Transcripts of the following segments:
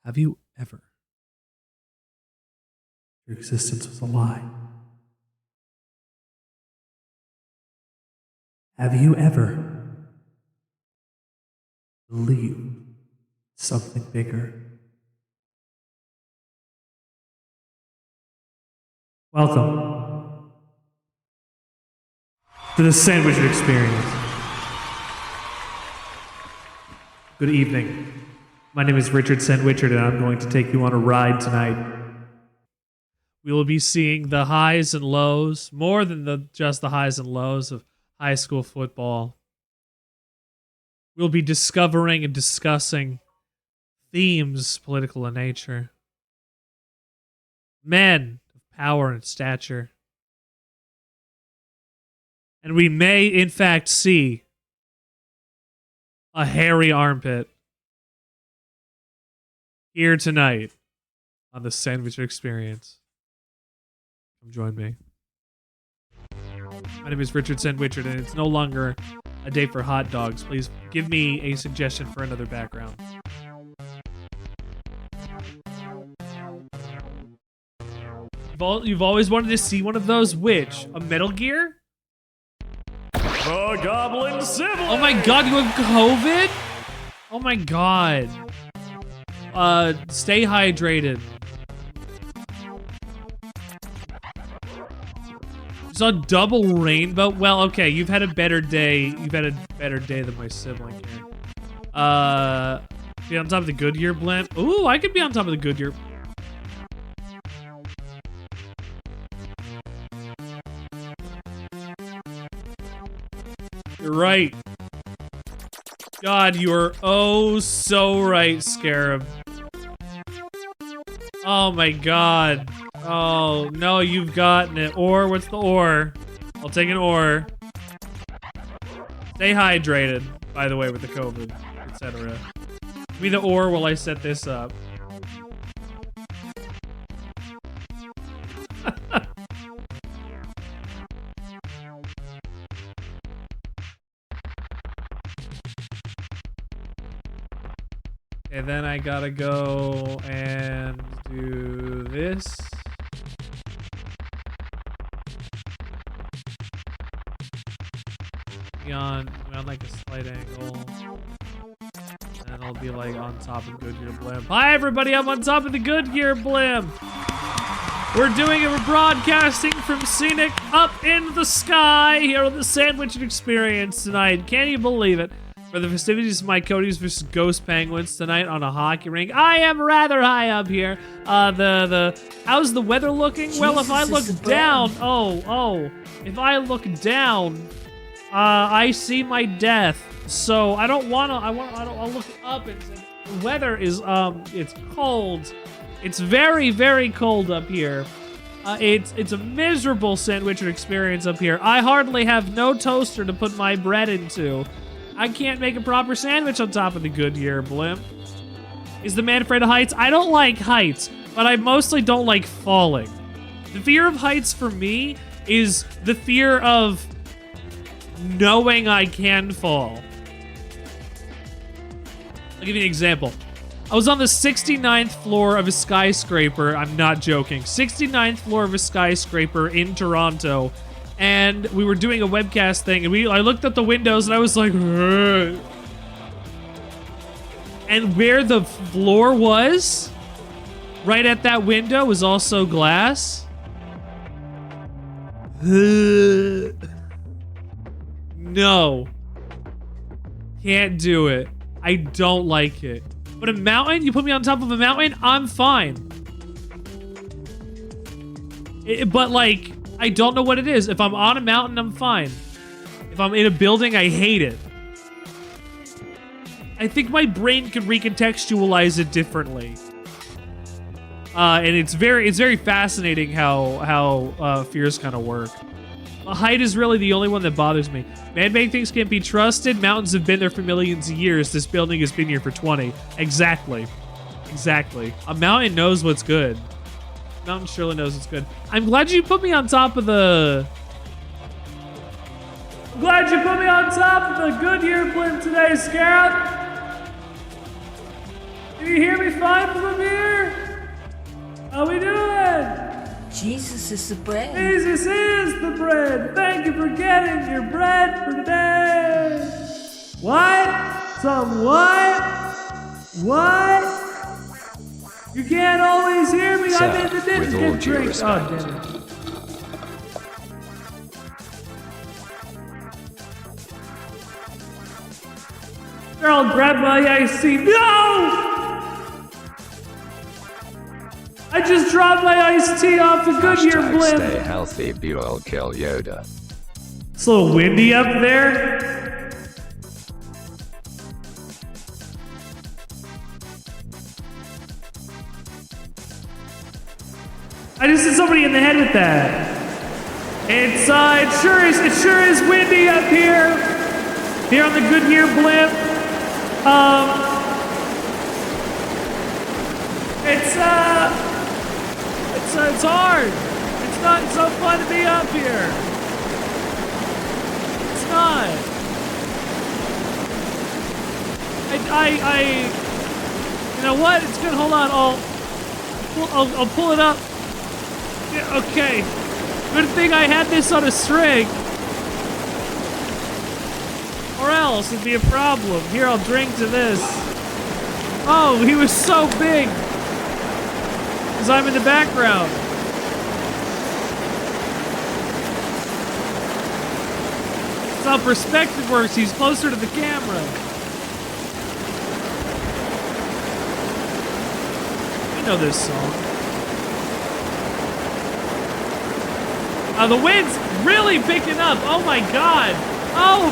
Have you ever? Your existence was a lie. Have you ever believed something bigger? Welcome to the Sandwichard experience. Good evening. My name is Richard Sandwichard, and I'm going to take you on a ride tonight. We will be seeing the highs and lows, more than just the highs and lows of high school football. We'll be discovering and discussing themes political in nature. Men of power and stature. And we may, in fact, see a hairy armpit here tonight on the Sandwichard Experience. Come join me. My name is Richard Sandwichard, and it's no longer a day for hot dogs. Please give me a suggestion for another background. You've always wanted to see one of those. Which? A Metal Gear? The Goblin Sibling! Oh my god, you have COVID? Oh my god. Stay hydrated. You saw double rainbow? Well, okay, you've had a better day. You've had a better day than my sibling here. Be on top of the Goodyear blimp. Ooh, I could be on top of the Goodyear. You're right. God, you are oh so right, Scarab. Oh my god. Oh, no, you've gotten it. Or, what's the or? I'll take an or. Stay hydrated, by the way, with the COVID, etc. Give me the or while I set this up. And then I gotta go and do this. Be on like a slight angle. And I'll be like on top of Goodyear blimp. Hi everybody, I'm on top of the Goodyear blimp. We're doing it, we're broadcasting from scenic up in the sky here on the Sandwichard Experience tonight. Can you believe it? For the festivities of my Cody's versus Ghost Penguins tonight on a hockey rink. I am rather high up here. How's the weather looking? Well, if I look down, if I look down, I see my death. So I don't wanna. I'll look up and say the weather is it's cold. It's very, very cold up here. It's a miserable Sandwichard experience up here. I hardly have no toaster to put my bread into. I can't make a proper sandwich on top of the Goodyear blimp. Is the man afraid of heights? I don't like heights, but I mostly don't like falling. The fear of heights for me is the fear of knowing I can fall. I'll give you an example. I was on the 69th floor of a skyscraper. I'm not joking. 69th floor of a skyscraper in Toronto. And we were doing a webcast thing, and I looked at the windows, and I was like, ugh. And where the floor was, right at that window, was also glass. No. Can't do it. I don't like it. But a mountain, you put me on top of a mountain, I'm fine. But like, I don't know what it is. If I'm on a mountain, I'm fine. If I'm in a building, I hate it. I think my brain could recontextualize it differently. And it's very fascinating how fears kind of work. Height is really the only one that bothers me. Man-made things can't be trusted. Mountains have been there for millions of years. This building has been here for 20. Exactly. A mountain knows what's good. Mountain surely knows what's good. I'm glad you put me on top of the... I'm glad you put me on top of the Goodyear blimp today, Scarab. Can you hear me fine from up here? How we doing? Jesus is the bread. Jesus is the bread. Thank you for getting your bread for today. What? Some what? What? You can't always hear me. Sir, I'm in the with all didn't due get drinks. Oh, respect. damn it. Girl, grab my iced tea. No! I just dropped my iced tea off the Goodyear Hashtag blimp. stay healthy, Buell kill Yoda. It's a little windy up there. I just hit somebody in the head with that. It sure is windy up here on the Goodyear blimp. It's hard. It's not so fun to be up here. It's not. You know what? It's good. Hold on. I'll pull it up. Yeah, okay. Good thing I had this on a string. Or else it'd be a problem. Here, I'll drink to this. Oh, he was so big. Because I'm in the background. That's how perspective works. He's closer to the camera. You know this song. The wind's really picking up. Oh my god. Oh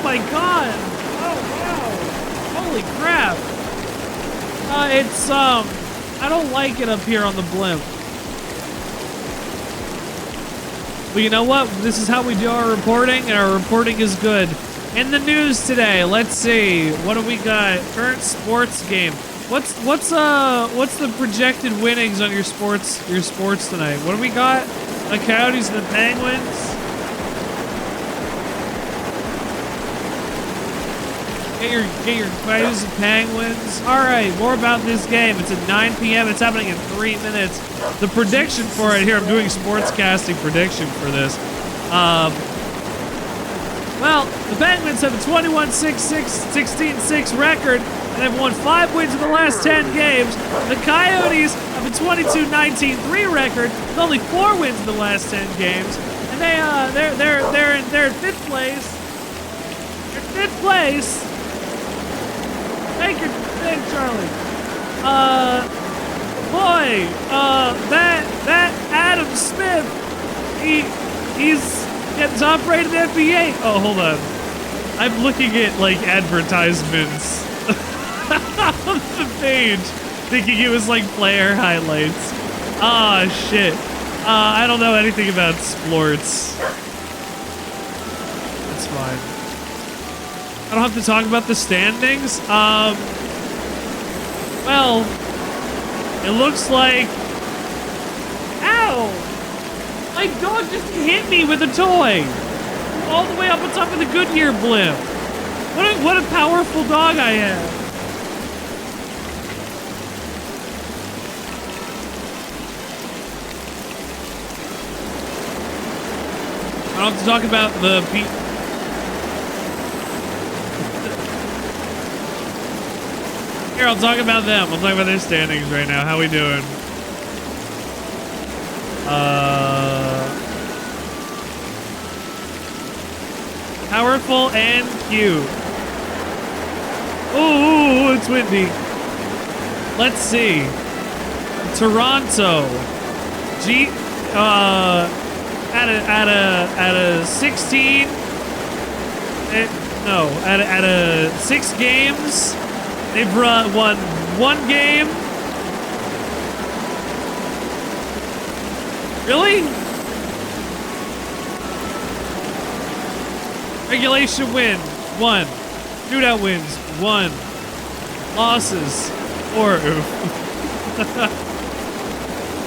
my god. Oh wow. Holy crap. I don't like it up here on the blimp. But you know what? This is how we do our reporting, and our reporting is good. In the news today, let's see. What do we got? Current sports game. What's the projected winnings on your sports tonight? What do we got? The Coyotes and the Penguins. Get your Coyotes and Penguins. All right, more about this game. It's at 9 p.m. It's happening in 3 minutes. The prediction for it here. I'm doing sportscasting prediction for this. Well, the Penguins have a 21-6-16-6 record, and they've won 5 wins in the last 10 games. The Coyotes have a 22-19-3 record, with only 4 wins in the last 10 games, and they're in 5th place. They're 5th place. Thank you, Charlie. That Adam Smith, he's getting top rated NBA. Oh, hold on. I'm looking at like advertisements on the page, thinking it was like player highlights. Ah, shit. I don't know anything about sports. That's fine. I don't have to talk about the standings. Well, it looks like... Ow! My dog just hit me with a toy! All the way up on top of the Goodyear blimp. What a powerful dog I have. I don't have to talk about the... Here, I'll talk about them. I'll talk about their standings right now. How we doing? Powerful and cute. Ooh, it's windy. Let's see. Toronto. At a 16. At a 6 games. They've won 1 game. Really? Regulation win, 1. Shootout wins, 1. Losses, 4.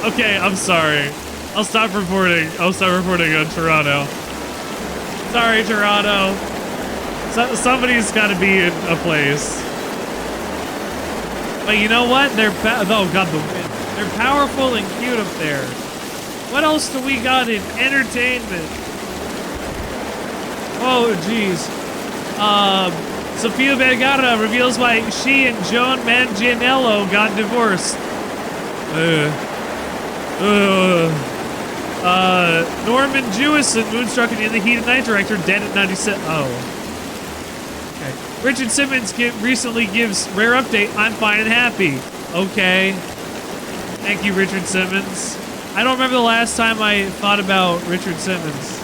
Okay, I'm sorry. I'll stop reporting on Toronto. Sorry, Toronto. Somebody's got to be in a place. But you know what? Oh god, the wind. They're powerful and cute up there. What else do we got in entertainment? Oh jeez. Sofia Vergara reveals why she and Joan Manganiello got divorced. Norman Jewison, Moonstruck and In the Heat of Night director, dead at 97. Oh. Okay. Richard Simmons recently gives rare update. I'm fine and happy. Okay. Thank you, Richard Simmons. I don't remember the last time I thought about Richard Simmons.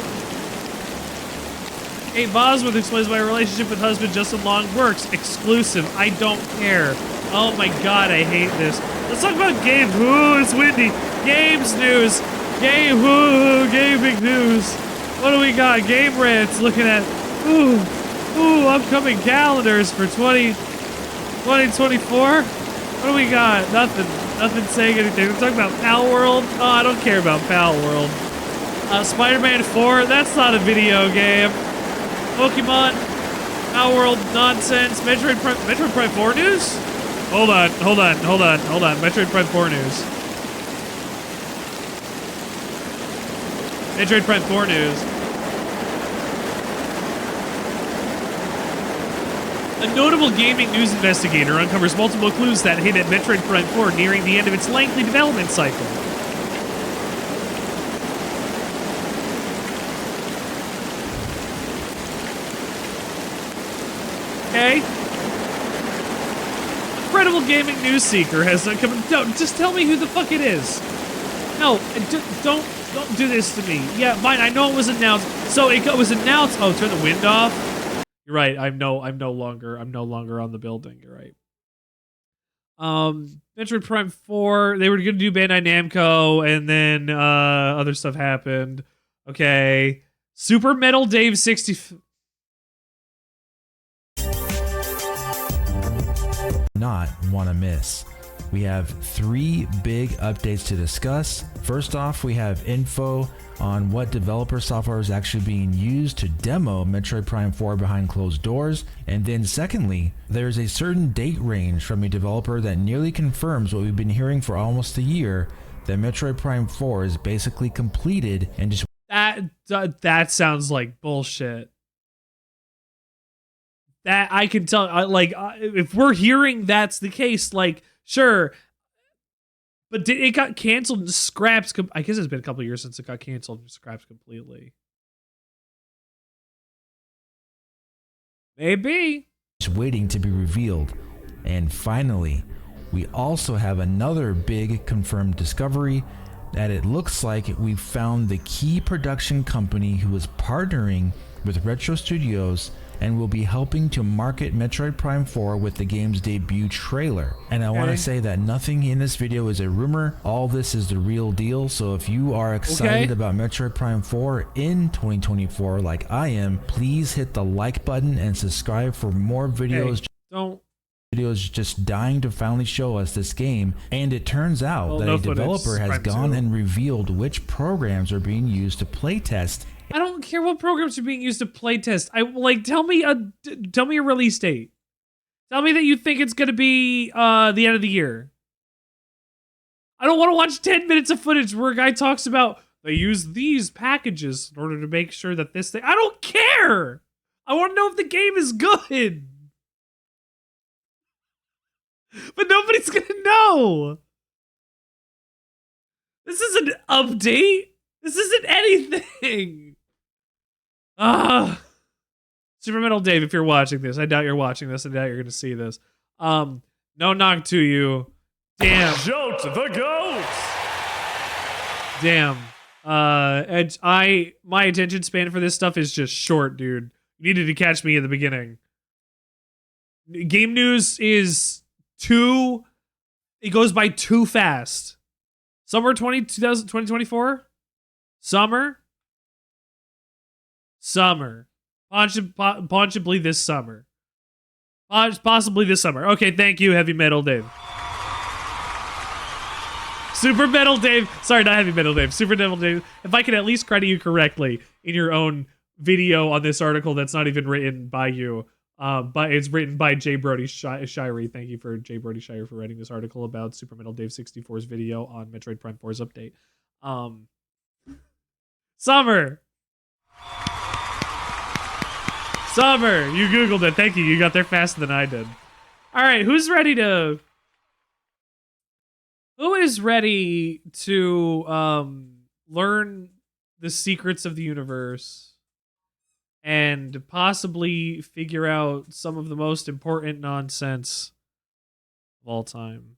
Kate Bosworth explains why her relationship with husband Justin Long works. Exclusive. I don't care. Oh my god, I hate this. Let's talk about games. Ooh, it's windy. Games news. Gaming news. What do we got? Game rants looking at upcoming calendars for 2024. What do we got? Nothing saying anything. We're talking about Pal World. Oh, I don't care about Pal World. Spider-Man 4. That's not a video game. Pokemon, Pal World nonsense. Metroid Prime 4 news? Hold on. Metroid Prime 4 news. Metroid Prime 4 news. A notable gaming news investigator uncovers multiple clues that hint at Metroid Prime 4 nearing the end of its lengthy development cycle. Okay. Incredible gaming news seeker has come. No, just tell me who the fuck it is. No, don't do this to me. Yeah, fine. I know it was announced. So it was announced. Oh, turn the wind off. You're right. I'm no longer on the building. You're right. Metroid Prime 4. They were gonna do Bandai Namco, and then other stuff happened. Okay. Super Metal Dave 60. Not want to miss. We have 3 big updates to discuss. First off, we have info on what developer software is actually being used to demo Metroid Prime 4 behind closed doors. And then secondly, there's a certain date range from a developer that nearly confirms what we've been hearing for almost a year, that Metroid Prime 4 is basically completed and just... That sounds like bullshit. That I can tell, if we're hearing that's the case, like, sure. But it got canceled and scraps. I guess it's been a couple of years since it got canceled and scraps completely. Maybe. Just waiting to be revealed. And finally, we also have another big confirmed discovery that it looks like we found the key production company who is partnering with Retro Studios and will be helping to market Metroid Prime 4 with the game's debut trailer. And I want to say that nothing in this video is a rumor. All this is the real deal. So if you are excited about Metroid Prime 4 in 2024 like I am, please hit the like button and subscribe for more videos. Videos just dying to finally show us this game. And it turns out that a developer has gone and revealed which programs are being used to playtest. I don't care what programs are being used to playtest. Tell me a release date. Tell me that you think it's gonna be the end of the year. I don't want to watch 10 minutes of footage where a guy talks about they use these packages in order to make sure that this thing. I don't care. I want to know if the game is good. But nobody's gonna know. This is an update. This isn't anything. Super Metal Dave, if you're watching this, I doubt you're watching this. I doubt you're gonna see this. No knock to you. Damn. Jolt the goat. Damn. My attention span for this stuff is just short, dude. You needed to catch me in the beginning. Game news is it goes by too fast. Summer 2024? Summer? Possibly this summer. Possibly this summer. Okay, thank you, Heavy Metal Dave. Super Metal Dave. Sorry, not Heavy Metal Dave. Super Metal Dave. If I can at least credit you correctly in your own video on this article that's not even written by you. But it's written by J. Brody Shirey. Thank you for J. Brody Shirey for writing this article about Super Metal Dave 64's video on Metroid Prime 4's update. Summer, you Googled it. Thank you. You got there faster than I did. All right, who is ready to learn the secrets of the universe and possibly figure out some of the most important nonsense of all time?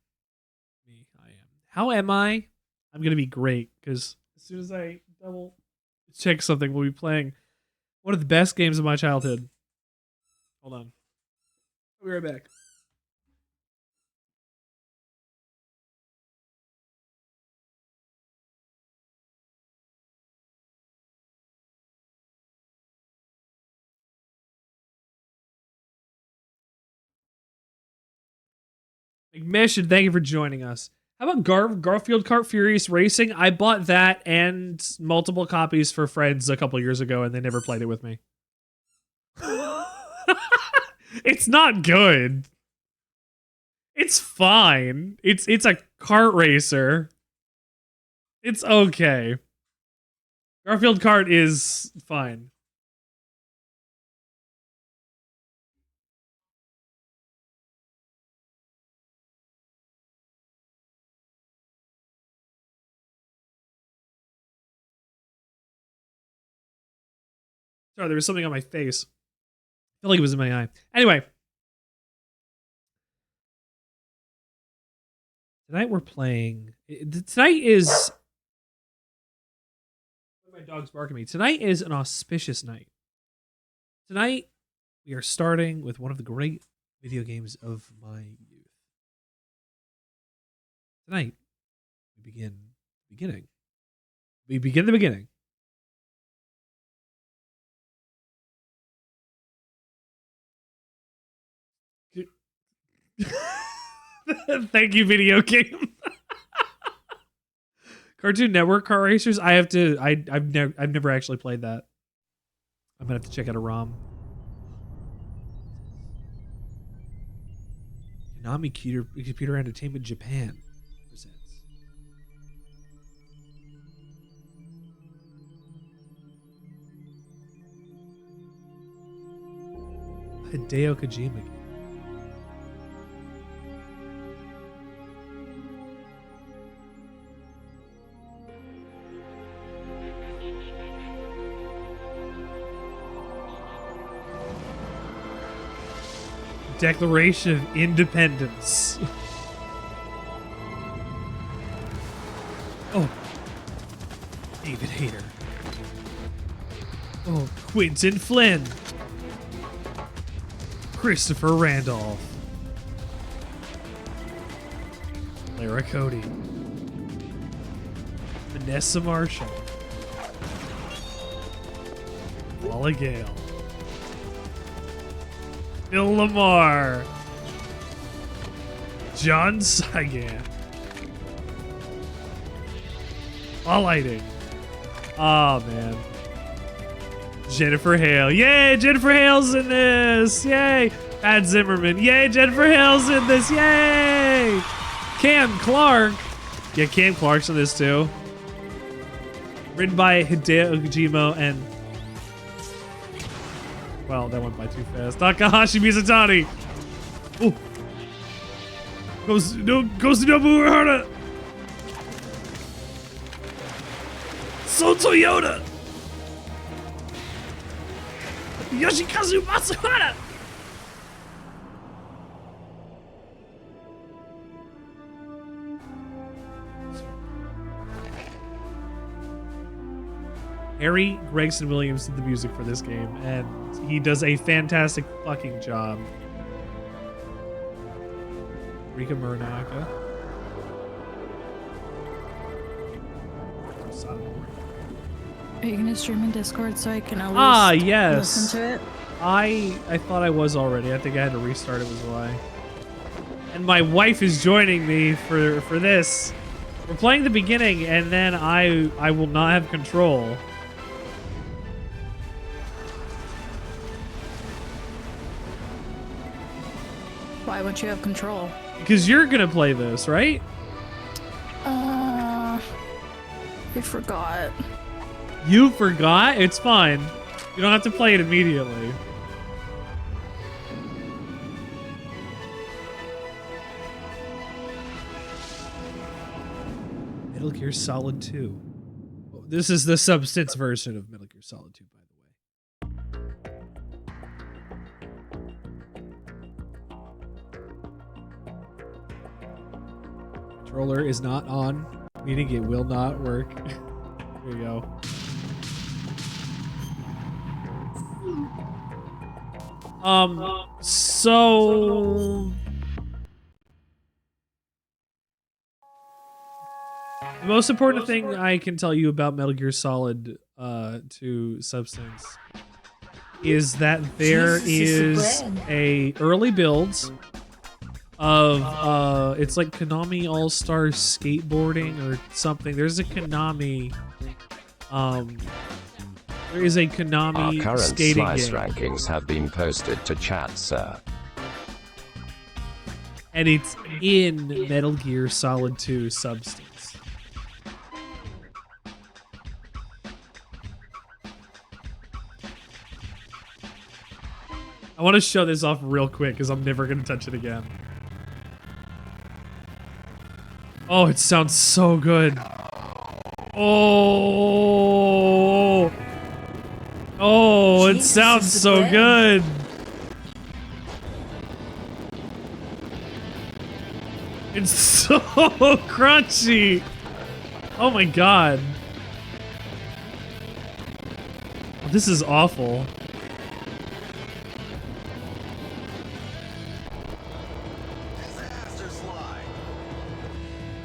Me, I am. How am I? I'm gonna be great, because as soon as I double check something, we'll be playing one of the best games of my childhood. Hold on. I'll be right back. McMission, thank you for joining us. How about Garfield Kart Furious Racing? I bought that and multiple copies for friends a couple years ago, and they never played it with me. It's not good. It's fine. It's a kart racer. It's okay. Garfield Kart is fine. Sorry, there was something on my face. I feel like it was in my eye. Anyway. Tonight we're playing... Tonight is... My dog's barking at me. Tonight is an auspicious night. Tonight, we are starting with one of the great video games of my youth. Tonight, we begin the beginning. We begin the beginning. Thank you, video game. Cartoon Network Car Racers. I've never actually played that. I'm gonna have to check out a ROM. Konami Computer Entertainment Japan presents. Hideo Kojima. Declaration of Independence. Oh. David Hayter. Oh, Quentin Flynn. Christopher Randolph. Lara Cody. Vanessa Marshall. Walla Gale. Bill Lamar. John Saigan. All lighting. Oh, man. Jennifer Hale. Yay, Jennifer Hale's in this. Yay. Pat Zimmerman. Yay, Jennifer Hale's in this. Yay. Cam Clark. Yeah, Cam Clark's in this too. Written by Hideo Kojima and... Well, that went by too fast. Takahashi Mizutani. Oh. Goes to Nobuo Uehara. So Toyota. Yoshikazu Matsuhara. Harry Gregson Williams did the music for this game, and he does a fantastic fucking job. Rika Muranaka. Are you gonna stream in Discord so I can at least listen to it? I thought I was already. I think I had to restart it was why. And my wife is joining me for this. We're playing the beginning, and then I will not have control. Why would you have control? Because you're gonna play this, right? I forgot. You forgot? It's fine. You don't have to play it immediately. Metal Gear Solid 2. This is the Substance version of Metal Gear Solid 2, by the way. Controller is not on, meaning it will not work. There you go. So the most important thing I can tell you about Metal Gear Solid 2 Substance is that there is a early builds of it's like Konami All-Star Skateboarding or something. There's a Konami there is a Konami Our current skating slice game. rankings have been posted to chat, sir. And it's in Metal Gear Solid 2 Substance. I want to show this off real quick because I'm never going to touch it again. Oh, it sounds so good. Oh, it Jesus, sounds it's a so brand. good. It's so crunchy. Oh my god. This is awful.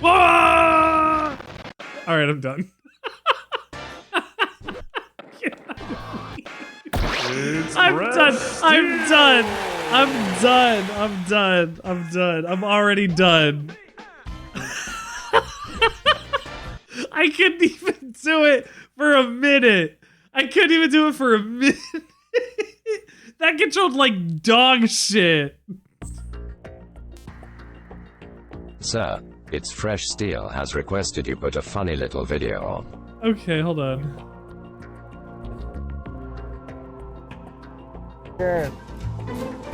Ah! All right, I'm done. I'm done. I'm done. I'm done. I'm done. I'm done. I'm already done. I couldn't even do it for a minute. I couldn't even do it for a minute. That controlled like dog shit. Sir, it's Fresh Steel has requested you put a funny little video on. Okay, hold on.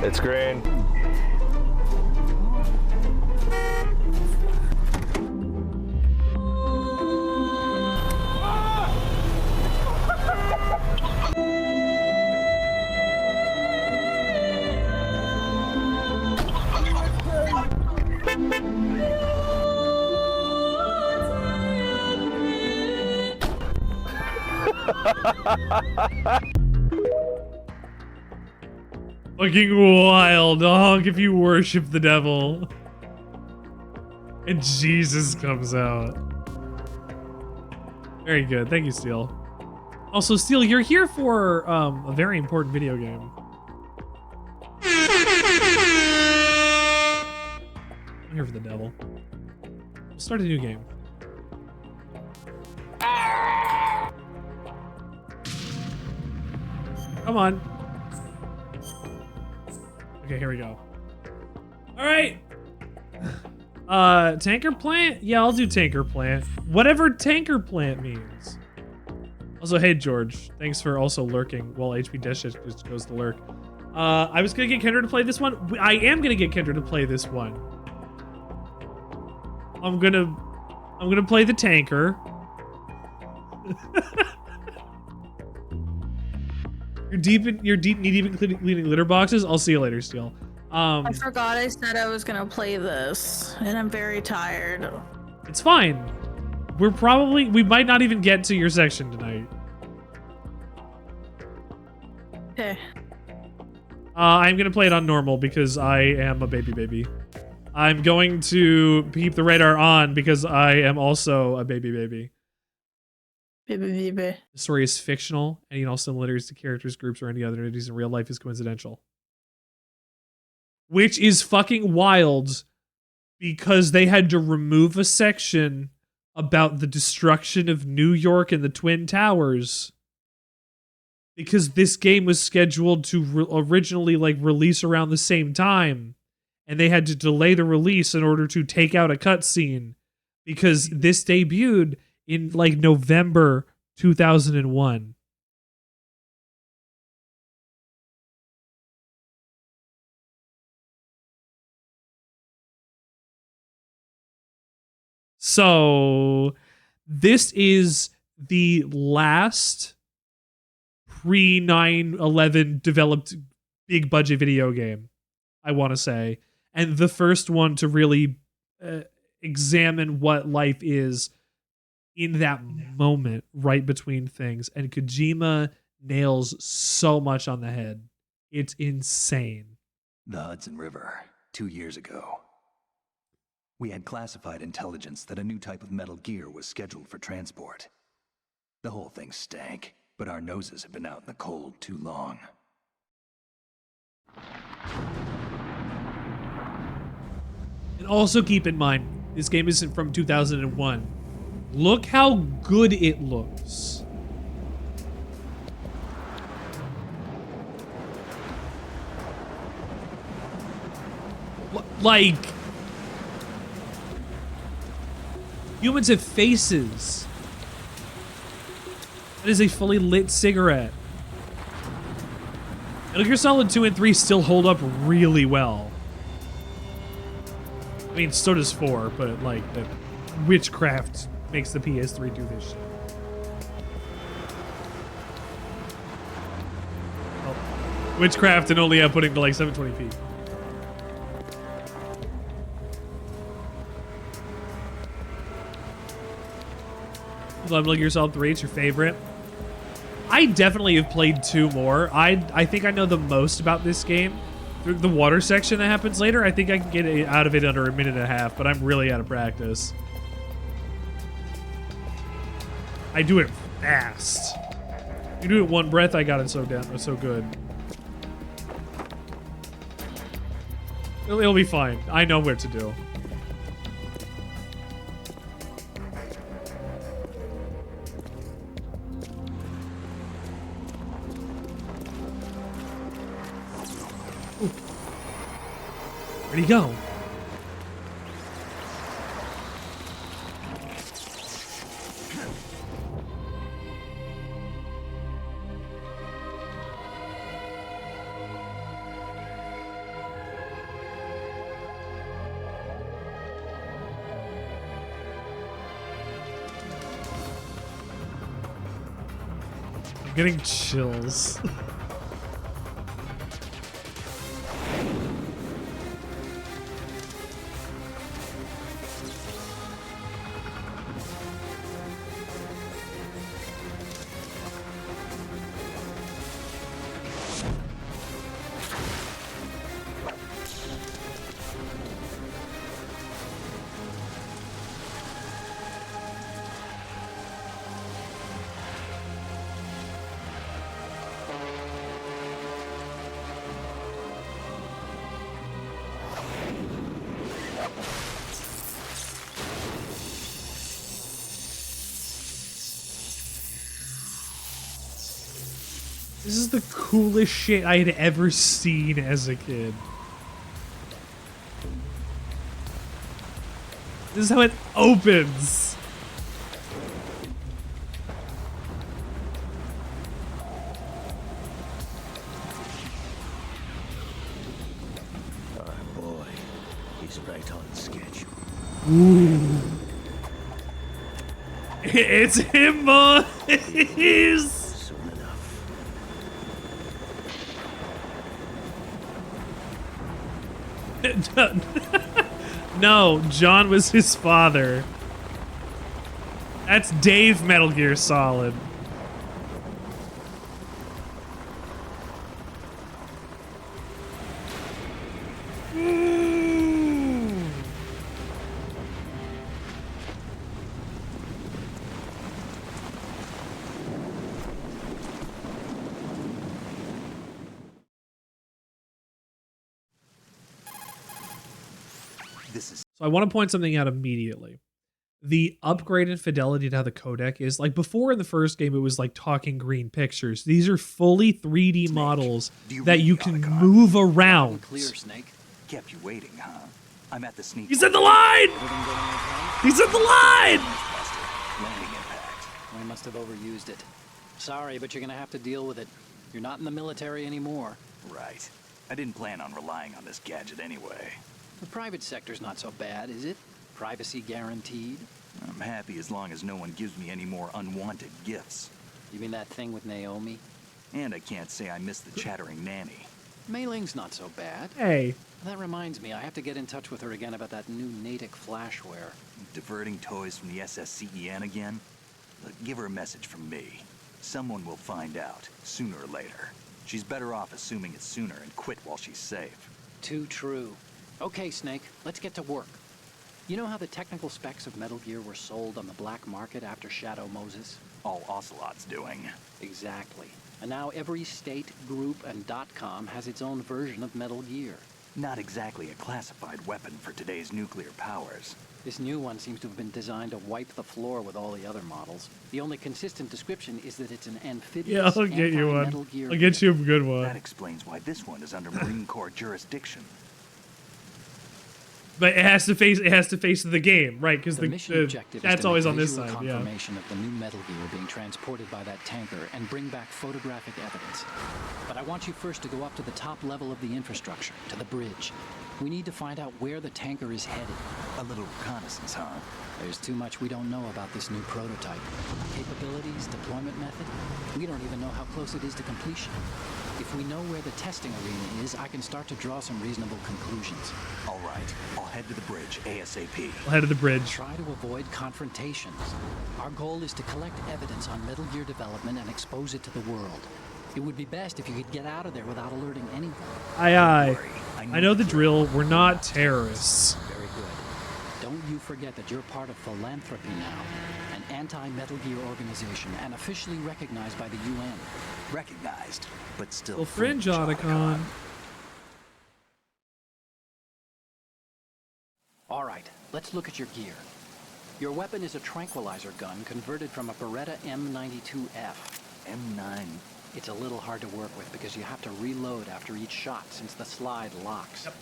It's green. Fucking wild, dog, if you worship the devil. And Jesus comes out. Very good. Thank you, Steel. Also, Steel, you're here for a very important video game. I'm here for the devil. We'll start a new game. Come on. Okay, here we go. All right. Tanker plant? Yeah, I'll do tanker plant. Whatever tanker plant means. Also, hey, George. Thanks for also lurking while HP Dash just goes to lurk. I was gonna get Kendra to play this one. I am gonna get Kendra to play this one. I'm gonna play the tanker. You're deep knee deep in cleaning litter boxes. I'll see you later, Steel. I forgot I said I was gonna play this, and I'm very tired. It's fine. We might not even get to your section tonight. Okay. I'm gonna play it on normal because I am a baby. I'm going to keep the radar on because I am also a baby. The story is fictional, and all similarities to characters, groups, or any other entities in real life is coincidental. Which is fucking wild because they had to remove a section about the destruction of New York and the Twin Towers because this game was scheduled to originally release around the same time, and they had to delay the release in order to take out a cutscene because this debuted in like November 2001. So this is the last pre 9/11 developed big budget video game, I want to say, and the first one to really examine what life is in that moment right between things. And Kojima nails so much on the head. It's insane. The Hudson River, 2 years ago. We had classified intelligence that a new type of metal gear was scheduled for transport. The whole thing stank, but our noses had been out in the cold too long. And also keep in mind, this game isn't from 2001. Look how good it looks. Like, humans have faces. That is a fully lit cigarette. Metal Gear Solid 2 and 3 still hold up really well. I mean, so does 4, but like, the witchcraft makes the PS3 do this shit. Oh. Witchcraft and only outputting to like 720p. Metal Gear Solid 3, it's your favorite. I definitely have played 2 more. I think I know the most about this game. Through the water section that happens later, I think I can get it out of it under a minute and a half, but I'm really out of practice. I do it fast. You do it one breath, I got it so down, so good. It'll be fine. I know what to do. Where'd he go? I'm getting chills. This is the coolest shit I had ever seen as a kid. This is how it opens. Oh boy, he's right on schedule. Ooh. It's him, boys! Soon enough. No, John was his father. That's Dave Metal Gear Solid. So I want to point something out immediately. The upgraded fidelity to how the codec is, like before in the first game, it was like talking green pictures. These are fully 3D models that you can move around. Clear, Snake. Kept you waiting, huh? I'm at the sneak. He's in the line! He's in the line! Landing impact. We must have overused it. Sorry, but you're gonna have to deal with it. You're not in the military anymore. Right. I didn't plan on relying on this gadget anyway. The private sector's not so bad, is it? Privacy guaranteed? I'm happy as long as no one gives me any more unwanted gifts. You mean that thing with Naomi? And I can't say I miss the chattering nanny. Mei Ling's not so bad. Hey. That reminds me, I have to get in touch with her again about that new Natick flashware. Diverting toys from the SSCEN again? Look, give her a message from me. Someone will find out, sooner or later. She's better off assuming it sooner and quit while she's safe. Too true. Okay, Snake, let's get to work. You know how the technical specs of Metal Gear were sold on the black market after Shadow Moses? All Ocelot's doing. Exactly. And now every state, group, and .com has its own version of Metal Gear. Not exactly a classified weapon for today's nuclear powers. This new one seems to have been designed to wipe the floor with all the other models. The only consistent description is that it's an amphibious Yeah, I'll get you one. anti-Metal Gear I'll get you a good one. That explains why this one is under Marine Corps jurisdiction. But it has to face the game, right? Because The mission objective that's is to always make on this visual side, yeah. confirmation of the new Metal Gear being transported by that tanker and bring back photographic evidence. But I want you first to go up to the top level of the infrastructure, to the bridge. We need to find out where the tanker is headed. A little reconnaissance, huh? There's too much we don't know about this new prototype. Capabilities, deployment method. We don't even know how close it is to completion. If we know where the testing arena is, I can start to draw some reasonable conclusions. All right, I'll head to the bridge ASAP. I'll head to the bridge. Try to avoid confrontations. Our goal is to collect evidence on Metal Gear development and expose it to the world. It would be best if you could get out of there without alerting anyone. Aye, aye. I know the drill. We're not terrorists. Very good. Don't you forget that you're part of Philanthropy now, an anti-Metal Gear organization and officially recognized by the UN. Recognized, but still Well, fringe Otacon. All right, let's look at your gear. Your weapon is a tranquilizer gun converted from a Beretta M92F. M9. It's a little hard to work with because you have to reload after each shot since the slide locks. Yep.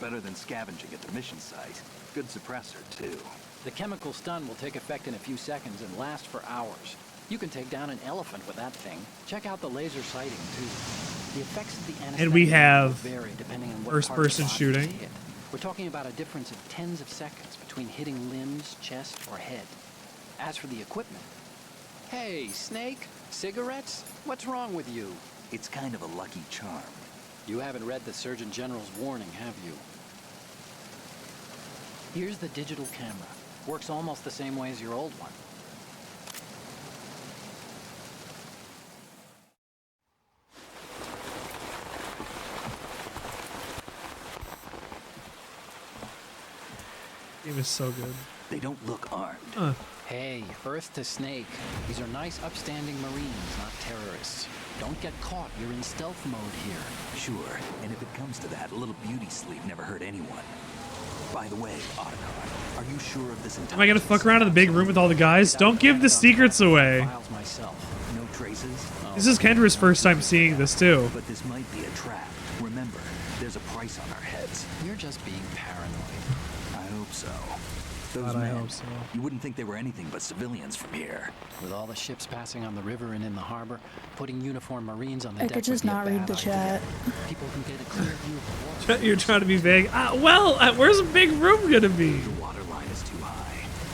Better than scavenging at the mission site. Good suppressor, too. The chemical stun will take effect in a few seconds and last for hours. You can take down an elephant with that thing. Check out the laser sighting, too. The effects of the anesthetic And we have vary depending on what first-person part of the body shooting. is hit. We're talking about a difference of tens of seconds between hitting limbs, chest, or head. As for the equipment... Hey, Snake, cigarettes? What's wrong with you? It's kind of a lucky charm. You haven't read the Surgeon General's warning, have you? Here's the digital camera. Works almost the same way as your old one. Game is so good. They don't look armed. Hey, Earth to Snake. These are nice, upstanding Marines, not terrorists. Don't get caught. You're in stealth mode here. Sure, and if it comes to that, a little beauty sleep never hurt anyone. By the way, Otacon, are you sure of this intelligence? Am I gonna fuck around in the big room with all the guys? Don't give the secrets away. Files myself. No traces? This is Kendra's first time seeing this too. But this might be a trap. Remember, there's a price on our heads. You're just being paranoid. I hope so. Those God, I men, hope so. you wouldn't think they were anything but civilians from here. With all the ships passing on the river and in the harbor, putting uniformed Marines on the I deck could just would be a not read bad the idea. chat. People can get a clear view of the water. You're trying to be vague. Where's a big room gonna be? The water line is too high.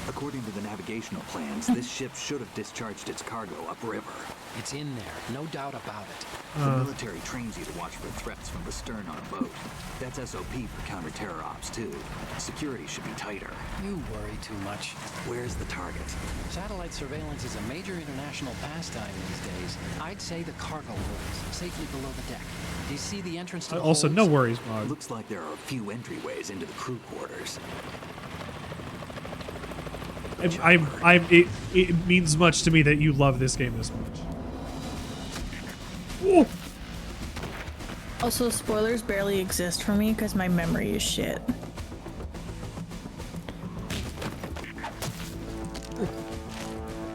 According to the navigational plans, this ship should have discharged its cargo upriver. It's in there, no doubt about it. The military trains you to watch for threats from the stern on a boat. That's SOP for counter-terror ops, too. Security should be tighter. You worry too much. Where's the target? Satellite surveillance is a major international pastime these days. I'd say the cargo holds, safely below the deck. Do you see the entrance to the Also, holds? no worries, Mog. Looks like there are a few entryways into the crew quarters. It means much to me that you love this game this much. Ooh. Also, spoilers barely exist for me because my memory is shit.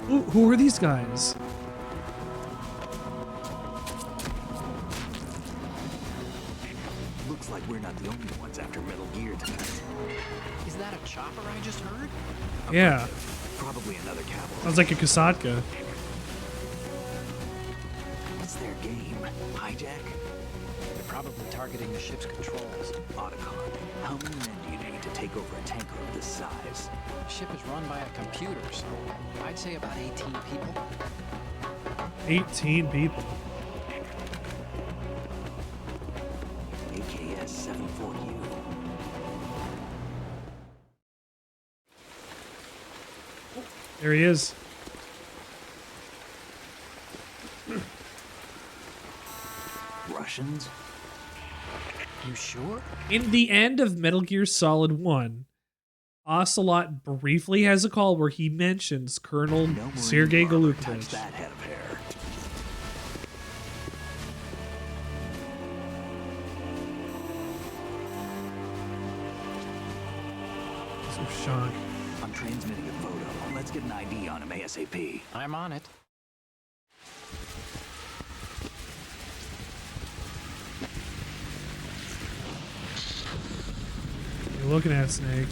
Ooh, who are these guys? Looks like we're not the only ones after Is that a chopper I just heard? Yeah. Probably another cavalry. Sounds like a Kasatka. What's their game? Hijack? They're probably targeting the ship's controls. Otacon. How many men do you need to take over a tanker of this size? The ship is run by a computer, so I'd say about 18 people. 18 people. AKS 74U. There he is. Russians? You sure? In the end of Metal Gear Solid 1, Ocelot briefly has a call where he mentions Colonel No Marine Sergei barber touched Golubovich. that head of hair. So shocked. I'm transmitting a photo. Let's get an ID on him ASAP. I'm on it. You're looking at Snake.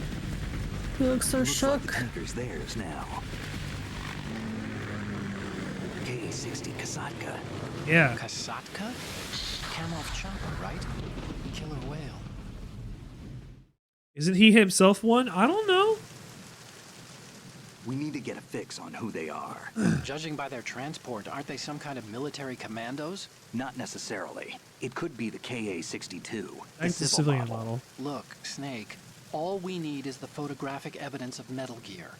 He looks so Looks shook. like the tanker's theirs now. KA-60 Kasatka. Yeah. Kasatka? Kamov chopper, right? Killer whale. Isn't he himself one? I don't know. We need to get a fix on who they are. Judging by their transport, aren't they some kind of military commandos? Not necessarily. It could be the KA-62. Back to civilian model. Look, Snake, all we need is the photographic evidence of Metal Gear.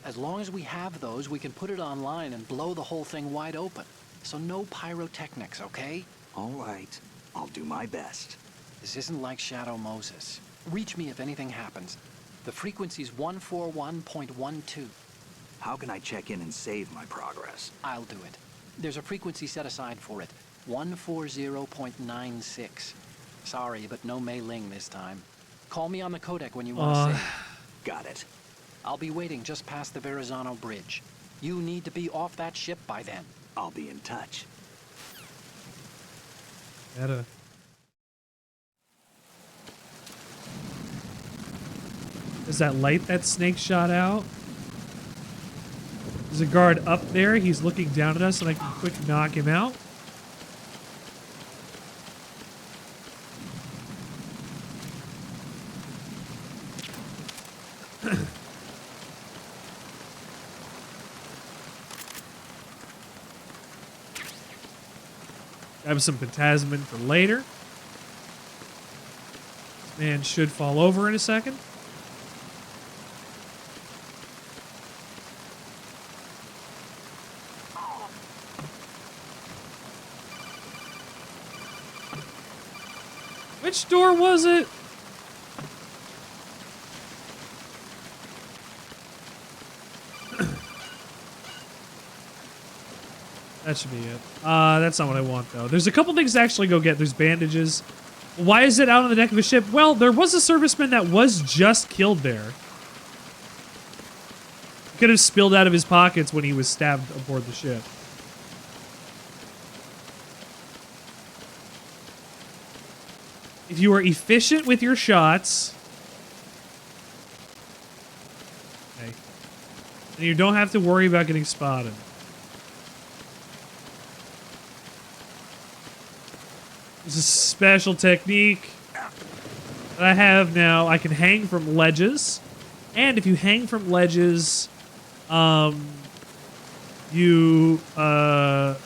As long as we have those, we can put it online and blow the whole thing wide open. So no pyrotechnics, okay? All right. I'll do my best. This isn't like Shadow Moses. Reach me if anything happens. The frequency's 141.12. How can I check in and save my progress? I'll do it. There's a frequency set aside for it. 140.96. Sorry, but no Mei Ling this time. Call me on the codec when you want to save. Got it. I'll be waiting just past the Verrazano Bridge. You need to be off that ship by then. I'll be in touch. Gotta. Is that light that Snake shot out? There's a guard up there. He's looking down at us, and I can quick knock him out. Grab some potassium for later. This man should fall over in a second. Which door was it? That should be it. That's not what I want, though. There's a couple things to actually go get. There's bandages. Why is it out on the deck of a ship? Well, there was a serviceman that was just killed there. He could have spilled out of his pockets when he was stabbed aboard the ship. If you are efficient with your shots, okay, and you don't have to worry about getting spotted. There's a special technique that I have now. I can hang from ledges, and if you hang from ledges, you can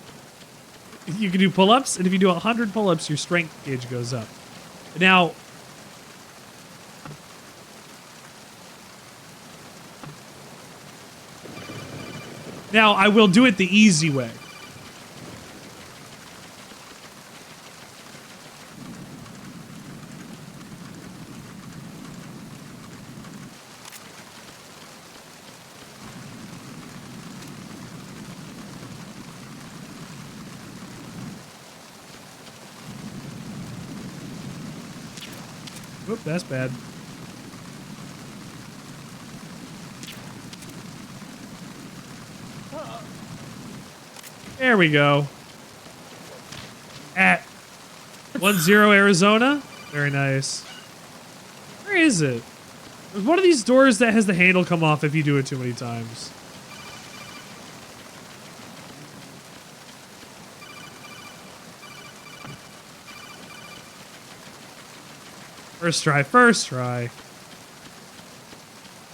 do pull-ups, and if you do 100 pull-ups, your strength gauge goes up. Now, I will do it the easy way. Whoop, that's bad. There we go. At 1-0 Arizona. Very nice. Where is it? There's one of these doors that has the handle come off if you do it too many times. First try, first try.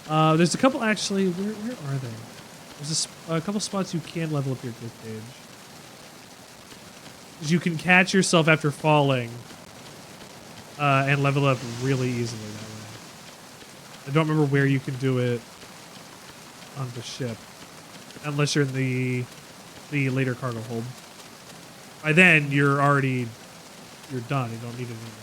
There's a couple actually. Where are they? There's a couple spots you can level up your gift page. Because you can catch yourself after falling and level up really easily that way. I don't remember where you can do it on the ship, unless you're in the later cargo hold. By then, you're done. You don't need it anymore.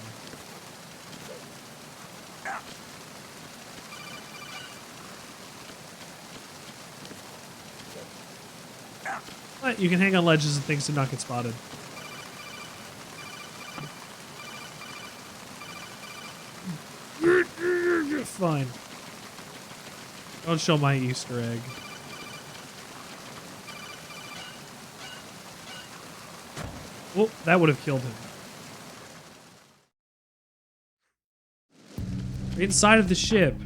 But you can hang on ledges and things to not get spotted. Fine. Don't show my Easter egg. Well, that would have killed him. We're inside of the ship.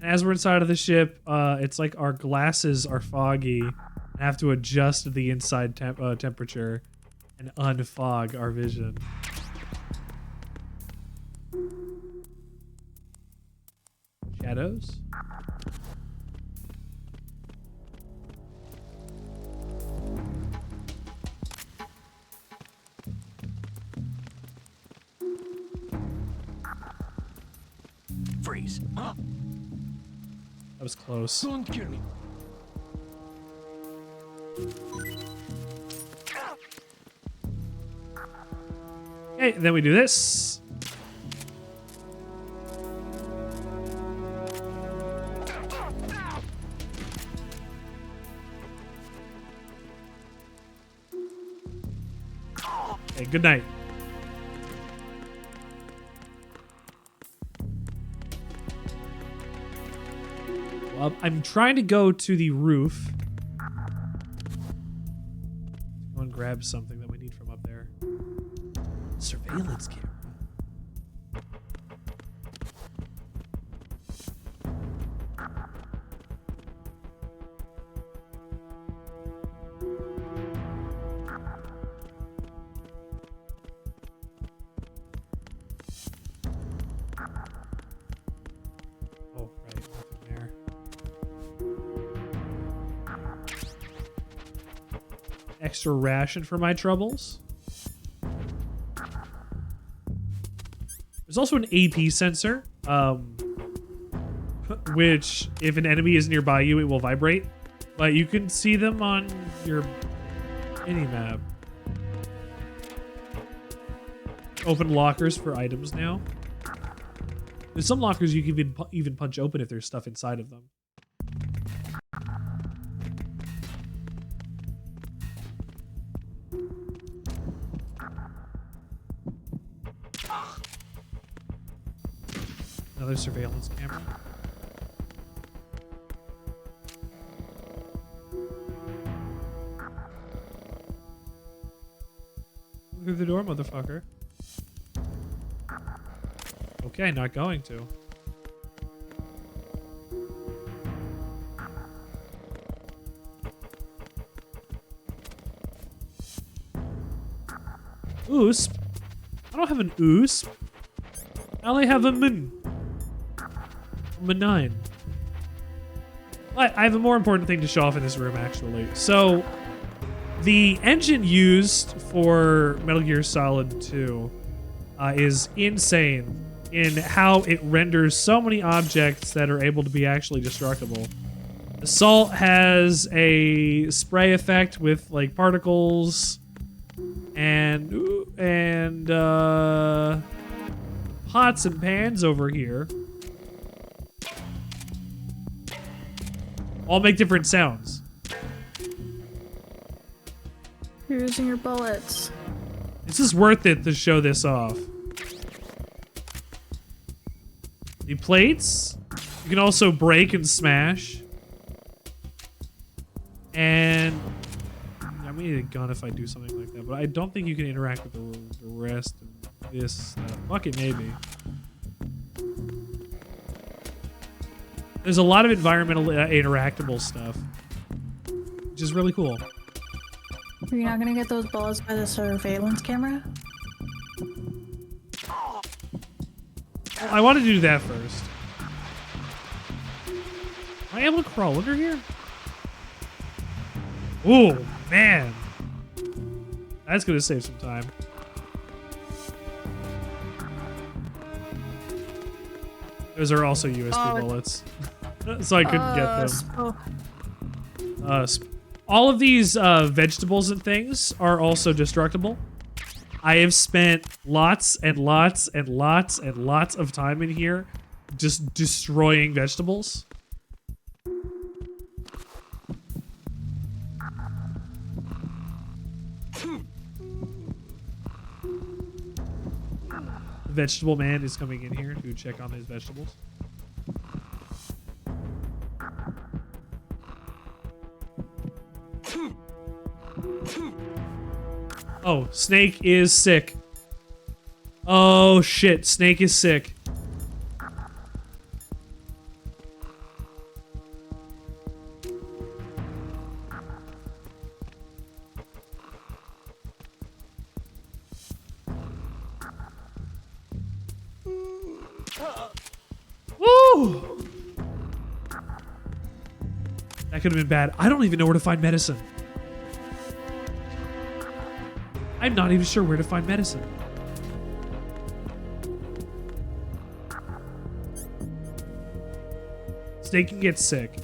As we're inside of the ship, it's like our glasses are foggy. I have to adjust the inside temperature and unfog our vision. Shadows? Freeze. Huh? That was close. Don't kill me. Okay, and then we do this. Okay, good night. Well, I'm trying to go to the roof. Go and grab something that we need from up there. Surveillance camera. Oh, right, nothing there. Extra ration for my troubles. There's also an AP sensor, which if an enemy is nearby you, it will vibrate, but you can see them on your mini-map. Open lockers for items now. There's some lockers you can even punch open if there's stuff inside of them. Another surveillance camera. Through the door, motherfucker. Okay, not going to. Oosp? I don't have an oosp. I only have a min. Nine. But I have a more important thing to show off in this room, actually. So, the engine used for Metal Gear Solid 2 is insane in how it renders so many objects that are able to be actually destructible. Assault has a spray effect with like particles and pots and pans over here. All make different sounds. You're using your bullets. This is worth it to show this off. The plates, you can also break and smash. And I may need a gun if I do something like that, but I don't think you can interact with the rest of this stuff. Fuck it, maybe. There's a lot of environmental interactable stuff, which is really cool. Are you not gonna get those balls by the surveillance camera? I want to do that first. Am I able to crawl under here? Ooh, man. That's going to save some time. Those are also USB bullets. So I couldn't get them. All of these vegetables and things are also destructible. I have spent lots and lots and lots and lots of time in here just destroying vegetables. Vegetable man is coming in here to check on his vegetables. Oh, Snake is sick. Oh shit, Snake is sick. Woo! That could have been bad. I don't even know where to find medicine. I'm not even sure where to find medicine. Snake can get sick.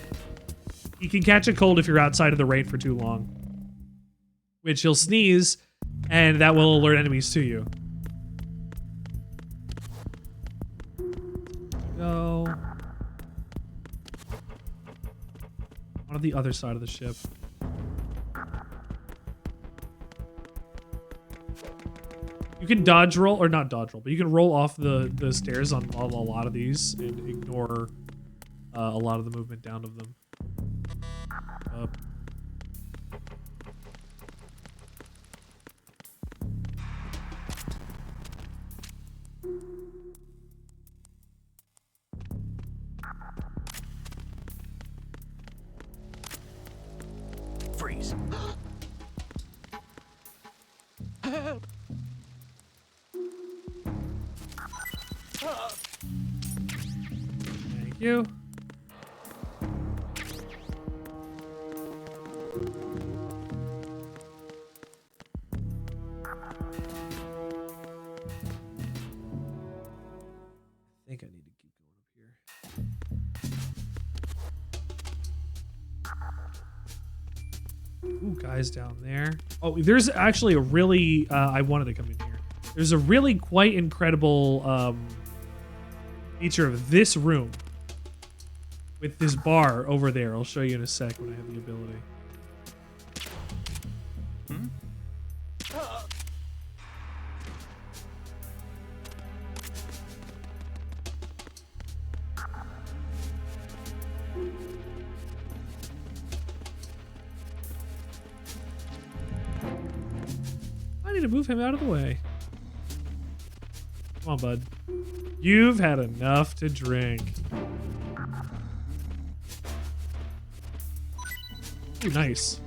He can catch a cold if you're outside of the rain for too long. Which he'll sneeze, and that will alert enemies to you. Go. On the other side of the ship. You can dodge roll, or not dodge roll, but you can roll off the stairs on a lot of these and ignore a lot of the movement down of them. Up. Freeze. Thank you. I think I need to keep going up here. Ooh, guys down there. Oh, there's actually a really, I wanted to come in here. There's a really quite incredible feature of this room with this bar over there. I'll show you in a sec when I have the ability. I need to move him out of the way. Come on, bud. You've had enough to drink. Ooh, nice.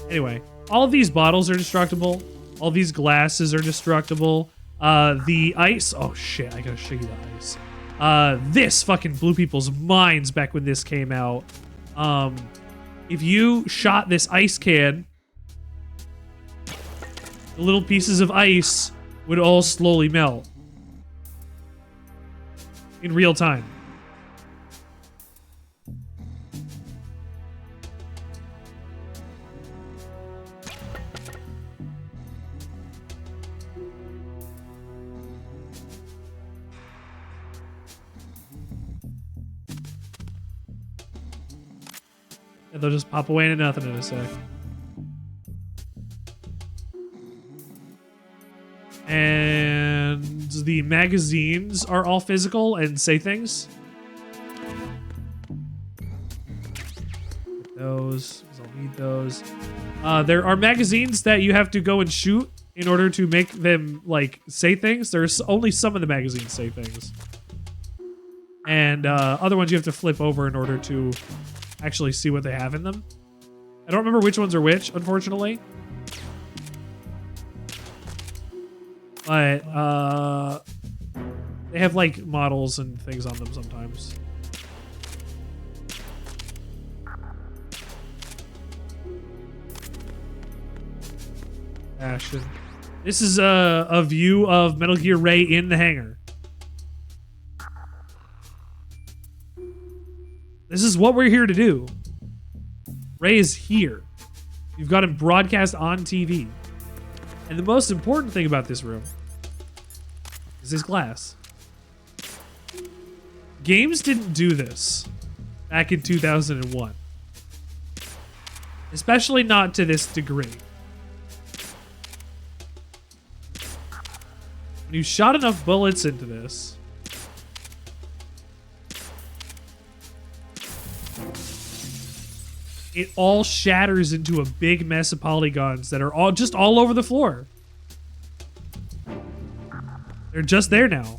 Anyway, all of these bottles are destructible. All these glasses are destructible. The ice. Oh shit! I gotta show you the ice. This fucking blew people's minds back when this came out. If you shot this ice can, the little pieces of ice would all slowly melt in real time. And they'll just pop away into nothing in a sec. And the magazines are all physical and say things. Get those, because I'll need those. There are magazines that you have to go and shoot in order to make them, like, say things. There's only some of the magazines say things. And other ones you have to flip over in order to actually see what they have in them. I don't remember which ones are which, unfortunately. But they have like models and things on them sometimes. Ashton. This is a view of Metal Gear Ray in the hangar. This is what we're here to do. Ray is here. You've got him broadcast on TV. And the most important thing about this room is this glass. Games didn't do this back in 2001. Especially not to this degree. When you shot enough bullets into this, it all shatters into a big mess of polygons that are all over the floor. They're just there now.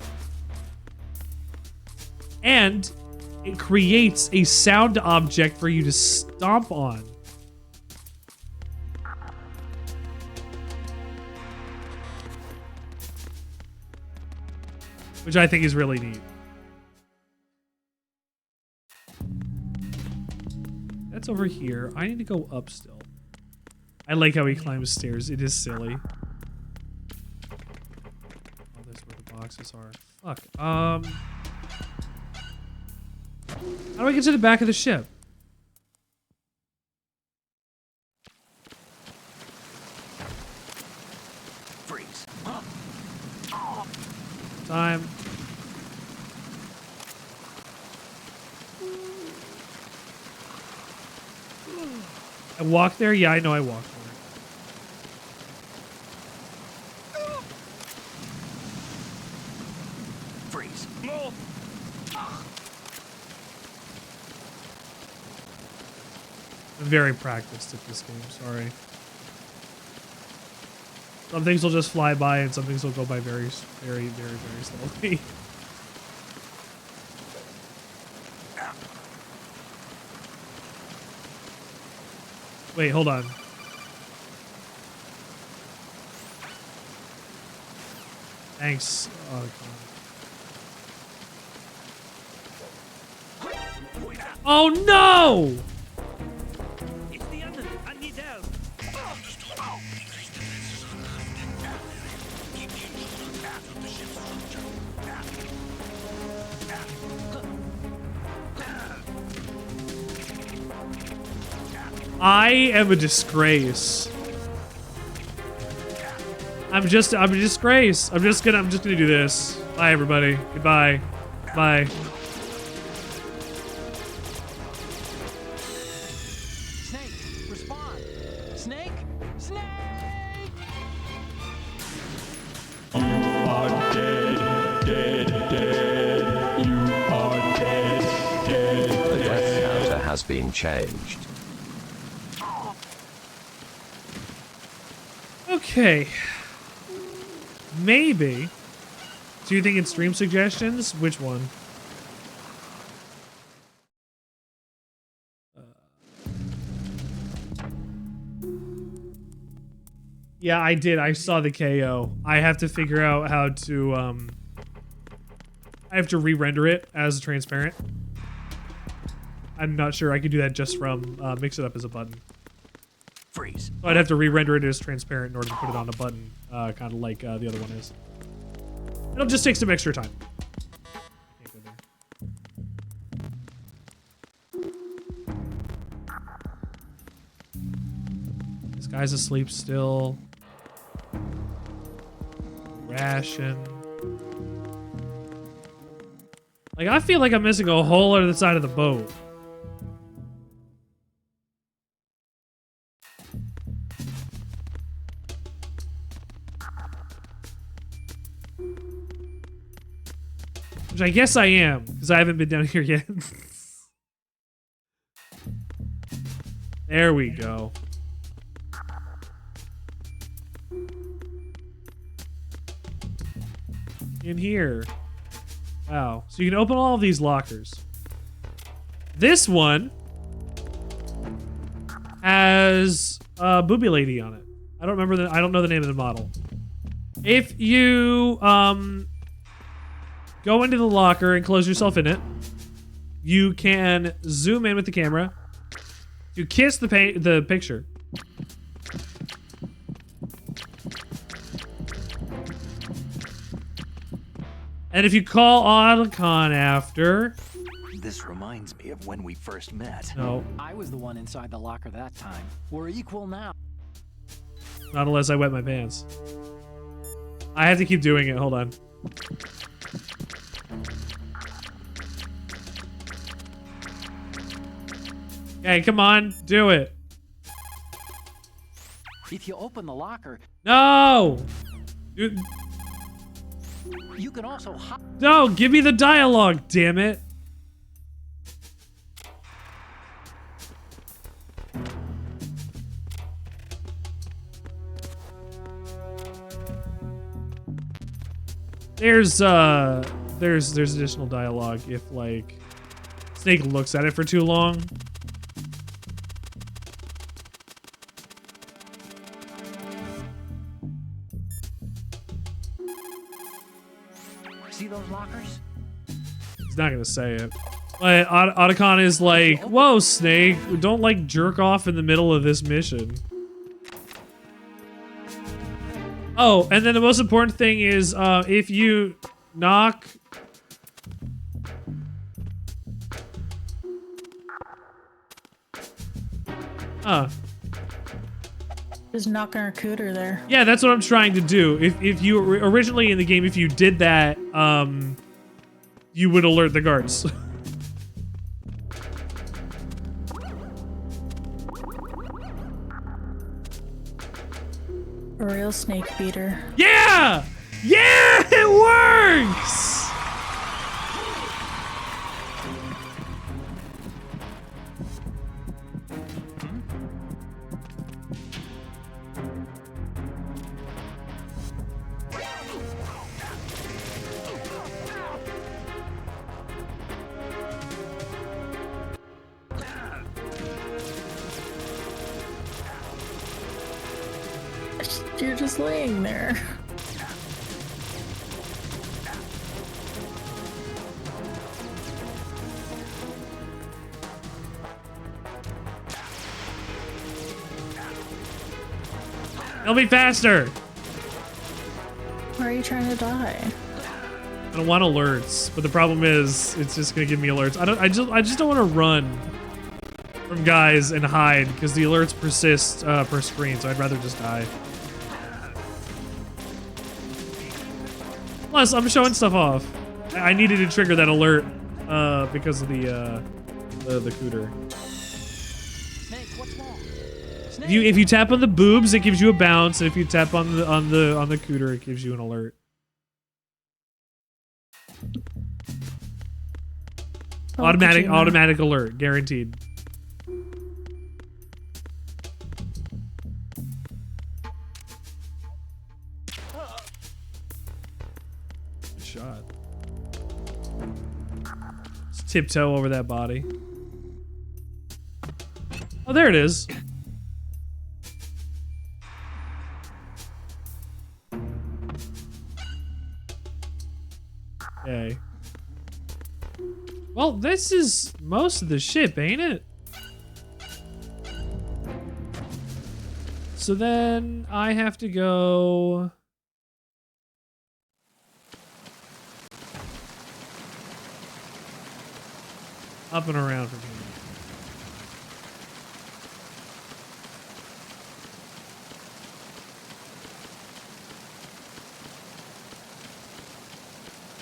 And it creates a sound object for you to stomp on. Which I think is really neat. That's over here. I need to go up still. I like how he climbs stairs. It is silly. Oh, that's where the boxes are. Fuck. How do I get to the back of the ship? Freeze. Time. I walked there? Yeah, I know I walked there. Freeze. I'm very practiced at this game, sorry. Some things will just fly by and some things will go by very, very, very, very slowly. Wait, hold on. Thanks. Oh no! It's the enemy. I need help. I am a disgrace. I'm a disgrace. I'm just gonna do this. Bye everybody. Goodbye. Bye. Snake, respond. Snake? Snake! The death counter has been changed. Okay. Maybe. Do you think it's stream suggestions? Which one? Yeah, I did. I saw the KO. I have to figure out how to, I have to re-render it as transparent. I'm not sure I could do that just from mix it up as a button. Freeze. So I'd have to re-render it as transparent in order to put it on a button, kind of like the other one is. It'll just take some extra time. Can't go there. This guy's asleep still. Ration. Like, I feel like I'm missing a whole other side of the boat. Which I guess I am, because I haven't been down here yet. There we go. In here. Wow. So you can open all of these lockers. This one has a booby lady on it. I don't know the name of the model. If you go into the locker and close yourself in it, you can zoom in with the camera. You kiss the picture. And if you call Otacon after... This reminds me of when we first met. No. I was the one inside the locker that time. We're equal now. Not unless I wet my pants. I have to keep doing it. Hold on. Okay, come on. Do it. If you open the locker... No! You can also No, give me the dialogue, damn it. There's additional dialogue if like Snake looks at it for too long. See those lockers? He's not gonna say it. But Otacon is like, whoa, Snake, don't like jerk off in the middle of this mission. Oh, and then the most important thing is if you knock... Just knocking our cooter there. Yeah, that's what I'm trying to do. If you originally in the game, if you did that, you would alert the guards. A real snake beater. Yeah! Yeah, it works! You're just laying there. It'll be faster. Why are you trying to die? I don't want alerts, but the problem is it's just gonna give me alerts. I just don't want to run from guys and hide because the alerts persist per screen, so I'd rather just die. Plus, I'm showing stuff off. I needed to trigger that alert because of the cooter. Snake, what's wrong? Snake. If you tap on the boobs, it gives you a bounce, and if you tap on the cooter, it gives you an alert. Automatic alert, guaranteed. Good shot. Just tiptoe over that body. Oh, there it is. Okay. Well, this is most of the ship, ain't it? So then I have to go... up and around from here.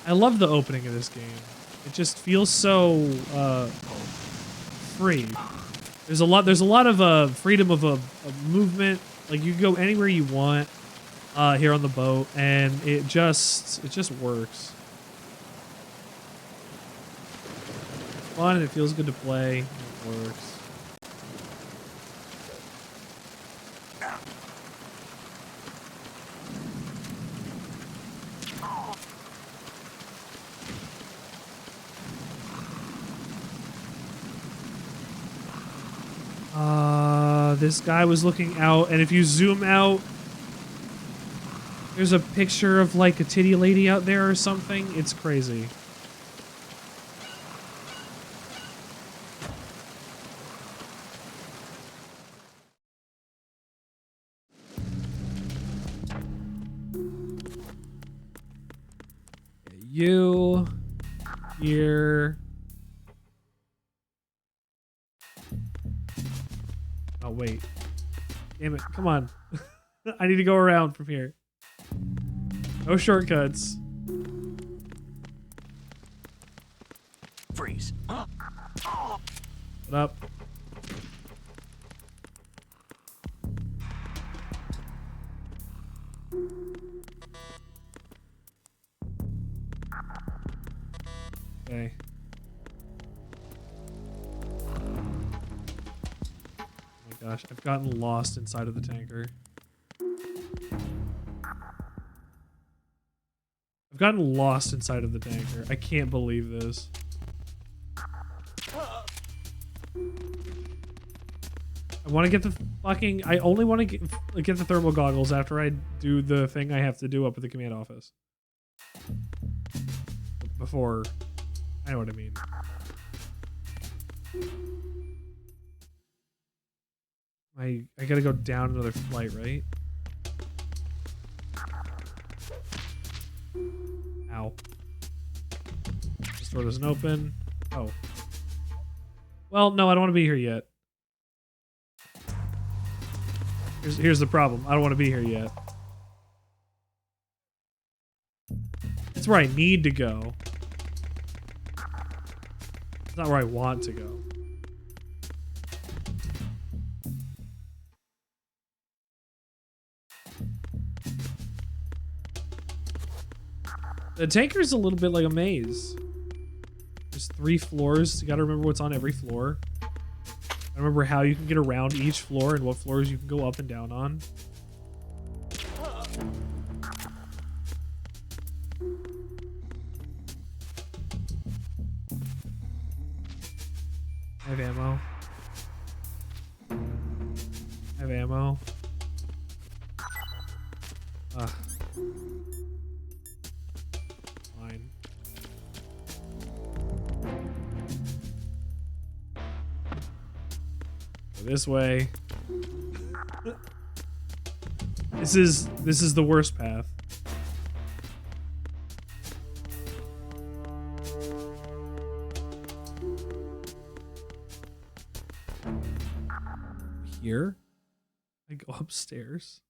I love the opening of this game. It just feels so free. There's a lot of freedom of movement. Like you can go anywhere you want here on the boat, and it just works. It's fun and it feels good to play. It works. This guy was looking out, and if you zoom out, there's a picture of like a titty lady out there or something. It's crazy. You here. Oh, wait. Damn it. Come on. I need to go around from here. No shortcuts. Freeze. What up? Okay. Gosh, I've gotten lost inside of the tanker. I've gotten lost inside of the tanker. I can't believe this. I want to get the fucking... I only want to get the thermal goggles after I do the thing I have to do up at the command office. Before... I know what I mean. I gotta go down another flight, right? Ow. This door doesn't open. Oh. Well, no, I don't want to be here yet. Here's the problem. I don't want to be here yet. That's where I need to go. It's not where I want to go. The tanker's a little bit like a maze. There's 3 floors. You gotta remember what's on every floor. I remember how you can get around each floor and what floors you can go up and down on. I have ammo. I have ammo. Fine. Go this way. This is the worst path. Here? I go upstairs.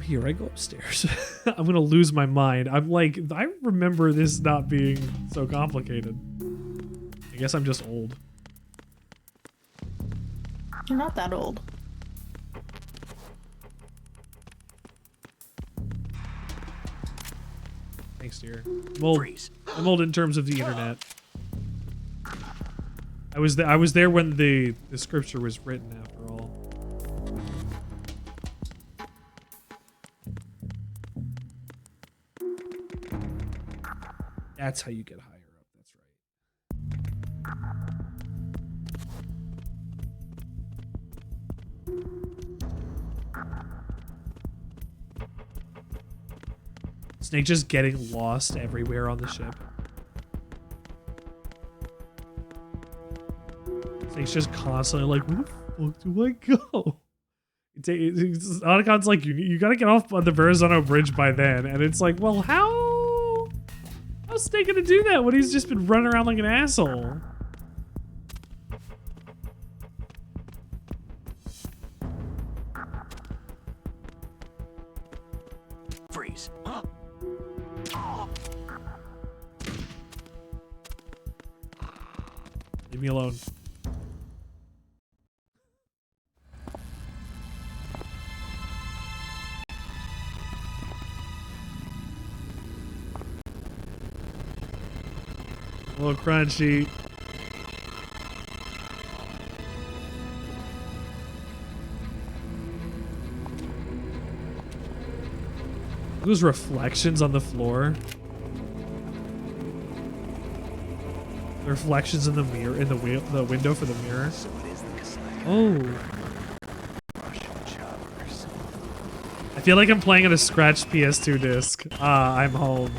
Here, I go upstairs. I'm gonna lose my mind. I'm like, I remember this not being so complicated. I guess I'm just old. You're not that old. Thanks, dear. I'm old in terms of the internet. I was there when the scripture was written, after all. That's how you get higher up. That's right. Snake just getting lost everywhere on the ship. Snake's just constantly like, where the fuck do I go? Otacon's like, you gotta get off on the Verrazano Bridge by then. And it's like, well, how's Snake gonna do that when he's just been running around like an asshole? Freeze. Leave me alone. A little crunchy. Those reflections on the floor. The reflections in the mirror, in the window for the mirror. So it is the casino. Oh. Russian choppers. I feel like I'm playing on a scratched PS2 disc. I'm home.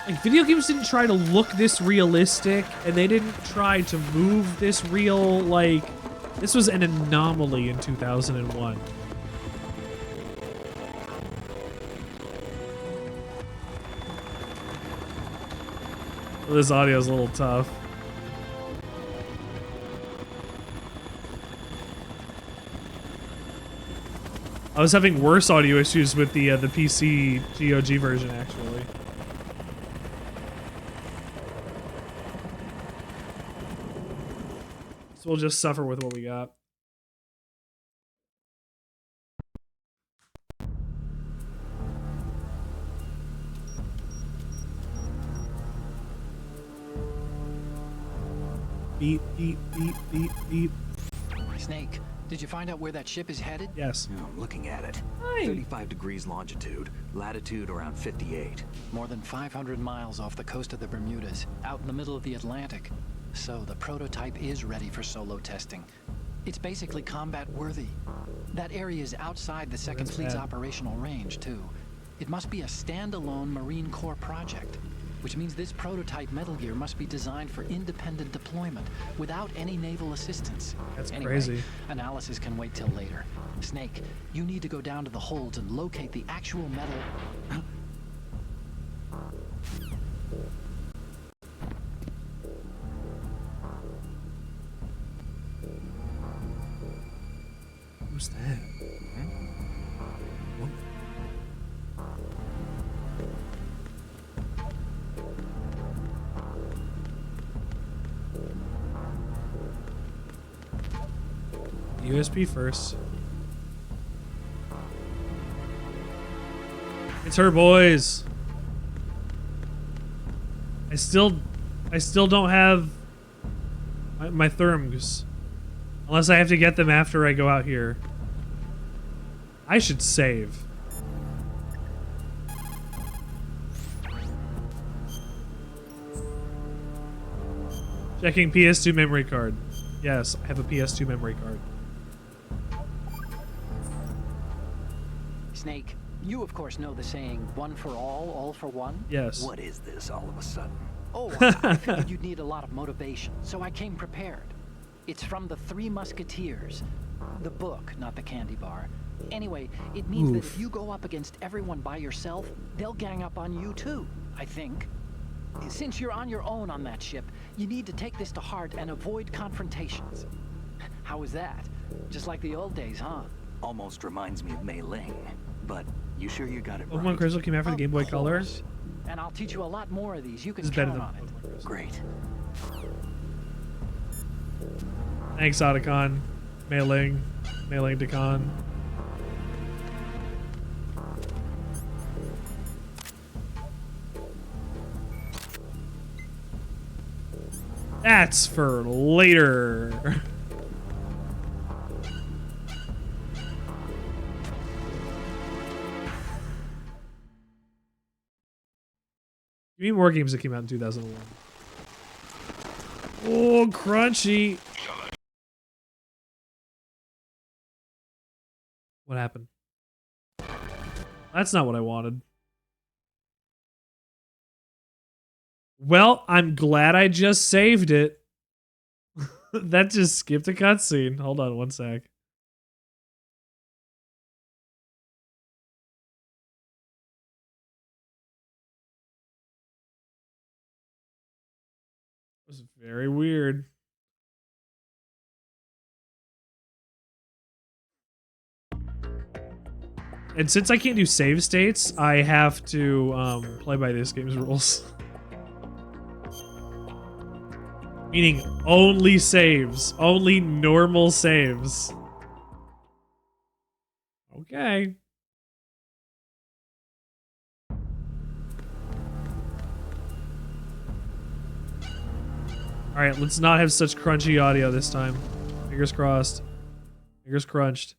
Like, video games didn't try to look this realistic, and they didn't try to move this real, like... This was an anomaly in 2001. This audio is a little tough. I was having worse audio issues with the PC GOG version, actually. So we'll just suffer with what we got. Beep, beep, beep, beep, beep. Snake, did you find out where that ship is headed? Yes. No, I'm looking at it. Hi. 35 degrees longitude, latitude around 58. More than 500 miles off the coast of the Bermudas, out in the middle of the Atlantic. So the prototype is ready for solo testing. It's basically combat worthy. That area is outside the Second Fleet's operational range, too. It must be a standalone Marine Corps project, which means this prototype Metal Gear must be designed for independent deployment without any naval assistance. That's anyway, crazy. Analysis can wait till later. Snake, you need to go down to the holds and locate the actual metal... Who's that? What? USB first. It's her, boys. I still don't have my therms. Unless I have to get them after I go out here. I should save. Checking PS2 memory card. Yes, I have a PS2 memory card. Snake, you of course know the saying, one for all for one? Yes. What is this all of a sudden? Oh, I figured you'd need a lot of motivation, so I came prepared. It's from the Three Musketeers. The book, not the candy bar. Anyway, it means that if you go up against everyone by yourself, they'll gang up on you too, I think. Since you're on your own on that ship, you need to take this to heart and avoid confrontations. How was that? Just like the old days, huh? Almost reminds me of Mei Ling, but you sure you got it Pokemon right? Crystal came out for the Game Boy Color. And I'll teach you a lot more of these. You can This is better count than on it. Pokemon Crystal. Great. Thanks, Otacon. Mailing Decon. That's for later. Give me more games that came out in 2001. Oh, crunchy. What happened? That's not what I wanted. Well, I'm glad I just saved it. That just skipped a cutscene. Hold on one sec. It was very weird. And since I can't do save states, I have to play by this game's rules. Meaning only saves. Only normal saves. Okay. All right, let's not have such crunchy audio this time. Fingers crossed. Fingers crunched.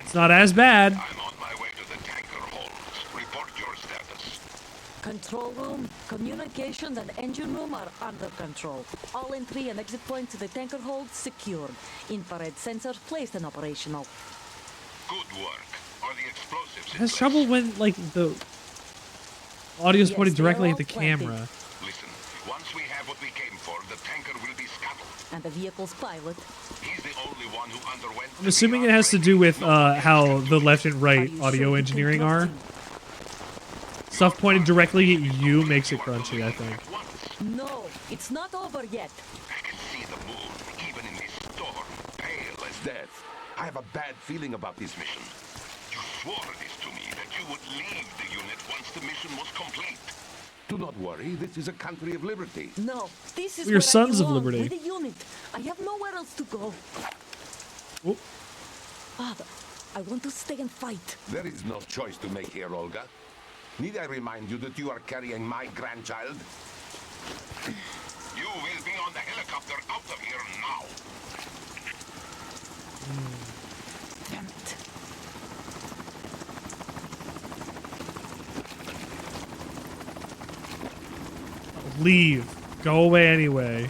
It's not as bad. I'm on my way to the tanker holds. Report your status. Control room, communications, and engine room are under control. All entry and exit points to the tanker hold secured. Infrared sensors placed and operational. Good work. Are the explosives in Has place? trouble when like the audio's Yes, pointed they're directly all at the plenty. camera. Listen, once we have what we came for, the tanker will be scuttled. And the vehicle's pilot. He's the only one who underwent. I'm assuming it has to do with how the left and right audio engineering are. Stuff pointed directly at you makes it crunchy, I think. No, it's not over yet. I can see the moon, even in this storm, pale as death. I have a bad feeling about this mission. You swore this to me, that you would leave the unit once the mission was complete. Do not worry, this is a country of liberty. No, this is We are where sons I of belong, liberty. with the unit. I have nowhere else to go. Oh. Father, I want to stay and fight. There is no choice to make here, Olga. Need I remind you that you are carrying my grandchild? You will be on the helicopter out of here now. Damn it. Leave. Go away anyway.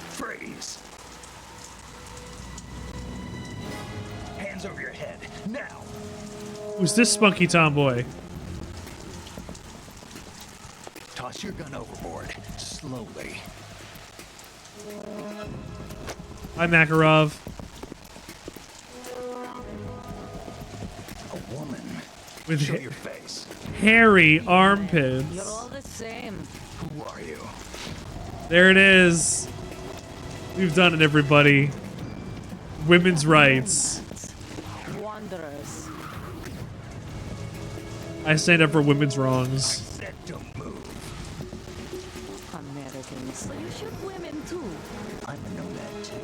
Freeze. Hands over your head, now. Who's this spunky tomboy? Toss your gun overboard, slowly. Hi, Makarov. A woman. With Show your face. hairy armpits. You're all the same. Who are you? There it is. We've done it, everybody. Women's rights. Wanderers. I stand up for women's wrongs. Said don't move. Americans. You shoot women too. I'm a nomad too.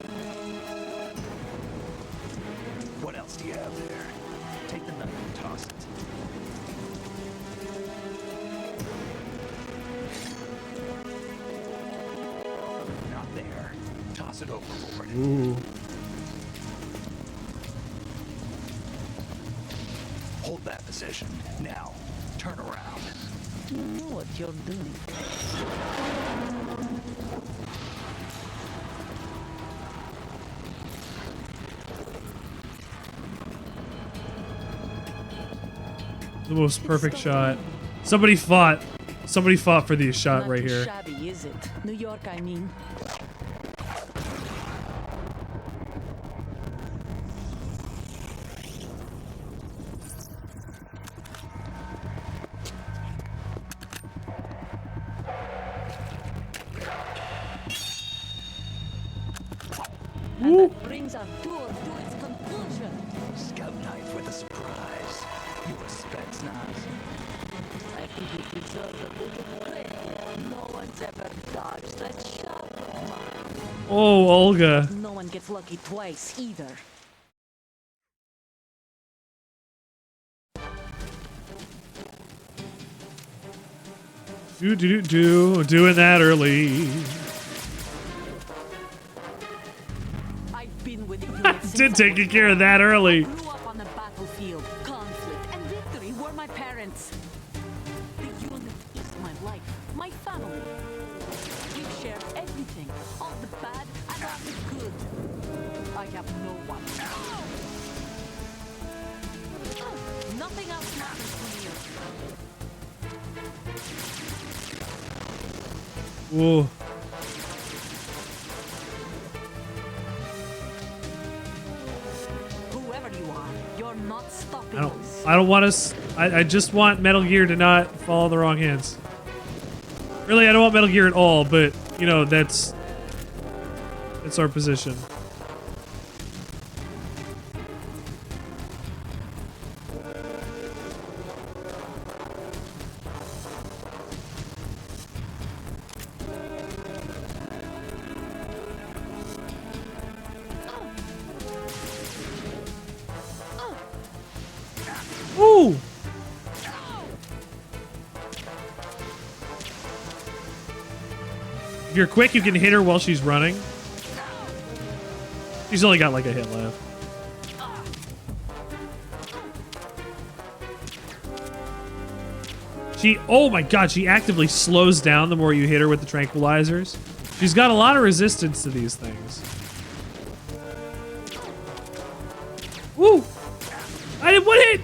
What else do you have there? Take the knife and toss it. Not there. Toss it overboard. Ooh. Hold that position. Now, turn around. You know what you're doing. The most perfect shot. Somebody fought for the shot Not right too here. shabby, is it? New York, I mean. And that brings our tour to its conclusion. Scout knife with a surprise. You a Spetsnaz. I think you deserve a little credit. No one's ever dodged that shot of mine. Oh, Olga. No one gets lucky twice either. Doing that early. I've been with the unit since Did I taking was care of born. that early. I grew up on the battlefield. Conflict and victory were my parents. The unit is my life, my family. We share everything, all the bad and all the good. I have no one. Nothing else matters to me. Ooh. Whoever you are, you're not stopping us. I don't want us. I just want Metal Gear to not fall in the wrong hands. Really, I don't want Metal Gear at all, but you know that's our position. If you're quick, you can hit her while she's running. She's only got like a hit left. Oh my god, she actively slows down the more you hit her with the tranquilizers. She's got a lot of resistance to these things. Woo! I did one hit!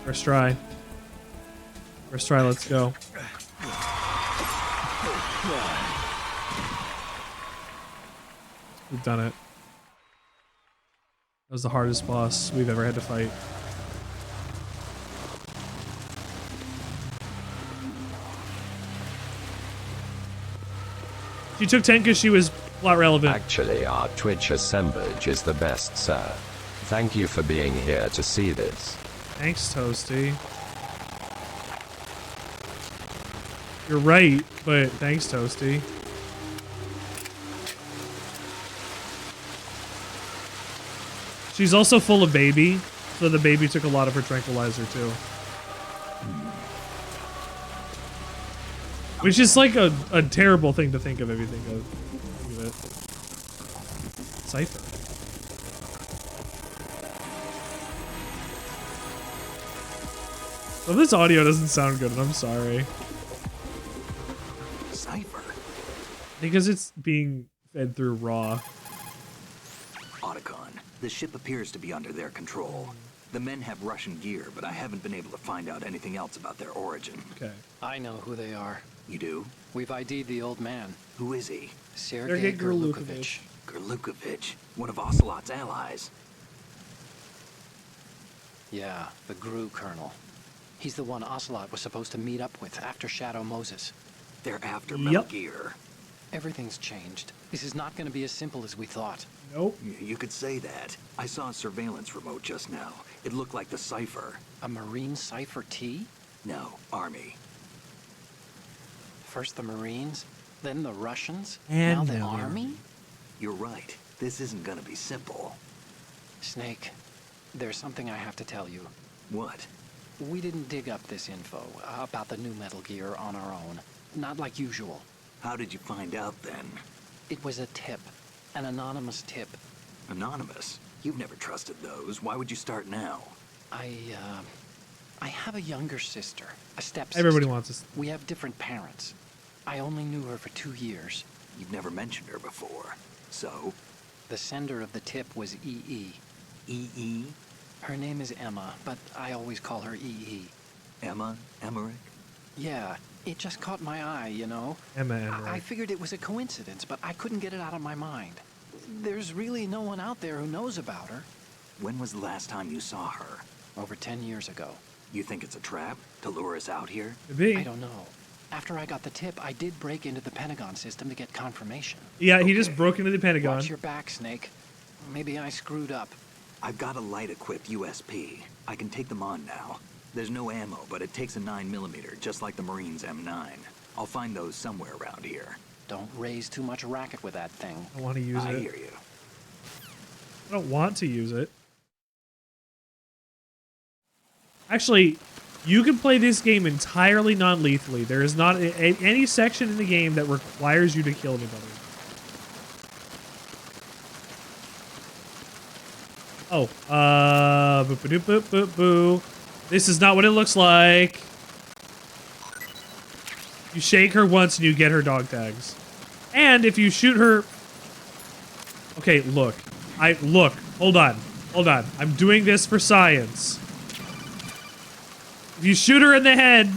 First try. First try, let's go. We've done it. That was the hardest boss we've ever had to fight. She took 10 because she was plot relevant. Actually, our Twitch assemblage is the best, sir. Thank you for being here to see this. Thanks, Toasty. You're right, but thanks, Toasty. She's also full of baby, so the baby took a lot of her tranquilizer too. Which is like a terrible thing to think of if you think of it. Cypher. Well, this audio doesn't sound good, and I'm sorry. Cypher? Because it's being fed through raw. Otacon, the ship appears to be under their control. The men have Russian gear, but I haven't been able to find out anything else about their origin. Okay. I know who they are. You do? We've ID'd the old man. Who is he? Sergei Gerlukovich. Gerlukovich, one of Ocelot's allies. Yeah, the GRU colonel. He's the one Ocelot was supposed to meet up with after Shadow Moses. They're after Metal Gear. Everything's changed. This is not going to be as simple as we thought. Nope. You could say that. I saw a surveillance remote just now. It looked like the Cypher. A Marine Cypher T? No, Army. First the Marines, then the Russians, and now the Army? You're right. This isn't gonna be simple. Snake, there's something I have to tell you. What? We didn't dig up this info about the new Metal Gear on our own. Not like usual. How did you find out then? It was a tip. An anonymous tip. Anonymous? You've never trusted those. Why would you start now? I have a younger sister, a stepsister. Everybody wants us. We have different parents. I only knew her for 2 years. You've never mentioned her before. So? The sender of the tip was EE. EE? Her name is Emma, but I always call her EE. Emma? Emmerich? Yeah, it just caught my eye, you know? Emma Emmerich. I figured it was a coincidence, but I couldn't get it out of my mind. There's really no one out there who knows about her. When was the last time you saw her? Over 10 years ago. You think it's a trap to lure us out here? Could be. I don't know. After I got the tip, I did break into the Pentagon system to get confirmation. Yeah, he just broke into the Pentagon. Watch your back, Snake. Maybe I screwed up. I've got a light-equipped USP. I can take them on now. There's no ammo, but it takes a 9mm, just like the Marines' M9. I'll find those somewhere around here. Don't raise too much racket with that thing. I want to use it. I hear you. I don't want to use it. Actually, you can play this game entirely non-lethally. There is not any section in the game that requires you to kill anybody. Oh, boop boop boop boop boop. This is not what it looks like. You shake her once and you get her dog tags. And if you shoot her... Okay, look. Hold on. I'm doing this for science. If you shoot her in the head,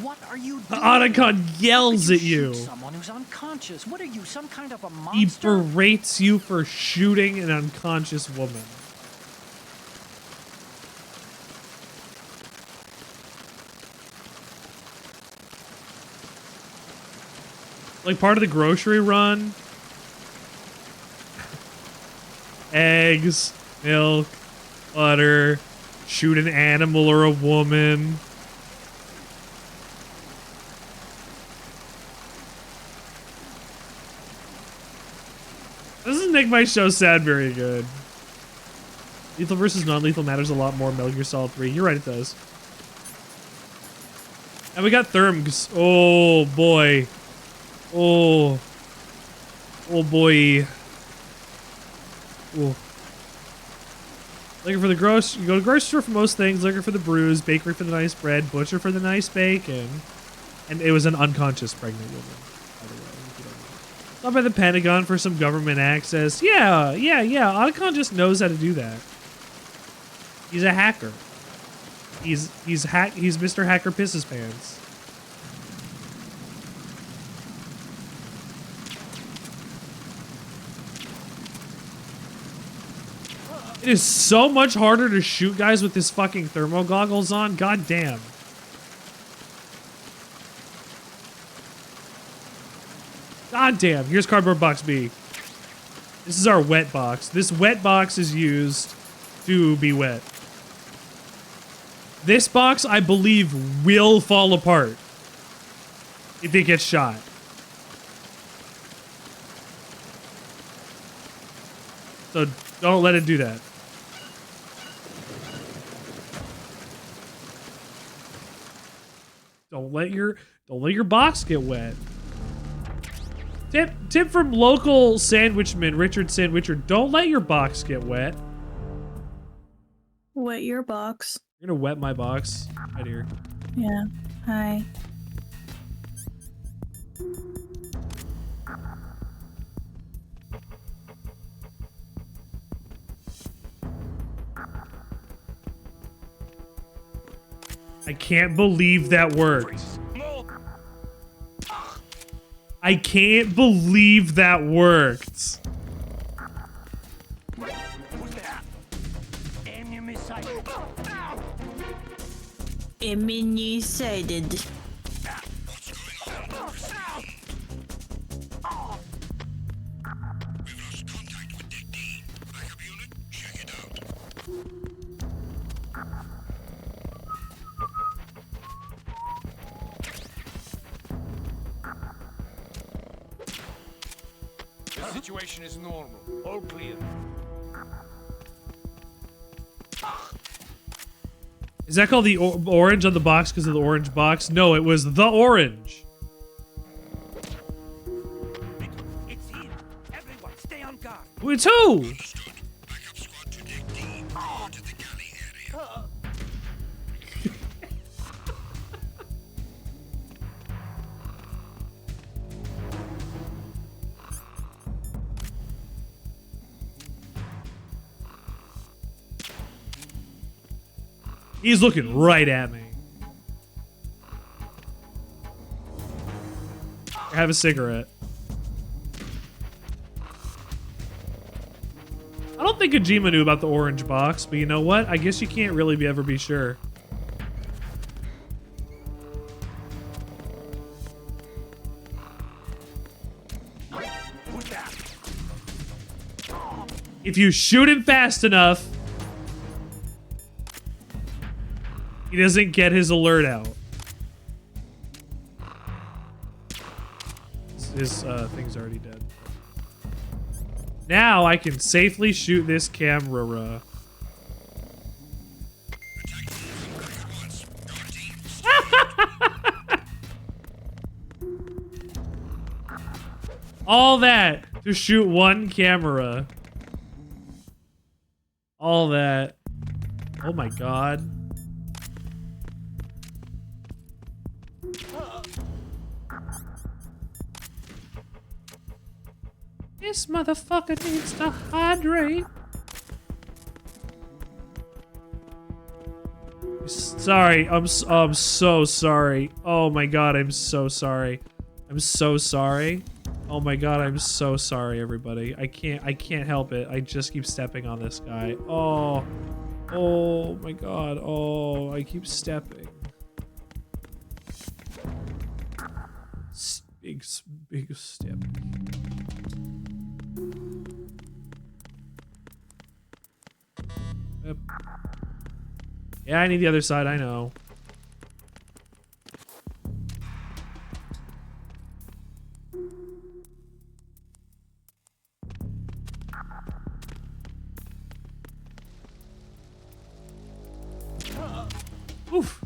what are you doing? Otacon yells at you. Someone who's unconscious. What are you, some kind of a monster? He berates you for shooting an unconscious woman. Like part of the grocery run. Eggs, milk, butter, shoot an animal or a woman. This doesn't make my show sad very good. Lethal versus non-lethal matters a lot more in Metal Gear Solid 3. You're right, it does. And we got therms. Oh boy. Oh. Oh boy. Oh. Liquor for the grocery. You go to the grocery store for most things. Liquor for the brews. Bakery for the nice bread. Butcher for the nice bacon. And it was an unconscious pregnant woman, by the way. Stop by the Pentagon for some government access. Yeah. Unconscious knows how to do that. He's a hacker. He's Mr. Hacker Pisses Pants. It is so much harder to shoot guys with this fucking thermal goggles on. God damn. God damn. Here's cardboard box B. This is our wet box. This wet box is used to be wet. This box, I believe, will fall apart if it gets shot. So don't let it do that. Don't let your box get wet. Tip from local sandwichman Richard Sandwichard: don't let your box get wet. Wet your box. You're gonna wet my box right here. Yeah. Hi. I can't believe that worked. I can't believe that worked. Enemy sighted. The situation is normal. All clear. Is that called the orange on the box because of the orange box? No, it was the orange. It's here. Everyone, stay on guard. It's who? He's looking right at me. Have a cigarette. I don't think Kojima knew about the orange box, but you know what? I guess you can't really ever be sure. If you shoot him fast enough, he doesn't get his alert out. His thing's already dead. Now I can safely shoot this camera. All that to shoot one camera. All that. Oh my god. This motherfucker needs to hydrate. Sorry, I'm so sorry. Oh my god, I'm so sorry. I'm so sorry. Oh my god, I'm so sorry, everybody. I can't help it. I just keep stepping on this guy. Oh my god. Oh, I keep stepping. Big step. Yep. Yeah, I need the other side, I know. Oof.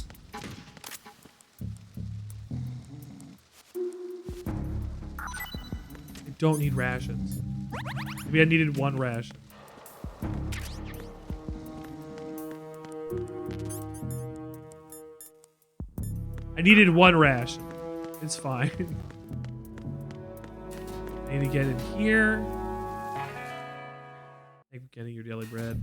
don't need rations. Maybe I needed 1 ration. I needed 1 ration. It's fine. I need to get in here. Thank you for getting your daily bread.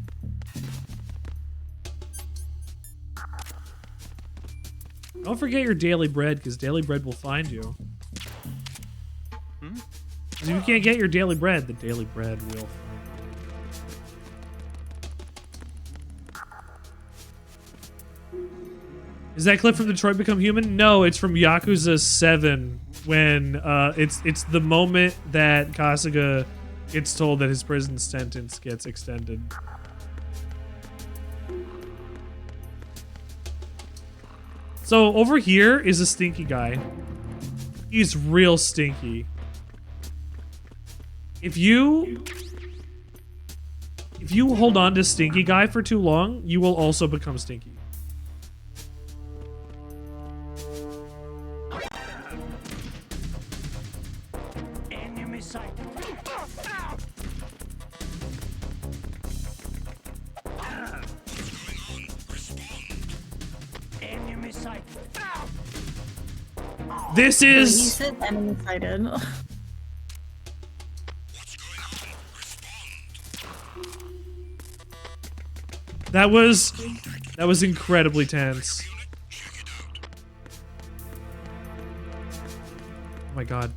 Don't forget your daily bread, because daily bread will find you. Because if you can't get your daily bread, the daily bread will find you. Is that clip from Detroit Become Human? No, it's from Yakuza 7 when it's the moment that Kasuga gets told that his prison sentence gets extended. So over here is a stinky guy. He's real stinky. If you hold on to stinky guy for too long, you will also become stinky. Enemy sighted. Enemy sighted. This He is said enemy sighted. that was incredibly tense. Oh my god.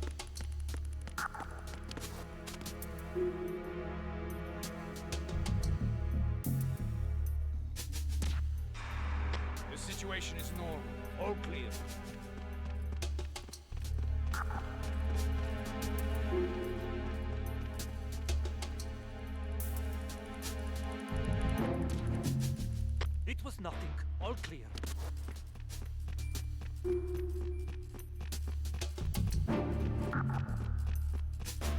The situation is normal. All clear. It was nothing. All clear.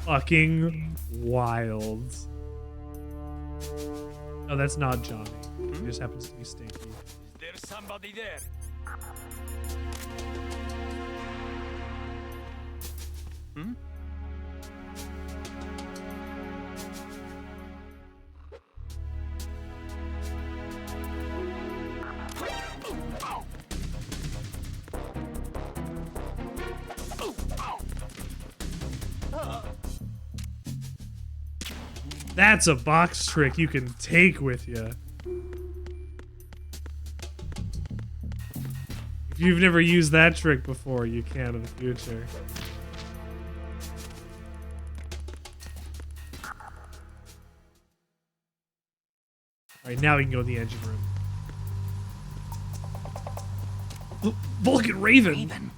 Fucking wild. No, that's not Johnny. He just happens to be stinky. There's somebody there. That's a box trick you can take with you. If you've never used that trick before, you can in the future. Alright, now we can go in the engine room. Vulcan Raven!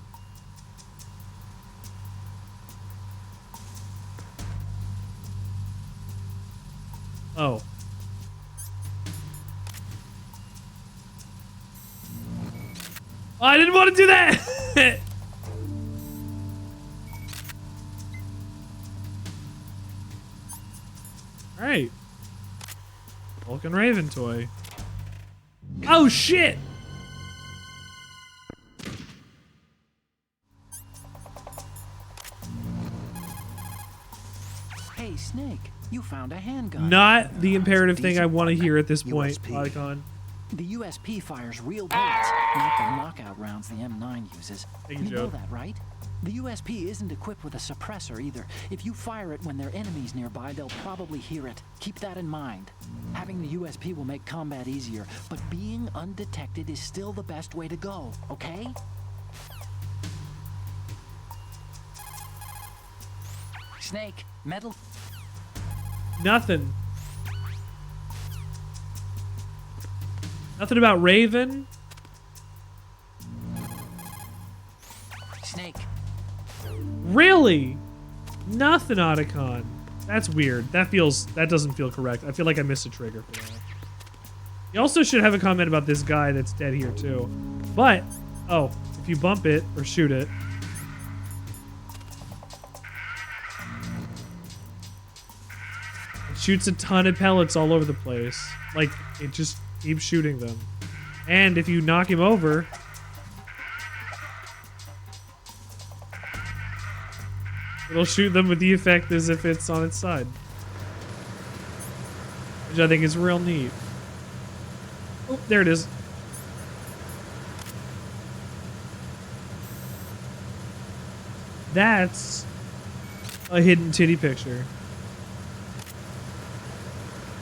Oh. Oh, I didn't want to do that! Alright. Vulcan Raven toy. Oh, shit! Hey, Snake, you found a handgun. Not the imperative thing I want to hear at this point, Icon. The USP fires real bullets, not the knockout rounds the M9 uses. Thank you, You know Joe. that, right? The USP isn't equipped with a suppressor either. If you fire it when there are enemies nearby, they'll probably hear it. Keep that in mind. Having the USP will make combat easier, but being undetected is still the best way to go, okay? Snake, metal. Nothing. Nothing about Raven. Snake. Really? Nothing, Otacon. That's weird. That doesn't feel correct. I feel like I missed a trigger for that. You also should have a comment about this guy that's dead here too. But, oh, if you bump it or shoot it. It shoots a ton of pellets all over the place. Like, it just keeps shooting them. And if you knock him over, It'll shoot them with the effect as if it's on its side. Which I think is real neat. Oh, there it is. That's a hidden titty picture.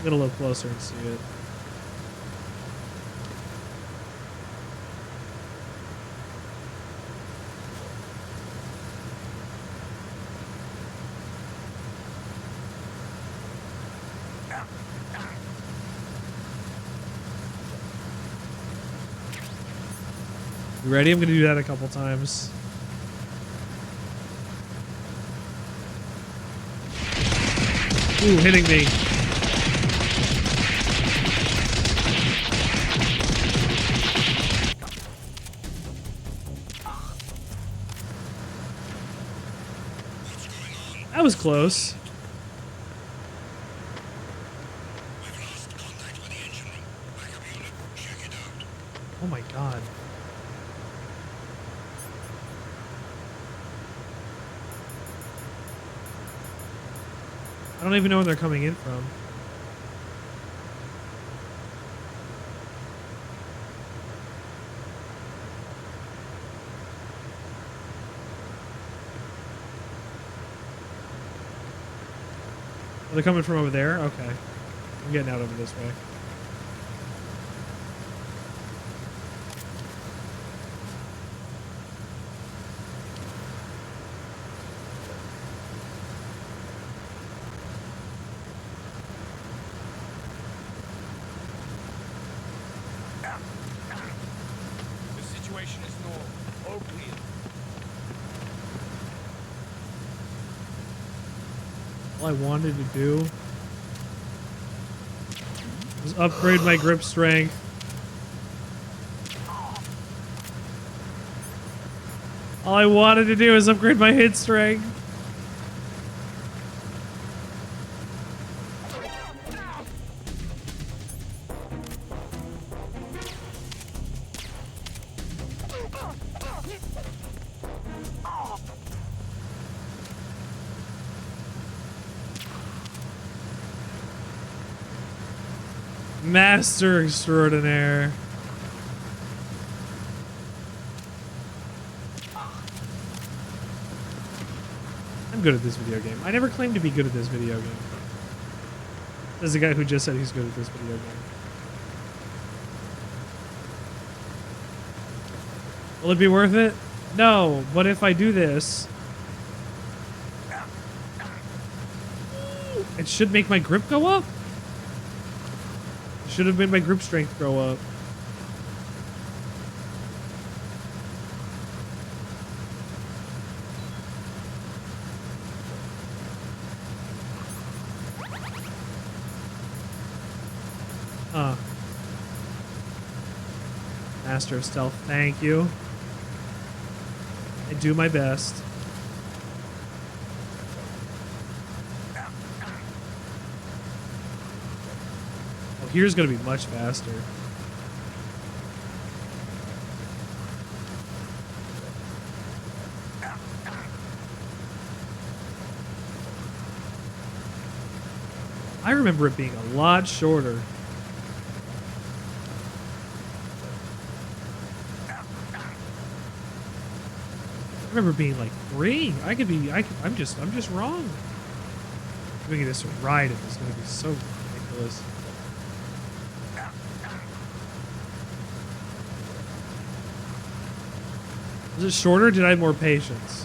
Get a little closer and see it. You ready? I'm gonna do that a couple times. Ooh, hitting me. That was close. Oh my god. I don't even know where they're coming in from. Are they coming from over there? Okay. I'm getting out over this way. All I wanted to do was upgrade my grip strength. All I wanted to do is upgrade my hit strength. Master extraordinaire. I'm good at this video game. I never claimed to be good at this video game. There's a guy who just said he's good at this video game. Will it be worth it? No, but if I do this, it should make my grip go up. Should have made my grip strength go up. Huh. Master of Stealth, thank you. I do my best. Here's gonna be much faster. I remember it being a lot shorter. I remember being like 3. I'm just wrong. Doing this ride is gonna be so ridiculous. Was it shorter? Did I have more patience?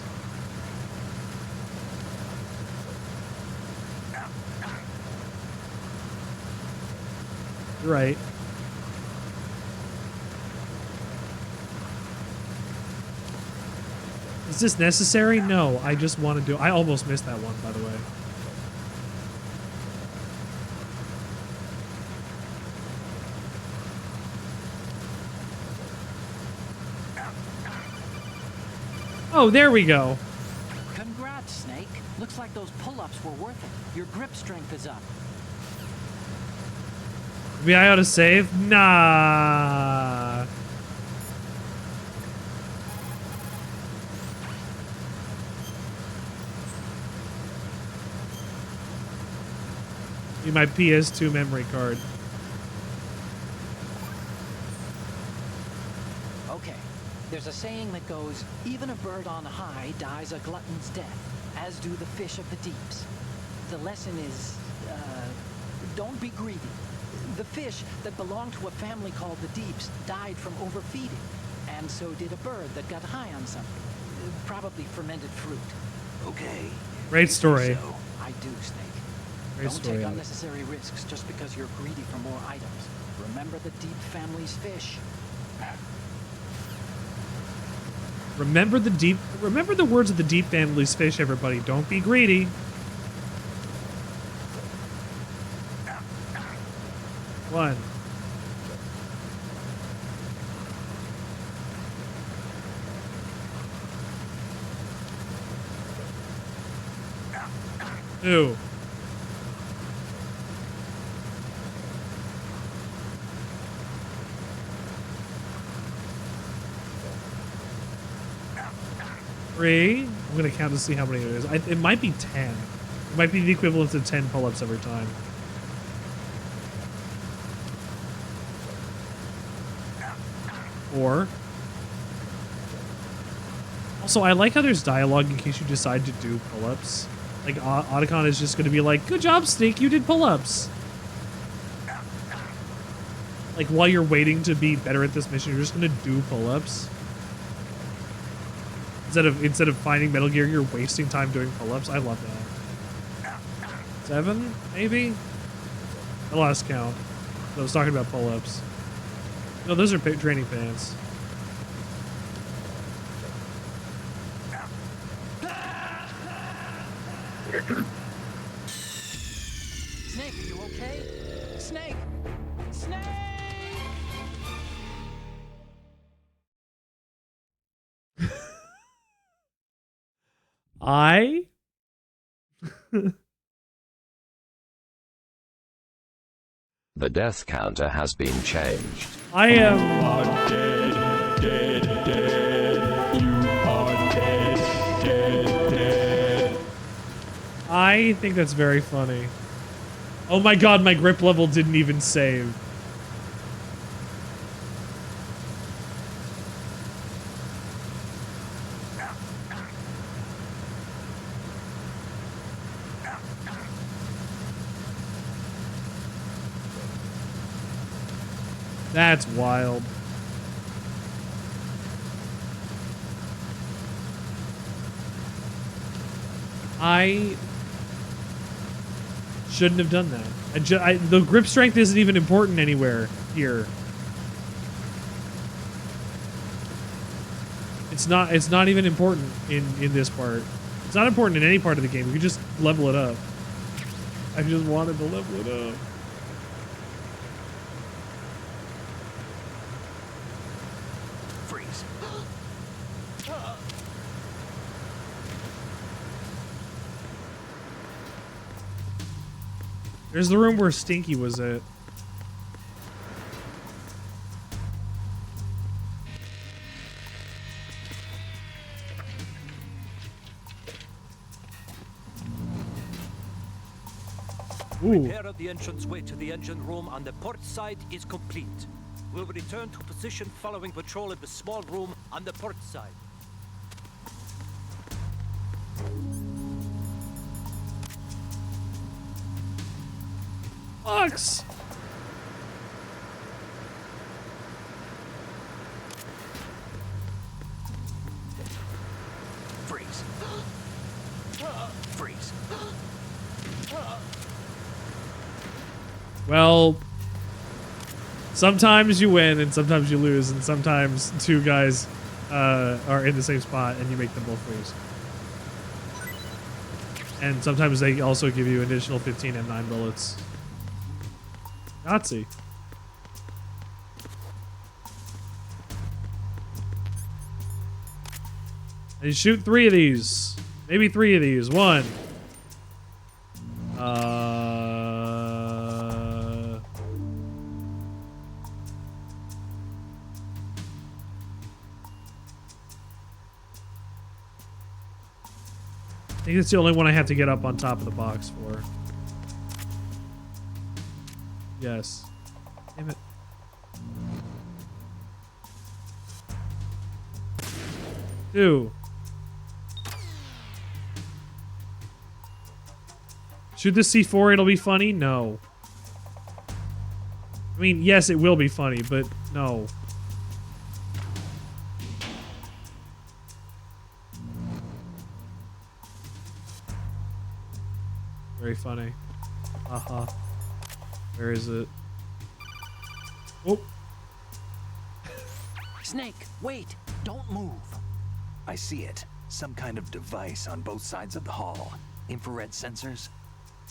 You're right. Is this necessary? No, I just want to do it. I almost missed that one, by the way. Oh, there we go. Congrats, Snake. Looks like those pull-ups were worth it. Your grip strength is up. Maybe I ought to save? Nah. Be my PS2 memory card. Okay, there's a saying that goes, even a bird on high dies a glutton's death, as do the fish of the deeps. The lesson is, don't be greedy. The fish that belonged to a family called the Deeps died from overfeeding, and so did a bird that got high on something, probably fermented fruit. Okay. Great story. So, I do, Snake. Great Don't story. take unnecessary risks just because you're greedy for more items. Remember the Deep family's fish. Remember the words of the Deep family's fish, everybody. Don't be greedy. One. Two. Three. I'm gonna count to see how many it is. It might be 10. It might be the equivalent of 10 pull-ups every time. Four. Also, I like how there's dialogue in case you decide to do pull-ups. Like, Otacon is just going to be like, good job, Snake, you did pull-ups. Like, while you're waiting to be better at this mission, you're just going to do pull-ups. Instead of finding Metal Gear, you're wasting time doing pull-ups. I love that. 7, maybe? I lost count. I was talking about pull-ups. No, those are training pants. Snake, are you okay? Snake! Snake! The death counter has been changed. I am... You are dead, dead, dead. You are dead, dead, dead. I think that's very funny. Oh my god, my grip level didn't even save. That's wild. I shouldn't have done that. The grip strength isn't even important anywhere here. It's not even important in this part. It's not important in any part of the game. You can just level it up. I just wanted to level it up. Freeze. There's the room where Stinky was at. Ooh. Repair of the entranceway to the engine room on the port side is complete. We'll return to position following patrol of the small room on the port side. Fox! Freeze. Freeze. Well, sometimes you win and sometimes you lose, and sometimes two guys are in the same spot and you make them both freeze. And sometimes they also give you additional 15 M9 bullets. Nazi. And you shoot 3 of these. Maybe 3 of these. 1. I think it's the only one I have to get up on top of the box for. Yes. Damn it. Two. Shoot the C4, it'll be funny? No. I mean, yes, it will be funny, but no. Very funny. Haha. Where is it? Oh. Snake, wait! Don't move! I see it. Some kind of device on both sides of the hall. Infrared sensors?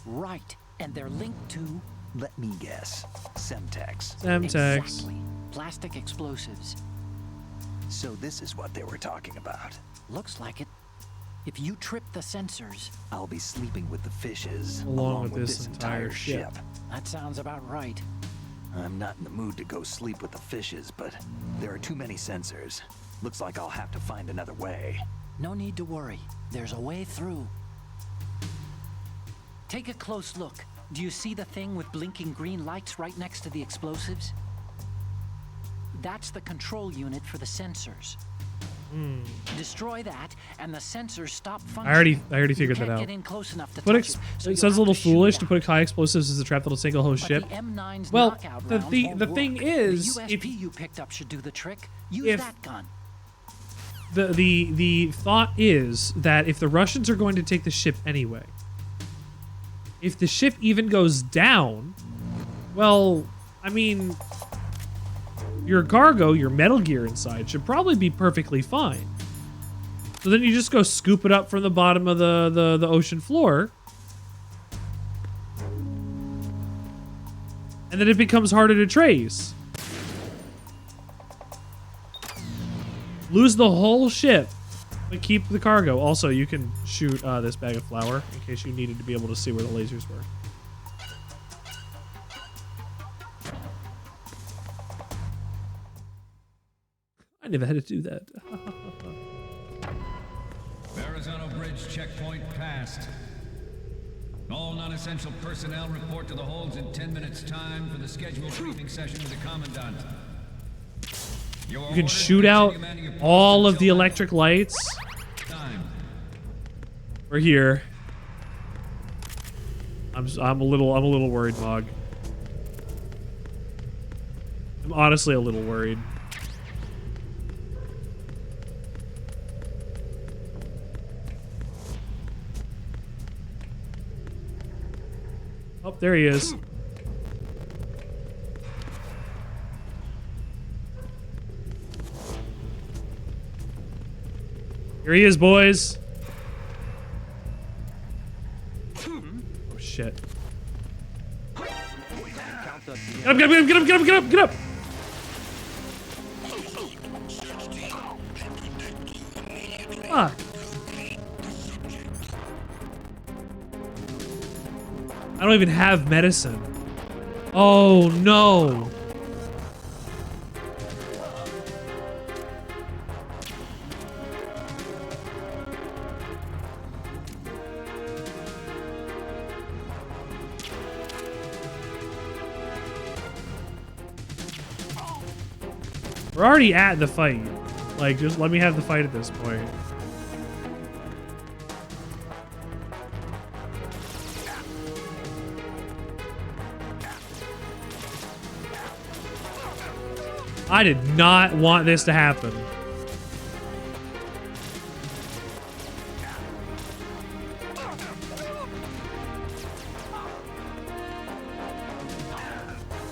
Right, and they're linked to... Let me guess. Semtex. Semtex. Exactly. Plastic explosives. So this is what they were talking about. Looks like it. If you trip the sensors... I'll be sleeping with the fishes, along with this entire ship. That sounds about right. I'm not in the mood to go sleep with the fishes, but there are too many sensors. Looks like I'll have to find another way. No need to worry. There's a way through. Take a close look. Do you see the thing with blinking green lights right next to the explosives? That's the control unit for the sensors. Destroy that, and the sensors stop functioning. I already figured that out. Get in close enough to it sounds a little foolish to put high explosives as a trap that'll sink a whole ship. Well, the thing is, if you picked up should do the trick, use that gun. The thought is that if the Russians are going to take the ship anyway, if the ship even goes down, well, I mean, your cargo, your Metal Gear inside should probably be perfectly fine. So then you just go scoop it up from the bottom of the ocean floor. And then it becomes harder to trace. Lose the whole ship, but keep the cargo. Also, you can shoot this bag of flour in case you needed to be able to see where the lasers were. I never had to do that. Verrazano Bridge checkpoint passed. All non-essential personnel report to the holds in 10 minutes time for the scheduled briefing session with the Commandant. You can shoot out all of the electric lights. We're here. I'm a little worried, Mog. I'm honestly a little worried. Oh, there he is. Here he is, boys. Oh, shit. Get up, get up, get up, get up, get up, get up! Ah. I don't even have medicine. Oh, no. We're already at the fight. Like, just let me have the fight at this point. I did not want this to happen.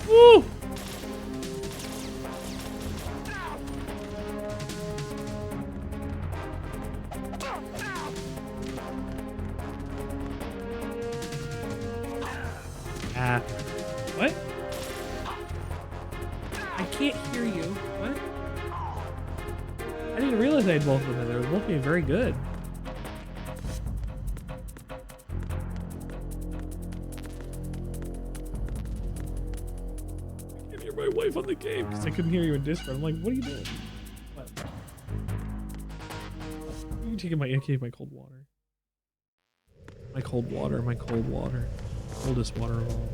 Woo! What? I can't hear you. What? I didn't realize I had both of them. They were both being very good. I can't hear my wife on the game because I couldn't hear you in Discord. I'm like, what are you doing? What? You're taking my cold water. My cold water, my cold water. Coldest water of all.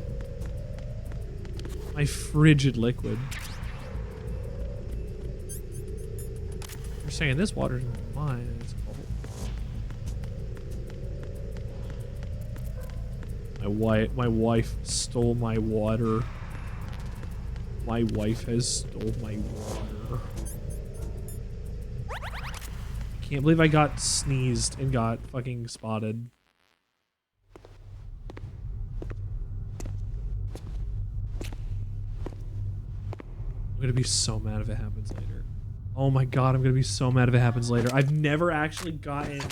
My frigid liquid. You're saying this water's mine. It's cold. My wife stole my water. My wife has stole my water. I can't believe I got sneezed and got fucking spotted. I'm gonna be so mad if it happens later. Oh my god, I'm gonna be so mad if it happens later. I've never actually gotten...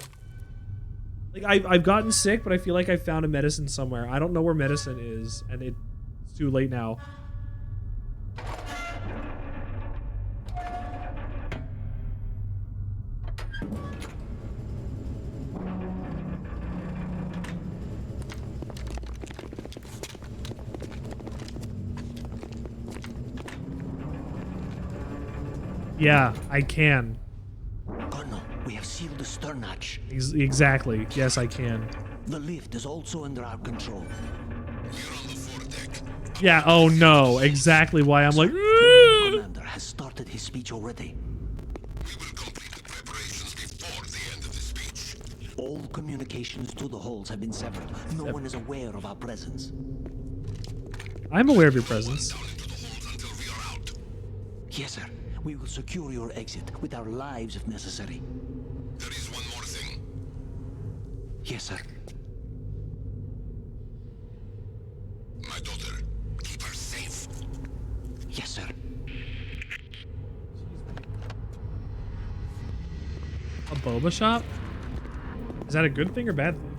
Like, I've gotten sick, but I feel like I found a medicine somewhere. I don't know where medicine is, and it's too late now. Yeah, I can. Colonel, we have sealed the stern hatch. Exactly. Yes, I can. The lift is also under our control. Yeah, oh no. Exactly why I'm like... The commander has started his speech already. We will complete the preparations before the end of the speech. All communications to the halls have been severed. No one is aware of our presence. I'm aware of your presence. Yes, sir. We will secure your exit with our lives if necessary. There is one more thing. Yes, sir. My daughter, keep her safe. Yes, sir. A boba shop? Is that a good thing or bad thing?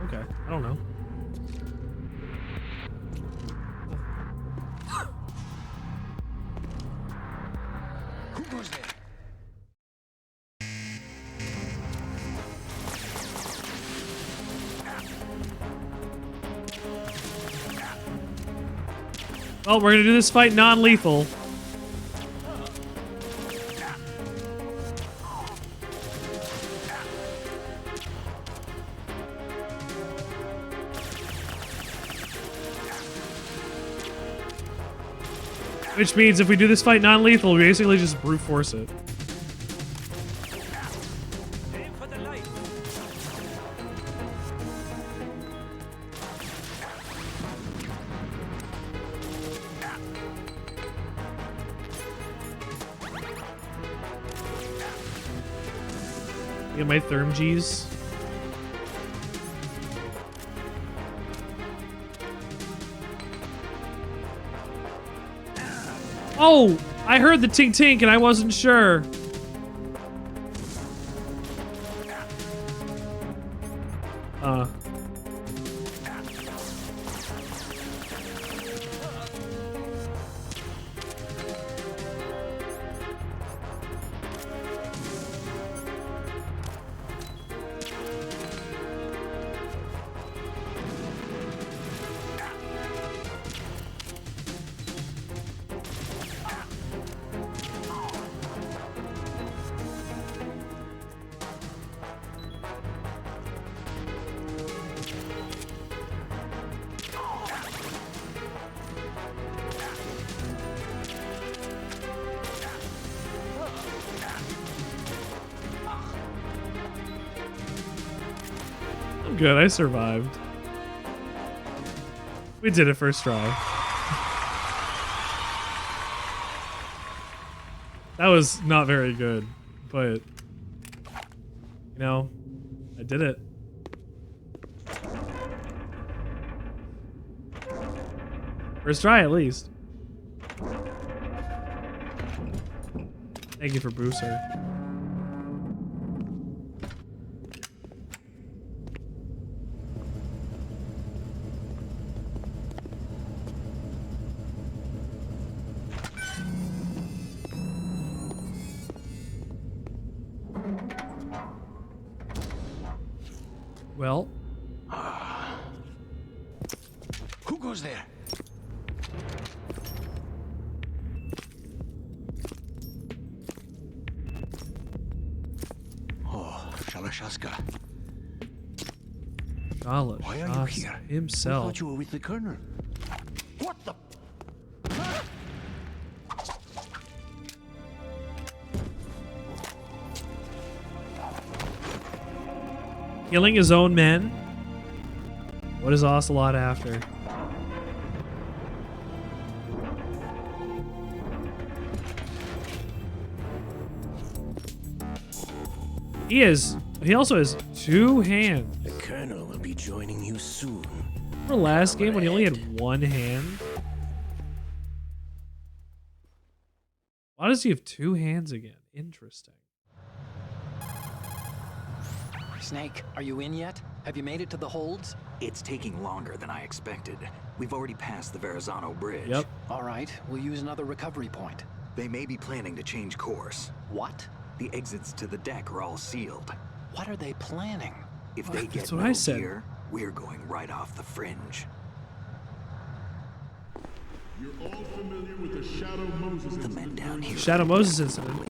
Okay, I don't know. Who goes there? Well, we're gonna do this fight non-lethal. Which means if we do this fight non-lethal, we basically just brute force it. Aim for the light. Get my therm G's. Oh, I heard the tink tink and I wasn't sure. I'm good, I survived. We did it first try. That was not very good, but you know, I did it. First try at least. Thank you for booster. Well, who goes there? Oh, Shalashaska. Why are you here? himself. I thought you were with the colonel. What the? Killing his own men? What is Ocelot after? He also has 2 hands. The Colonel will be joining you soon. Remember last game when he only had 1 hand? Why does he have 2 hands again? Interesting. Snake, are you in yet? Have you made it to the holds? It's taking longer than I expected. We've already passed the Verrazano Bridge. Yep. All right, we'll use another recovery point. They may be planning to change course. What? The exits to the deck are all sealed. What are they planning? If they get That's what I said. Gear, we're going right off the fringe. You're all familiar with the Shadow Moses incident. The men down here. Shadow Moses incident.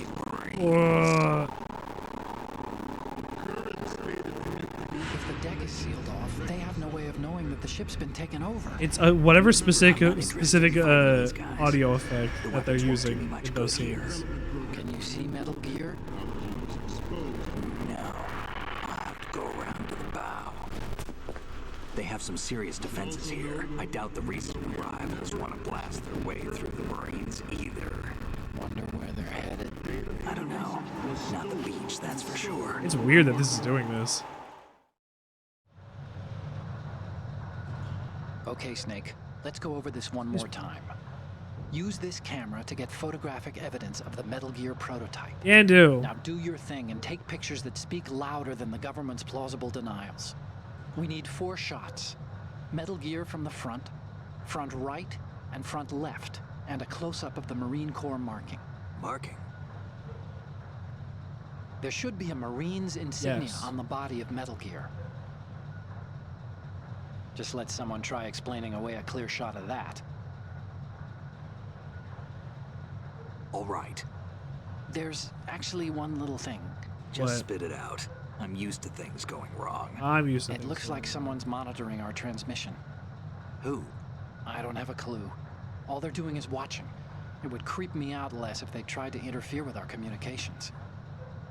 If the deck is sealed off, they have no way of knowing that the ship's been taken over. It's whatever specific audio effect that they're using in those scenes. Can you see Metal Gear? No. I'll have to go around to the bow. They have some serious defenses here. I doubt the recent rivals want to blast their way through the Marines either. Wonder where they're headed. I don't know. Not the beach, that's for sure. It's weird that this is doing this. Okay, Snake. Let's go over this one more time. Use this camera to get photographic evidence of the Metal Gear prototype. Can do. Now do your thing and take pictures that speak louder than the government's plausible denials. We need 4 shots. Metal Gear from the front right, and front left, and a close-up of the Marine Corps marking. Marking? There should be a Marine's insignia Yes. on the body of Metal Gear. Just let someone try explaining away a clear shot of that. All right. There's actually one little thing. Just What? spit it out. I'm used to things going wrong. I'm used to It looks like someone's monitoring our transmission. Who? I don't have a clue. All they're doing is watching. It would creep me out less if they tried to interfere with our communications.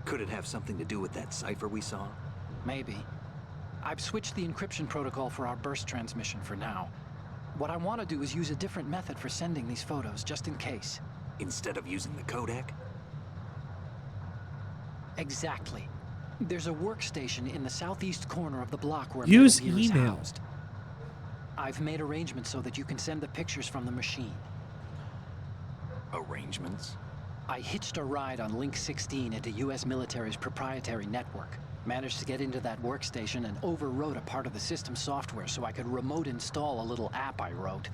Could it have something to do with that cipher we saw? Maybe. I've switched the encryption protocol for our burst transmission for now. What I want to do is use a different method for sending these photos, just in case. Instead of using the codec? Exactly. There's a workstation in the southeast corner of the block where Use Metal Gear is email. housed. I've made arrangements so that you can send the pictures from the machine. Arrangements? I hitched a ride on Link 16 into U.S. military's proprietary network. Managed to get into that workstation and overwrote a part of the system software so I could remote install a little app I wrote.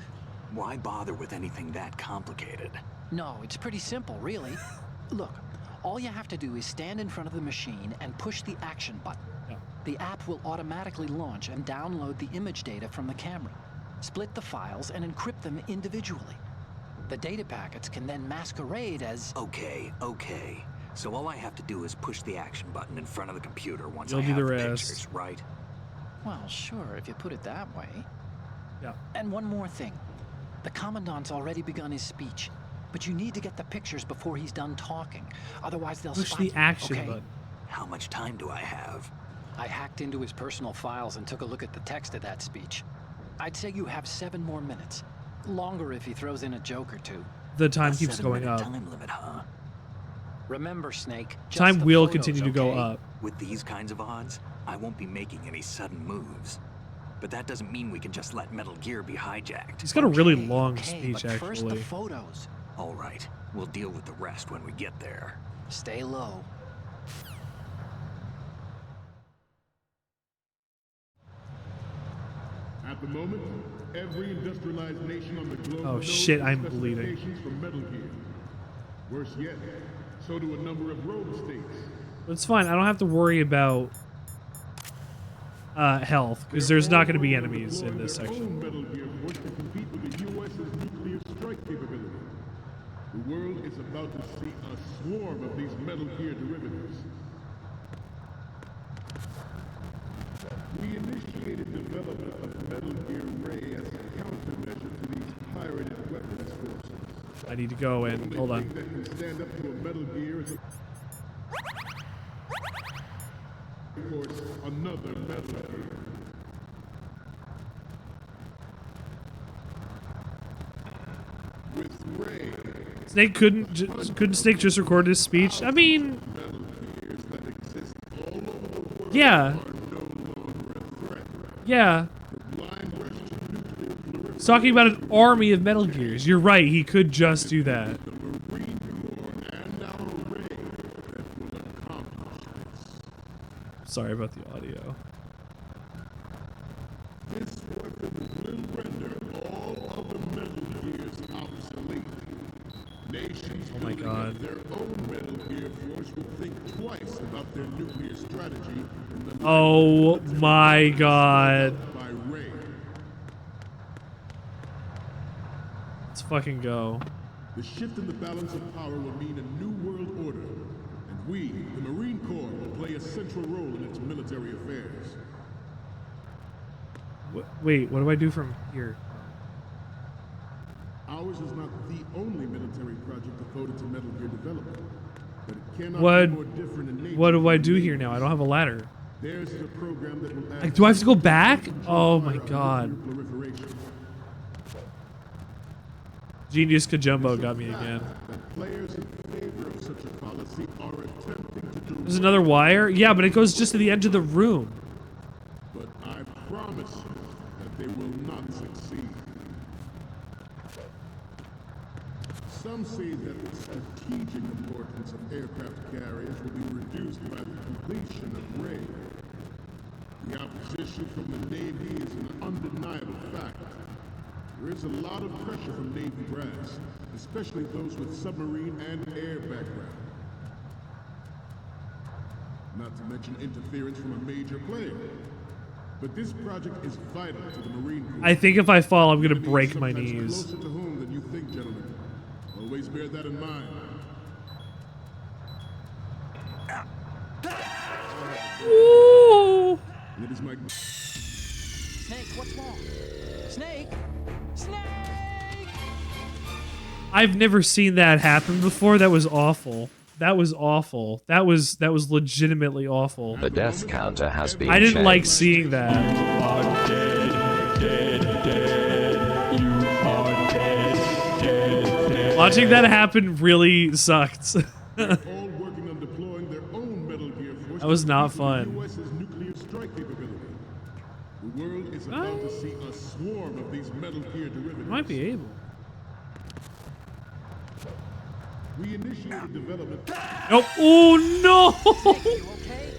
Why bother with anything that complicated? No, it's pretty simple, really. Look, all you have to do is stand in front of the machine and push the action button. Yeah. The app will automatically launch and download the image data from the camera, split the files, and encrypt them individually. The data packets can then masquerade as... Okay. So all I have to do is push the action button in front of the computer once You'll I do have the the rest. pictures, right? Well, sure, if you put it that way. Yeah. And one more thing. The Commandant's already begun his speech, but you need to get the pictures before he's done talking. Otherwise they'll Push spot the you, action okay? button. How much time do I have? I hacked into his personal files and took a look at the text of that speech. I'd say you have 7 more minutes. Longer if he throws in a joke or two. The time A keeps going 7-minute up. time limit, huh? Remember, Snake, just Time the will photos, continue to go okay? up. With these kinds of odds, I won't be making any sudden moves. But that doesn't mean we can just let Metal Gear be hijacked. He's got a really long Okay, speech, but first the actually. photos. All right, we'll deal with the rest when we get there. Stay low. At the moment, every industrialized nation on the globe Oh, knows shit, the I'm bleeding. specifications for Metal Gear. Worse yet, so do a number of rogue states. It's fine. I don't have to worry about health, because there's not going to be enemies in this section. Metal Gear force to compete with the U.S.'s nuclear strike capability. The world is about to see a swarm of these Metal Gear derivatives. We initiated development of Metal Gear Ray as a countermeasure to these pirated weapons forces. I need to go in. The Hold only on. thing that can stand up to a Metal Gear is a... Of course, another Metal Gear. With Ray. Snake couldn't Snake just record his speech? I mean, yeah. Yeah. He's talking about an army of Metal Gears. You're right, he could just do that. Sorry about the audio. This weapon will render all other Metal Gears obsolete. Nations oh my God. Their own Metal Gear force will think twice about their nuclear strategy. Oh my God. By Ray. Let's fucking go. The shift in the balance of power will mean a new world order, and we, the Marine Corps, will play a central role in its military affairs. Wait, what do I do from here? Ours is not the only military project devoted to Metal Gear development, but it cannot What? be more different in nature. What do I do here now? I don't have a ladder. There's the program that will add Like, do I have to go back? Oh my God. Genius Kajumbo got me again. Players in favor of such a policy are attempting to do. There's another wire? Yeah, but it goes just to the edge of the room. But I promise you that they will not succeed. Some say that the strategic importance of aircraft carriers will be reduced by the completion of Ray. The opposition from the Navy is an undeniable fact. There is a lot of pressure from Navy brass, especially those with submarine and air background. Not to mention interference from a major player. But this project is vital to the Marine Corps. I think if I fall, I'm gonna break my knees. Closer to home than you think, gentlemen. Always bear that in mind. Ooh. It is my... Snake, what's wrong? Snake? Snake! I've never seen that happen before. That was awful. That was awful. That was legitimately awful. The death counter has been I didn't changed. like seeing that. Watching that happen really sucked. That was not fun. The world is about to see a swarm of these Metal Gear derivatives. Might be able. We initiated development. Nope. Oh no! Snake, you okay?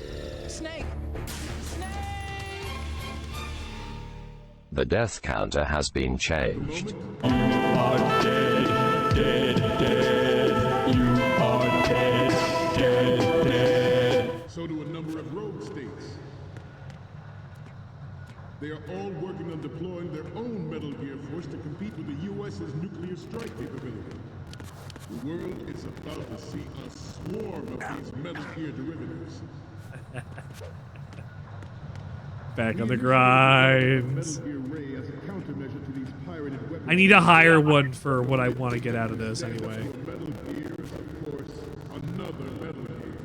Snake! Snake! The death counter has been changed. You are dead, dead, dead. You are dead, dead, dead. So do a number of rogue states. They are all working on deploying their own Metal Gear force to compete with the U.S.'s nuclear strike capability. The world is about to see a swarm of these Metal Gear derivatives. Back on the grind. I need a higher one for what I want to get out of this anyway. Metal Gear is, of course, another Metal Gear.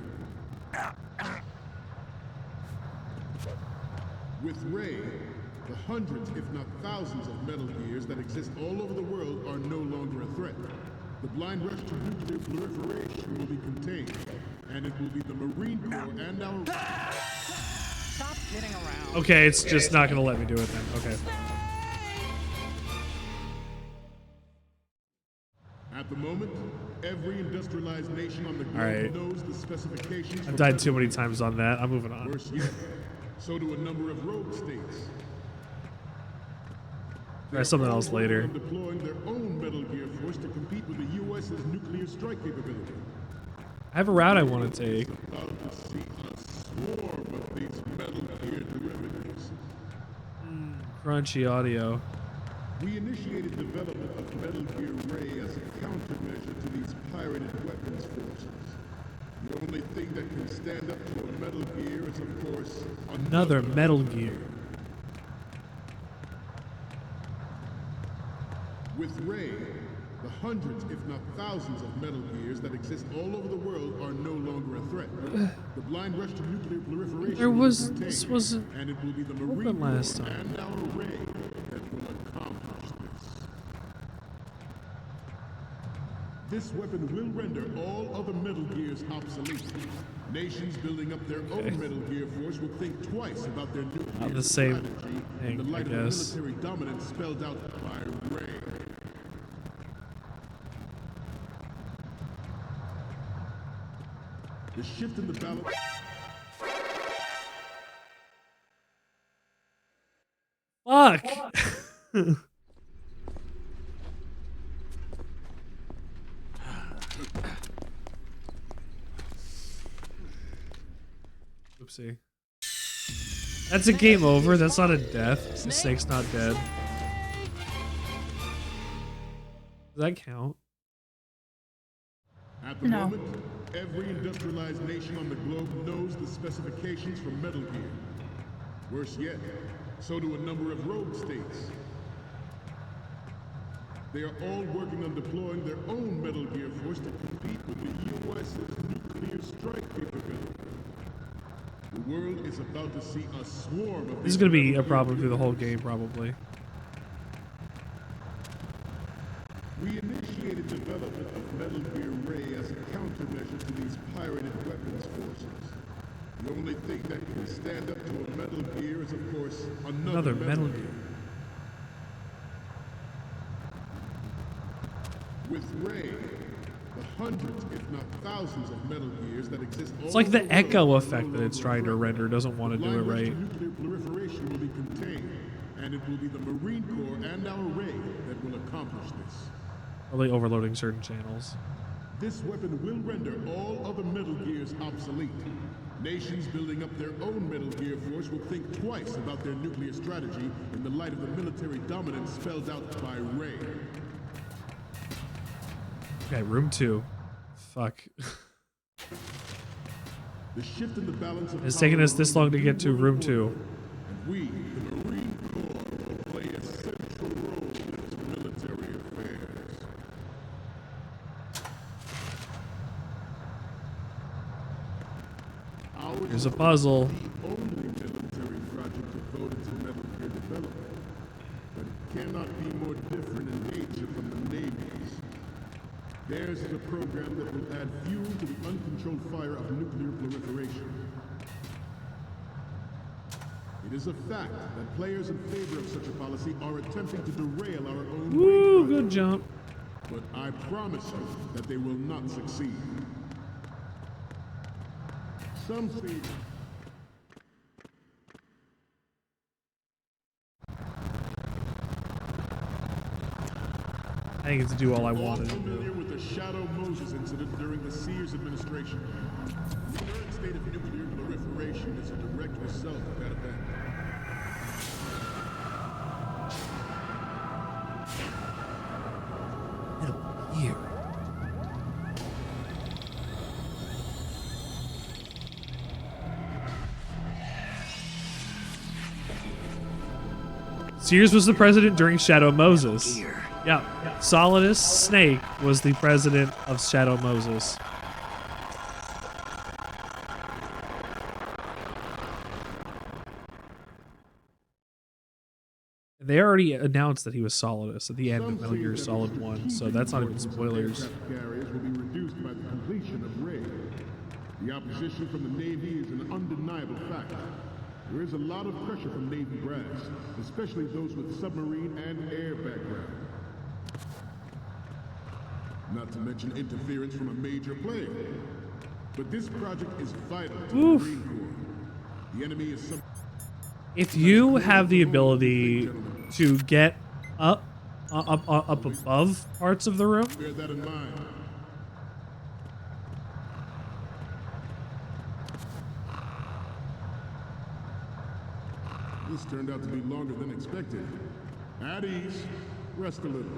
With Ray, the hundreds, if not thousands, of Metal Gears that exist all over the world are no longer a threat. The blind rush to nuclear proliferation will be contained, and it will be the Marine Corps and our... Stop kidding around. Okay, it's just not gonna let me do it then. Okay. At the moment, every industrialized nation on the globe knows the specifications. I've died too many times on that. I'm moving on. Worse yet, so do a number of rogue states. Try something else later. Deploying their own Metal Gear force to compete with the U.S.'s nuclear strike capability. I have a route I want to take. About to see a swarm of these Metal Gear derivatives. Crunchy audio. We initiated development of Metal Gear Ray as a countermeasure to these pirated weapons forces. The only thing that can stand up to a Metal Gear is, of course, Another Metal Gear. With Ray, the hundreds, if not thousands, of Metal Gears that exist all over the world are no longer a threat. The blind rush to nuclear proliferation This wasn't and it will be the Marine open last Corps time. and our Ray that will accomplish this. This weapon will render all other Metal Gears obsolete. Nations building up their own Metal Gear force will think twice about their nuclear Not the same strategy thing, in the light I of guess. the military dominance spelled out by Ray. The shift in the balance. Fuck! Oopsie. That's a game over. That's not a death. The snake's not dead. Does that count? At the moment, every industrialized nation on the globe knows the specifications for Metal Gear. Worse yet, so do a number of rogue states. They are all working on deploying their own Metal Gear force to compete with the US's nuclear strike capability. The world is about to see a swarm of This is gonna be a problem through the whole game, probably. We initiated development of Metal Gear Ray as a countermeasure to these pirated weapons forces. The only thing that can stand up to a Metal Gear is, of course, another Metal Gear. With Ray, the hundreds, if not thousands, of Metal Gears that exist all It's like the over echo world effect that it's trying to render doesn't want to do it right. nuclear proliferation will be contained, and it will be the Marine Corps and our Ray that will accomplish this. Probably overloading certain channels. This weapon will render all other Metal Gears obsolete. Nations building up their own Metal Gear force will think twice about their nuclear strategy in the light of the military dominance spelled out by Ray. Okay, room 2. Fuck. The shift in the balance of It's taken us this long to get to room 2. And we, the Marine Corps, will play a central role in its military affairs. Here's a puzzle. The only military project devoted to Metal Gear development, but it cannot be more different in nature from the Navy's. Theirs is a program that will add fuel to the uncontrolled fire of nuclear proliferation. It is a fact that players in favor of such a policy are attempting to derail our own Woo, good jump. But I promise you that they will not succeed. Some say I didn't get to do all I wanted to familiar do. with the Shadow Moses incident during the Sears administration. The current state of nuclear proliferation is a direct result of that event. Here. Sears was the president during Shadow Moses. Yeah, Solidus Snake was the president of Shadow Moses. They already announced that he was Solidus at the end of Metal Gear Solid 1, so that's not even spoilers. Aircraft carriers will be reduced by the completion of Ray. The opposition from the Navy is an undeniable fact. There is a lot of pressure from Navy brass, especially those with submarine and air background. Not to mention interference from a major player. But this project is vital to the Marine Corps. The enemy is some. If you have the ability to get up above parts of the room, Bear that in mind. This turned out to be longer than expected. At ease. Rest a little.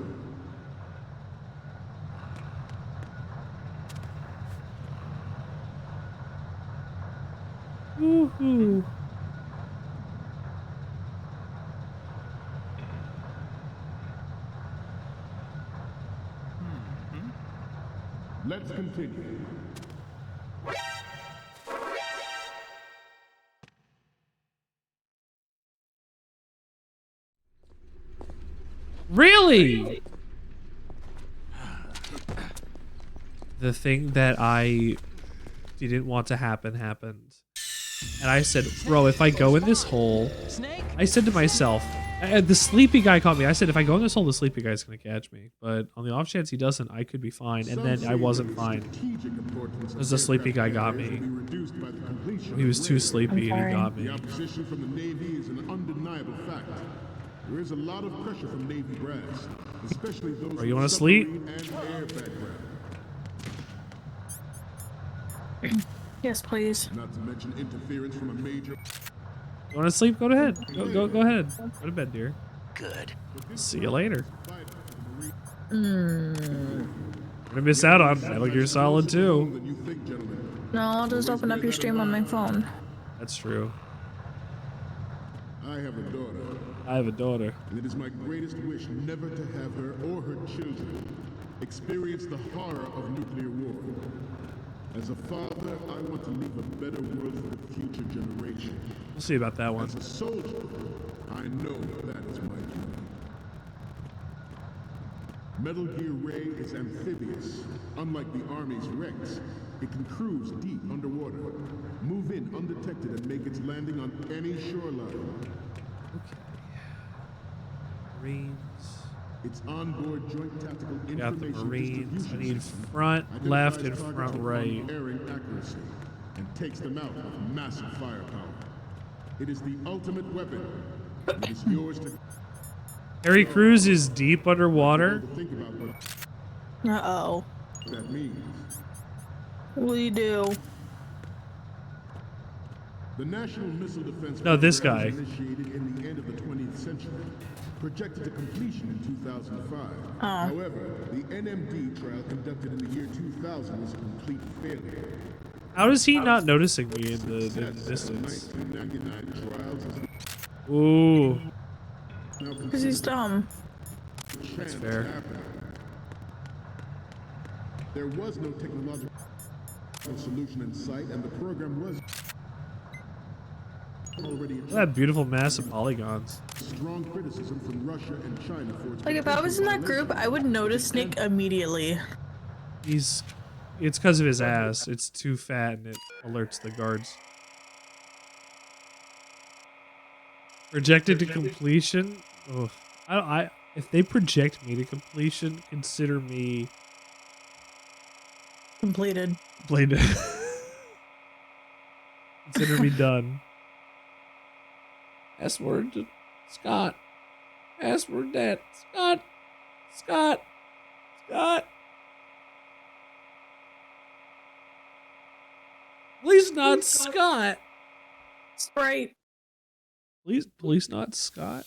woohoo. Let's continue. Really? The thing that I didn't want to happen happened. And I said, bro, if I go in this hole, I said to myself, the sleepy guy caught me. I said, if I go in this hole, the sleepy guy's going to catch me. But on the off chance he doesn't, I could be fine. And then I wasn't fine. Because the sleepy guy got me. He was too sleepy and he got me. The opposition from the Navy is an undeniable fact. There is a lot of pressure from Navy brass, especially those Bro, you want to sleep? and air background. Yes, please. Not to mention interference from a major. You want to sleep? Go ahead. Go ahead. Go to bed, dear. Good. See you later. Mm. I'm gonna miss out on Metal Gear Solid 2. No, I'll just open up your stream on my phone. That's true. I have a daughter. I have a daughter. And it is my greatest wish never to have her or her children experience the horror of nuclear war. As a father, I want to leave a better world for the future generation. We'll see about that one. As a soldier, I know that is my duty. Metal Gear Ray is amphibious. Unlike the Army's Rex, it can cruise deep underwater, move in undetected, and make its landing on any shoreline. Okay. Marines. Its onboard joint tactical Got the information Marines. I need distribution front, system left, and identifies front, targets right. with unerring accuracy and takes them out with massive firepower. It is the ultimate weapon. It is yours to. Harry Cruz is deep underwater. Think about what Uh-oh. that means. What will you do? The National Missile Defense No, this Program guy. was initiated in the end of the 20th century, projected to completion in 2005. Oh. However, the NMD trial conducted in the year 2000 was a complete failure. How is he not noticing me in the distance? 1999 trials is Ooh. now Because he's dumb. That's fair. There was no technological solution in sight, and the program was already Look at that beautiful mass of polygons. strong criticism from Russia and China for its Like, if I was in that group, I would notice Snake immediately. It's because of his ass. It's too fat and it alerts the guards. Projected to completion? Ugh. If they project me to completion, consider me Completed. completed. Consider me done. Password to Scott. Password that. Scott. Scott. Scott. Please not Scott. Sprite. Please not Scott.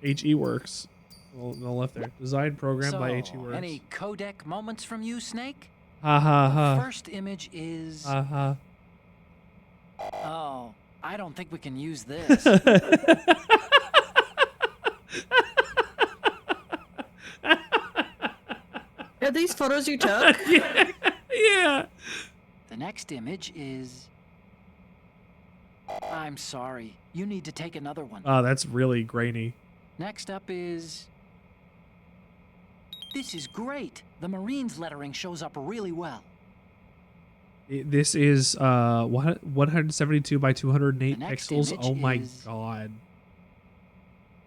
HE Works. Well, no left there. Design program by HE Works. Any codec moments from you, Snake? Ha ha ha. First image is. Ha ha. Oh, I don't think we can use this. Are these photos you took? Yeah. The next image is. I'm sorry. You need to take another one. Oh, that's really grainy. Next up is. This is great. The Marines lettering shows up really well. This is 172 by 208 The next pixels. image Oh my is- god.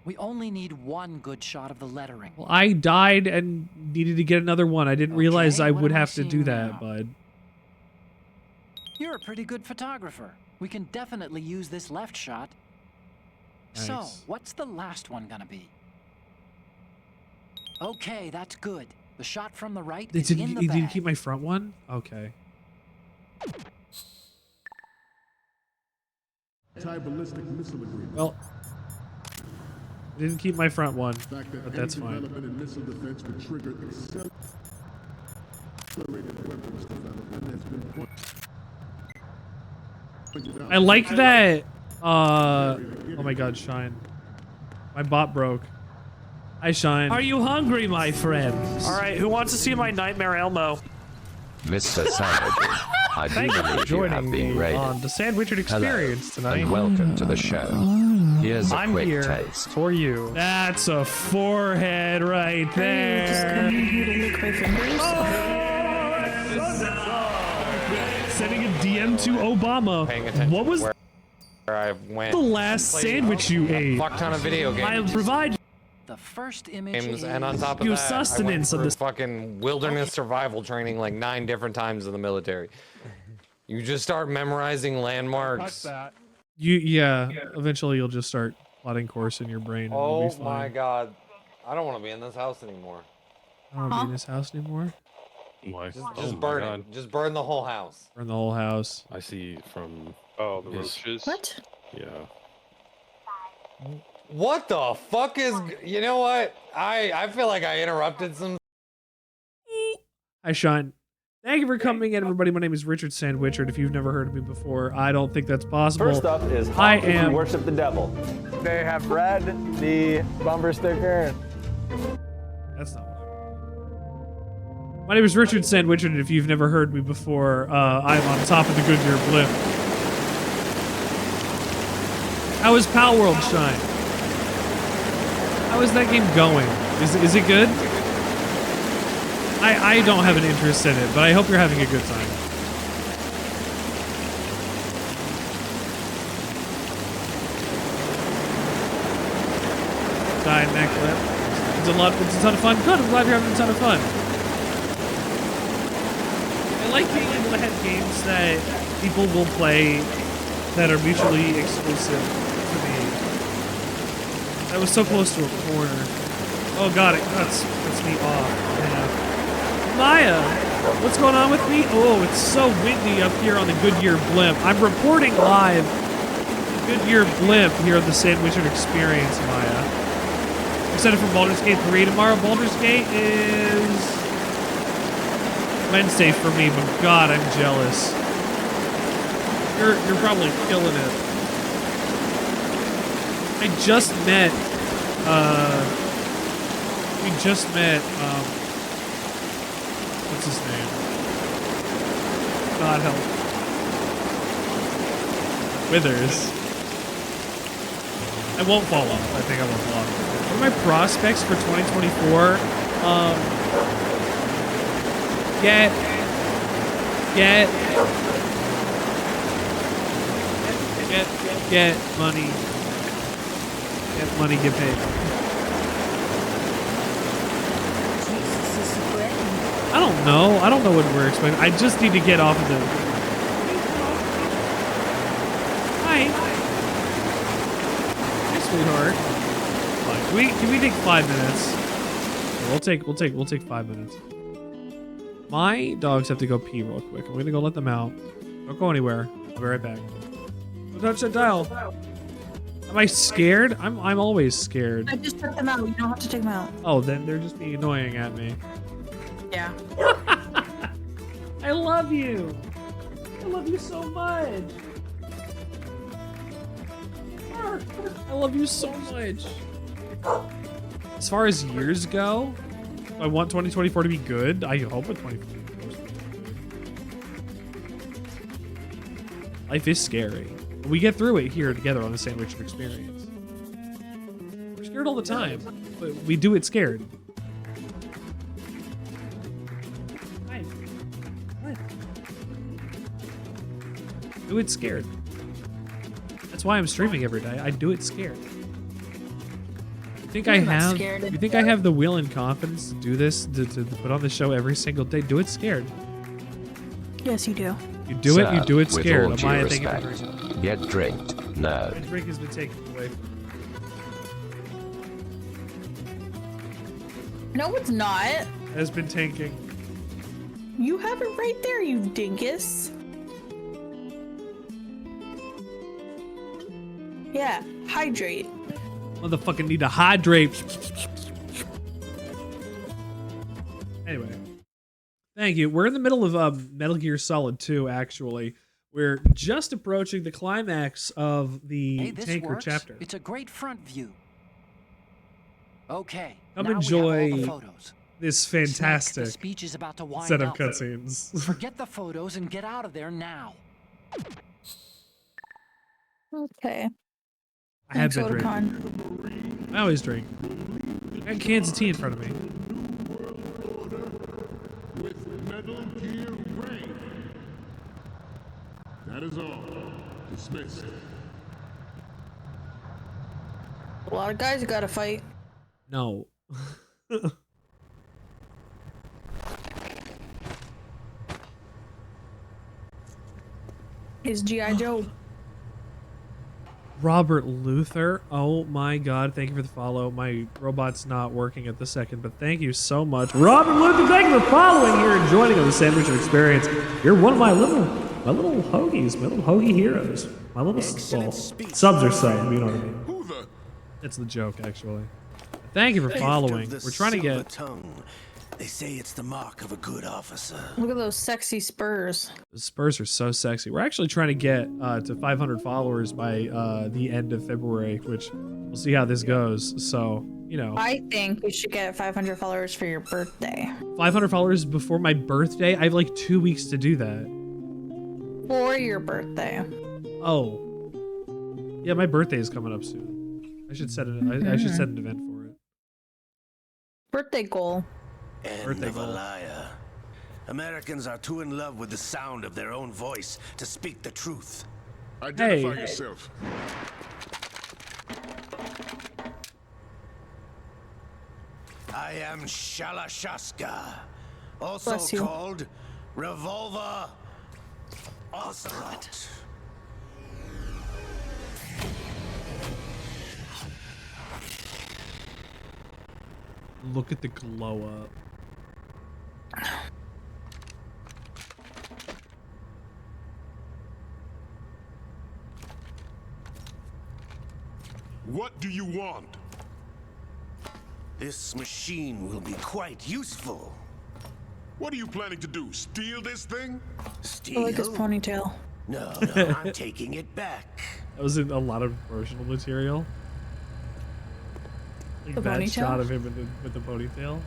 We only need one good shot of the lettering. Well, I died and needed to get another one. I didn't realize I what would am I have to do seeing that, now? bud. You're a pretty good photographer. We can definitely use this left shot. So, Nice. what's the last one gonna be? Okay, that's good. The shot from the right is in the Did you bag. keep my front one? Okay. anti-ballistic missile agreement. Well, didn't keep my front one, The fact that but any that's fine. development in missile defense would trigger accelerated weapons development has been pointed out. I like that. Oh my God, Shine. My bot broke. Hi, Shine. Are you hungry, my friends? All right, who wants to see my Nightmare Elmo? Mr. Sandwichard, I do Thank you for believe you joining have me been raided. on the Sandwichard experience Hello, tonight. and welcome to the show. Here's a I'm quick here taste. for you. That's a forehead right Are you just there. coming here to lick my fingers? Sending a DM to Obama. What was where I went. the last sandwich you ate? Fuck ton of video games. I'll provide The first image is... And on top of you that, sustenance I of went this. through fucking wilderness survival training like 9 different times in the military. You just start memorizing landmarks. Yeah. Eventually, you'll just start plotting course in your brain. And it'll Oh be fine. my god. I don't want to be in this house anymore. I don't want to be in this house anymore. Why? Just burn it. Just burn the whole house. Burn the whole house. I see from the roaches. What? Yeah. What the fuck is... You know what? I feel like I interrupted some... Hi, Sean. Thank you for coming in, everybody. My name is Richard Sandwichard. If you've never heard of me before, I don't think that's possible. First up is I how if am. you worship the devil. They have read the bumper sticker. That's not what I want. My name is Richard Sandwichard, and if you've never heard me before, I'm on top of the Goodyear blimp. How is Pal World Shine? How is that game going? Is it good? I don't have an interest in it, but I hope you're having a good time. Die in that clip. It's a ton of fun. Good, I'm glad you're having a ton of fun. I like being able to have games that people will play that are mutually exclusive to me. That was so close to a corner. Oh god, it cuts me off. Yeah. Maya, what's going on with me? Oh, it's so windy up here on the Goodyear blimp. I'm reporting live the Goodyear blimp here at the Sandwichard Experience, Maya. Excited for Baldur's Gate 3 tomorrow. Baldur's Gate is Wednesday for me, but god, I'm jealous. You're probably killing it. We just met what's his name? God help. Withers. I won't fall off. I think I won't fall off. What are my prospects for 2024? Get money. Get money, get paid. I don't know. I don't know what we're expecting. I just need to get off of the... Hi. Hi, sweetheart. Fine. Can we take 5 minutes? We'll take 5 minutes. My dogs have to go pee real quick. I'm gonna go let them out. Don't go anywhere. I'll be right back. Don't touch that dial. Am I scared? I'm always scared. I just took them out. You don't have to take them out. Oh, then they're just being annoying at me. Yeah. I love you. I love you so much. I love you so much. As far as years go, I want 2024 to be good. I hope 2024. Life is scary. We get through it here together on the Sandwichard Experience. We're scared all the time, but we do it scared. Hi. What? Do it scared. That's why I'm streaming every day. I do it scared. You think I have the will and confidence to do this, to put on the show every single day? Do it scared. Yes, you do. You do it scared. With all due respect, get drinked, nerd. My drink has been taken away from me. No, it's not. It has been tanking. You have it right there, you dingus. Yeah, hydrate. Motherfucking need to hydrate. Anyway. Thank you. We're in the middle of Metal Gear Solid 2, actually. We're just approaching the climax of the Hey, this tanker works. chapter. It's a great front view. Okay. Come now enjoy we have all the photos. this Snake, fantastic the speech is about to wind set of up. cutscenes. Forget the photos and get out of there now. Okay. I have Thanks, been Otakon. drinking. I always drink. I got cans of tea in front of me. With Metal Gear Ray. That is all. Dismissed. A lot of guys you gotta fight. No. Is G.I. Joe. Robert Luther. Oh my god, thank you for the follow. My robot's not working at the second, but thank you so much. Robert Luther, thank you for following here and joining on the Sandwichard experience. You're one of my little hoagies, my little hoagie heroes. My little subs are sub, you know what I mean. It's the joke, actually. Thank you for following. We're trying to get... They say it's the mark of a good officer. Look at those sexy spurs. The Spurs are so sexy. We're actually trying to get to 500 followers by the end of February, which we'll see how this goes. So, you know. I think we should get 500 followers for your birthday. 500 followers before my birthday? I have like 2 weeks to do that. For your birthday. Oh. Yeah, my birthday is coming up soon. I should set I should set an event for it. Birthday goal. End of a liar. Americans are too in love with the sound of their own voice to speak the truth. Identify yourself. I am Shalashaska, also called Revolver Ocelot. Look at the glow up. What do you want? This machine will be quite useful. What are you planning to do? Steal this thing? Steal? I like his ponytail. No, I'm taking it back. That was in a lot of promotional material. Like The that ponytail? shot of him with the ponytail.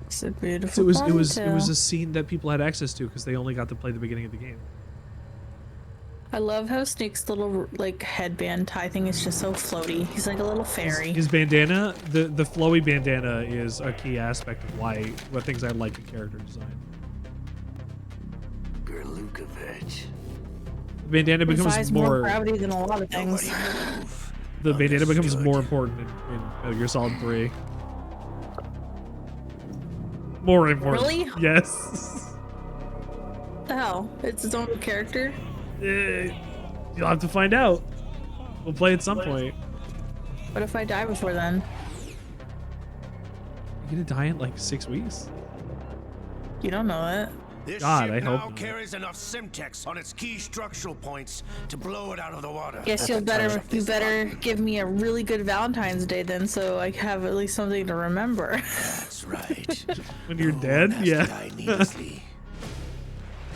It's a beautiful So it was ponytail. a scene that people had access to because they only got to play the beginning of the game. I love how Snake's little like headband tie thing is just so floaty. He's like a little fairy. His bandana, the flowy bandana, is a key aspect of what things I like in character design. Gerlukovich. The bandana It becomes defies more. gravity than a lot of things. The bandana becomes more important in Metal Gear Solid 3. More important. Really? Yes. The hell? It's its own character? You'll have to find out. We'll play at some point. What if I die before then? You're gonna die in like 6 weeks? You don't know that. This God, ship I hope now not. carries enough Simtex on its key structural points to blow it out of the water. Guess you better give me a really good Valentine's Day then, so I have at least something to remember. That's right. When you're dead? Yeah. Die needlessly.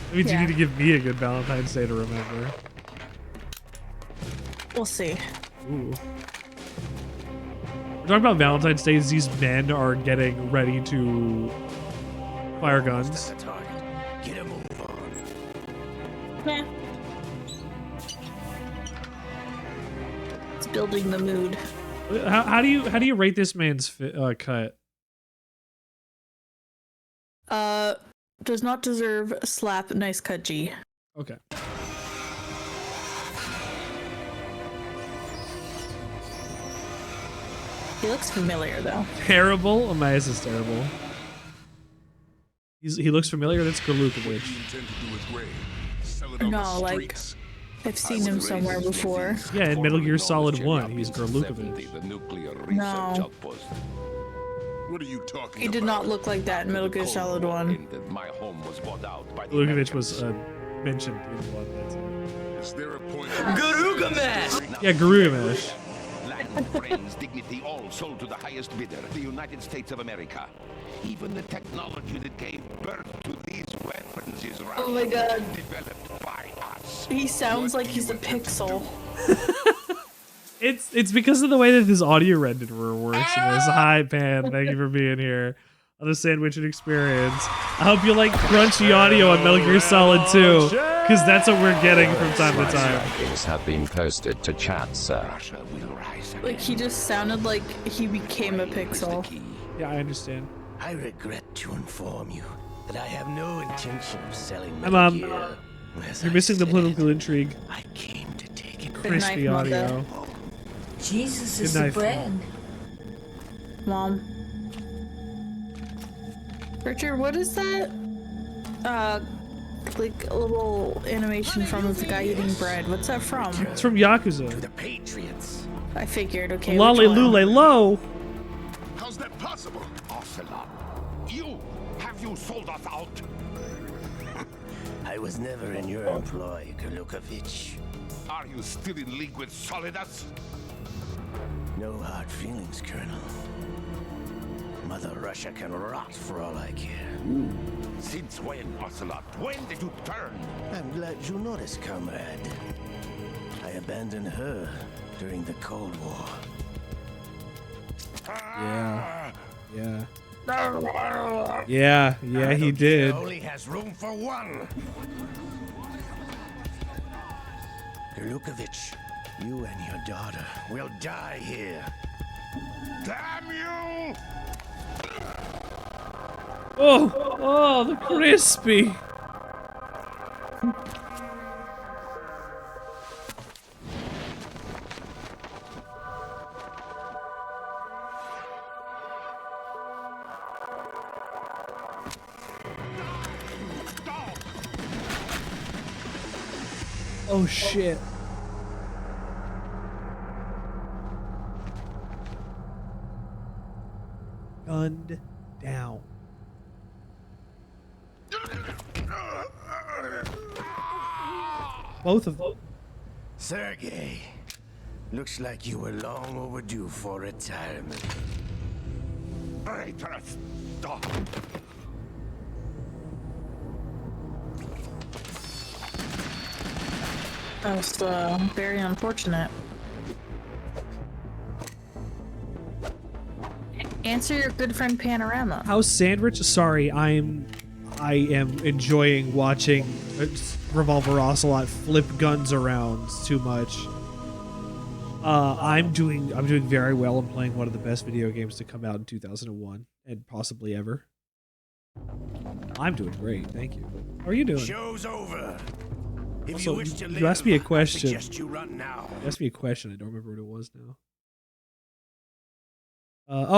That means Yeah. you need to give me a good Valentine's Day to remember. We'll see. Ooh. We're talking about Valentine's Day as these men are getting ready to fire guns. The target. Get a move on. Meh. It's building the mood. How do you rate this man's cut? Does not deserve slap, nice cut G. Okay. He looks familiar though. Terrible? Amias is terrible. He looks familiar. That's Gerlukovich. No, like I've seen him somewhere before. Yeah, in Metal Gear Solid 1, he's Gerlukovich. No. What are you talking He did not look like that in Metal Gear Solid 1. Gerlukovich was mentioned in one. Is there a point? Garugamesh! Yeah, Garugamesh. Brains, dignity, all sold to the highest bidder, the United States of America. Even the technology that gave birth to these weapons is Oh my god. developed by us. He sounds like he's a pixel. It's because of the way that this audio rendered works. Hi, Pan. Thank you for being here on the Sandwichard experience. I hope you like crunchy audio on Metal Gear Solid 2, because that's what we're getting from time to time. Rankings have been posted to chat, sir. Like, he just sounded like he became a pixel. Yeah, I understand. I regret to inform you that I have no intention of selling Hi, Metal Mom. Gear. As You're I missing the said, political intrigue. I came to take it. Crispy audio. Jesus Good is night, the bread. Mom. Richard, what is that? Like a little animation from the guy eating bread. What's that from? It's from Yakuza. The Patriots. I figured, okay. Lolly Lule Low. How's that possible? Ocelot, have you sold us out? I was never in your employ, Gurlukovich. Are you still in league with Solidus? No hard feelings, Colonel. Mother Russia can rot for all I care. Since when, Ocelot? When did you turn? I'm glad you noticed, comrade. I abandoned her during the Cold War. Yeah. Yeah. Yeah, he did. Only has room for one. Gurlukovich, you and your daughter will die here. Damn you! Oh, the crispy. Oh shit. Gunned down. Both of them. Sergei, looks like you were long overdue for retirement. Traitorous dog. That's very unfortunate. Answer your good friend Panorama. How's Sandwich? Sorry, I am enjoying watching Revolver Ocelot flip guns around too much. I'm doing very well. I'm playing one of the best video games to come out in 2001 and possibly ever. I'm doing great, thank you. How are you doing? Show's over. If Also, you wish to you asked me a live, I question. suggest you run now. You asked me a question. I don't remember what it was now.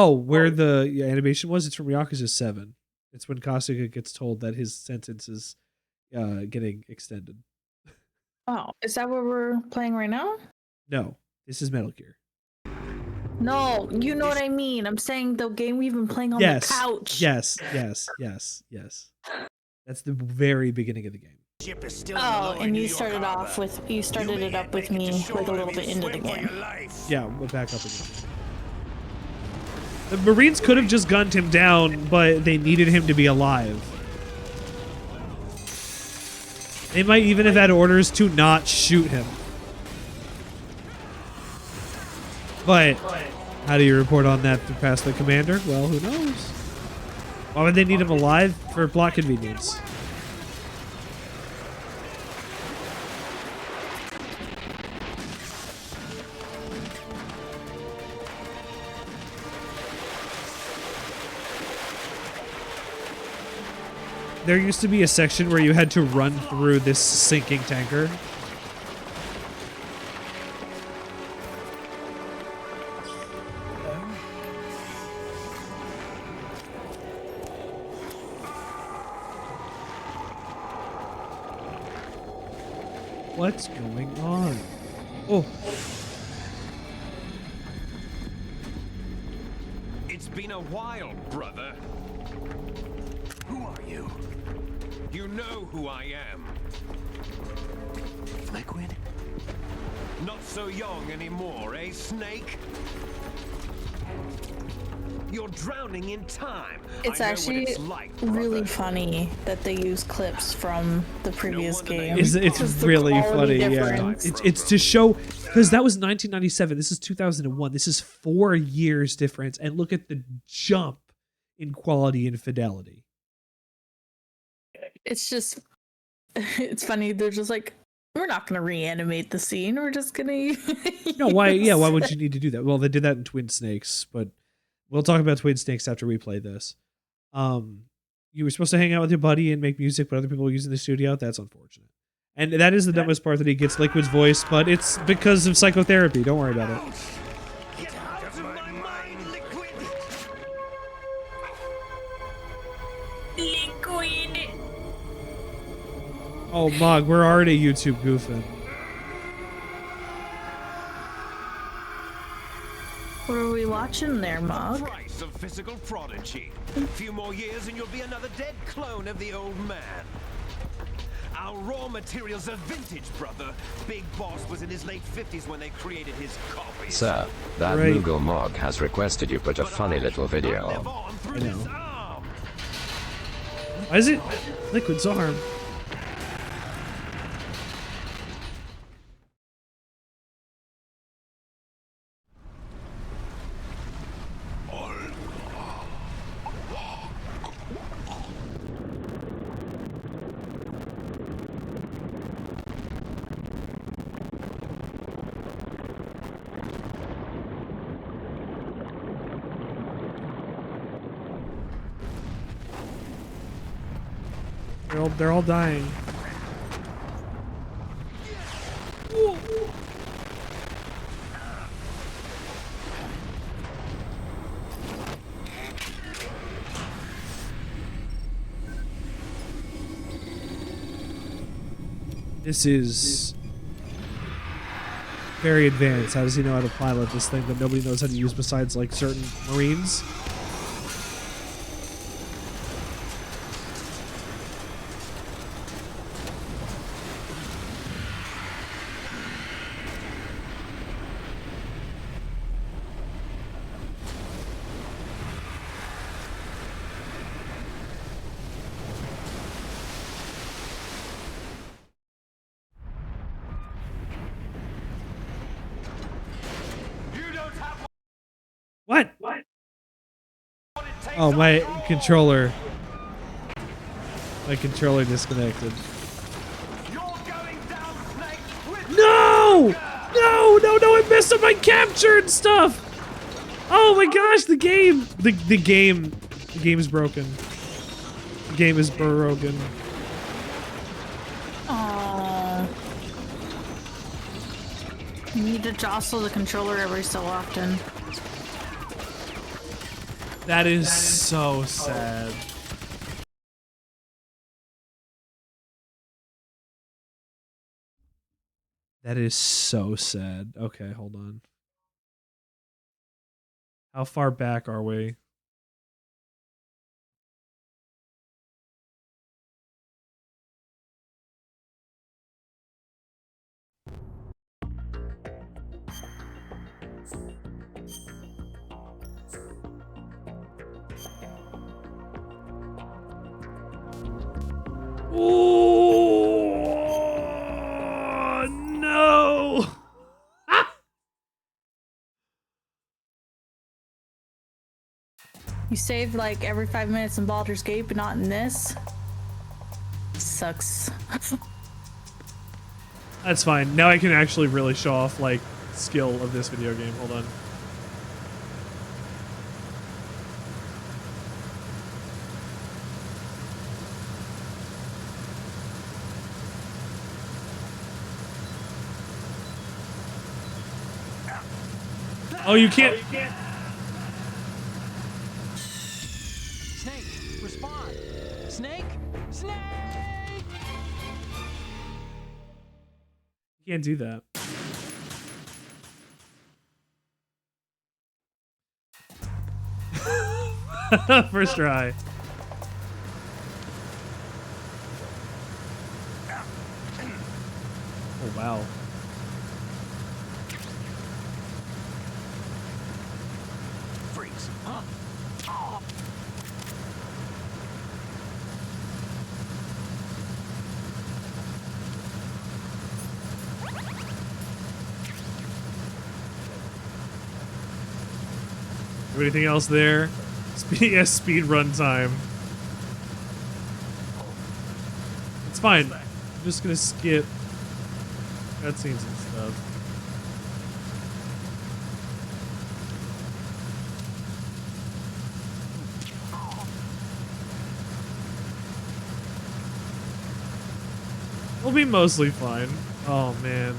Where the animation was? It's from Yakuza 7. It's when Kasuga gets told that his sentence is getting extended. Oh, is that what we're playing right now? No, this is Metal Gear. No, you know what I mean. I'm saying the game we've been playing on the couch. Yes. That's the very beginning of the game. Oh, and you started it up with me like a little bit into the game. Yeah, we'll back up again. The Marines could have just gunned him down, but they needed him to be alive. They might even have had orders to not shoot him. But how do you report on that past the commander? Well, who knows? Why would they need him alive? For plot convenience. There used to be a section where you had to run through this sinking tanker. What's going on? Oh. It's been a while, brother. Who are you? You know who I am. Liquid? Not so young anymore, eh, Snake? You're drowning in time. It's actually really funny that they use clips from the previous game. It's really funny, yeah. It's to show, because that was 1997. This is 2001. This is 4 years difference, and look at the jump in quality and fidelity. It's just, it's funny. They're just like, we're not going to reanimate the scene. We're just going to. No, why? Yeah, why would you need to do that? Well, they did that in Twin Snakes, but we'll talk about Twin Snakes after we play this. You were supposed to hang out with your buddy and make music, but other people were using the studio. That's unfortunate. And that is the dumbest part, that he gets Liquid's voice, but it's because of psychotherapy. Don't worry about it. Liquid. Oh, Mog, we're already YouTube goofing. What are we watching there, Mog? Price of physical prodigy. A few more years and you'll be another dead clone of the old man. Our raw materials are vintage, brother. Big Boss was in his late 50s when they created his copies. Sir, that Right. Moogle Mog has requested you put a funny little video on. I know. Why is it Liquid's arm? They're all dying. This is very advanced. How does he know how to pilot this thing that nobody knows how to use besides like certain Marines? What? Oh, my controller. My controller disconnected. No! No, no, no, I messed up my capture and stuff! Oh my gosh, the game is broken. The game is broken. Aww. You need to jostle the controller every so often. That is so sad. That is so sad. Okay, hold on. How far back are we? Oh no! You saved like every 5 minutes in Baldur's Gate, but not in this. Sucks. That's fine. Now I can actually really show off like skill of this video game. Hold on. Oh, you can't. Snake, respond. Snake, Snake. You can't do that. First try. Oh wow. this. Anything else there? Speed run time. It's fine. I'm just gonna skip cutscenes and stuff. We'll be mostly fine. Oh man.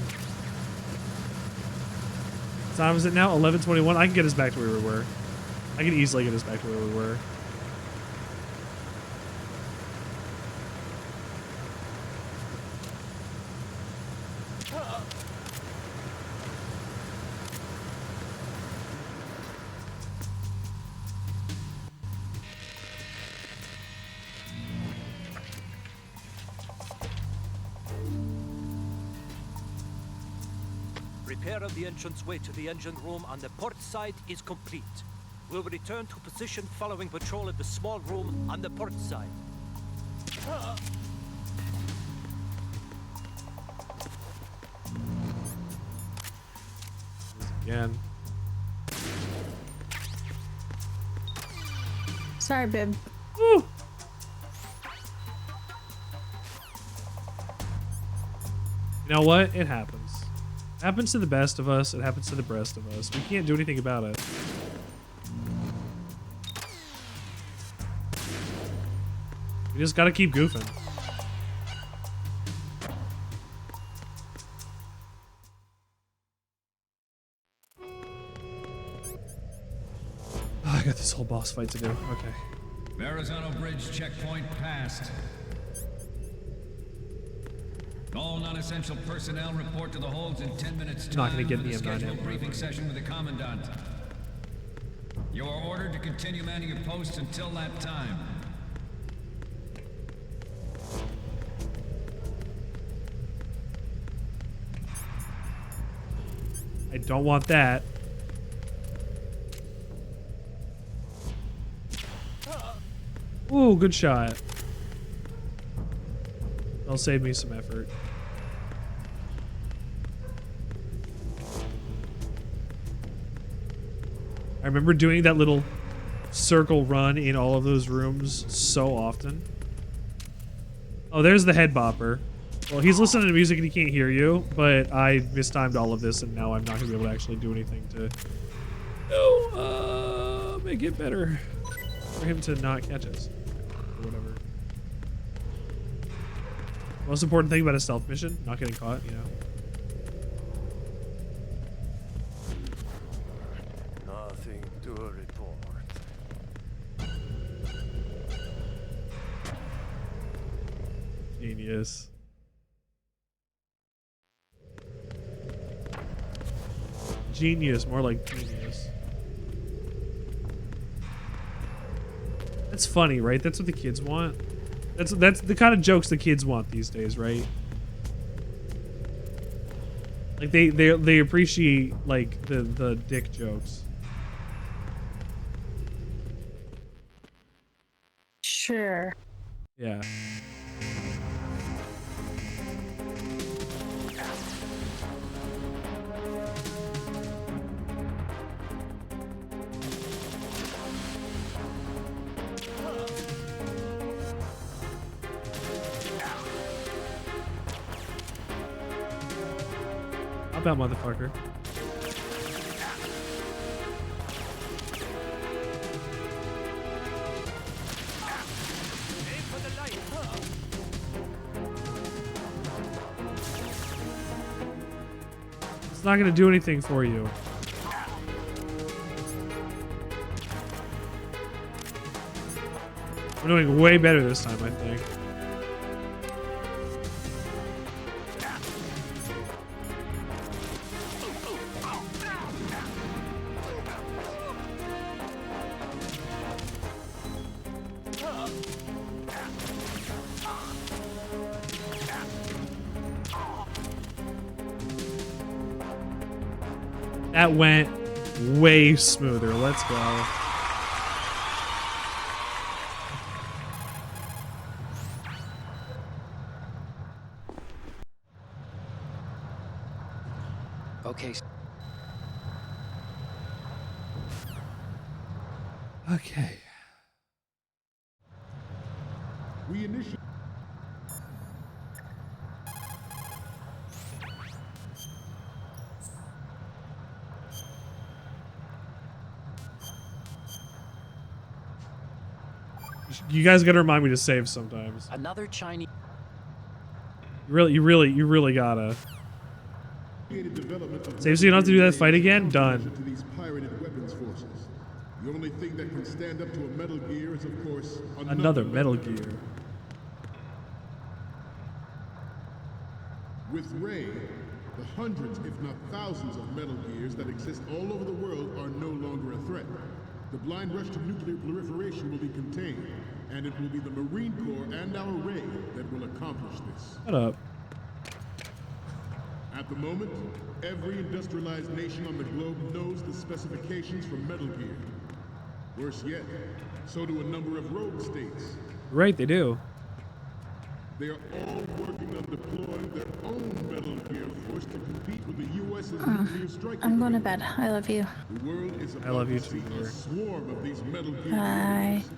What time is it now? 11:21. I can get us back to where we were. I can easily get us back to where we were. Repair of the entranceway to the engine room on the port side is complete. We'll return to position following patrol of the small room on the port side. Again. Sorry, babe. Woo. You know what? It happens. It happens to the best of us. It happens to the rest of us. We can't do anything about it. We just gotta keep goofing. Oh, I got this whole boss fight to do. Okay. Verrazano Bridge checkpoint passed. All non-essential personnel report to the holds in 10 minutes time. Not gonna get for the the M9 scheduled in. briefing session with the Commandant. You are ordered to continue manning your posts until that time. I don't want that. Ooh, good shot. That'll save me some effort. I remember doing that little circle run in all of those rooms so often. Oh, there's the head bopper. Well, he's listening to music and he can't hear you, but I mistimed all of this and now I'm not going to be able to actually do anything to make it better for him to not catch us or whatever. Most important thing about a stealth mission, not getting caught, you know. Nothing to report. Genius. Genius, more like genius. That's funny, right? That's what the kids want. That's the kind of jokes the kids want these days, right? Like they appreciate like the dick jokes. Sure. Yeah. How about motherfucker? It's not gonna do anything for you. We're doing way better this time, I think. That went way smoother. Let's go. Okay. Okay. We initiate. You guys gotta remind me to save sometimes. Another Chinese. You really gotta. Save so you don't have to do that fight again? Done. To these pirated weapons forces. The only thing that can stand up to a Metal Gear is, of course, Another Metal Gear. With Ray, the hundreds, if not thousands, of Metal Gears that exist all over the world are no longer a threat. The blind rush to nuclear proliferation will be contained, and it will be the Marine Corps and our Ray that will accomplish this. Shut up. At the moment, every industrialized nation on the globe knows the specifications for Metal Gear. Worse yet, so do a number of rogue states. Right, they do. They are all working on deploying their own Metal Gear force to compete with the U.S.'s nuclear strike. I'm going to bed. I love you. The world is I love you about to too, see dear. a swarm of these Metal Gear Bye. warriors.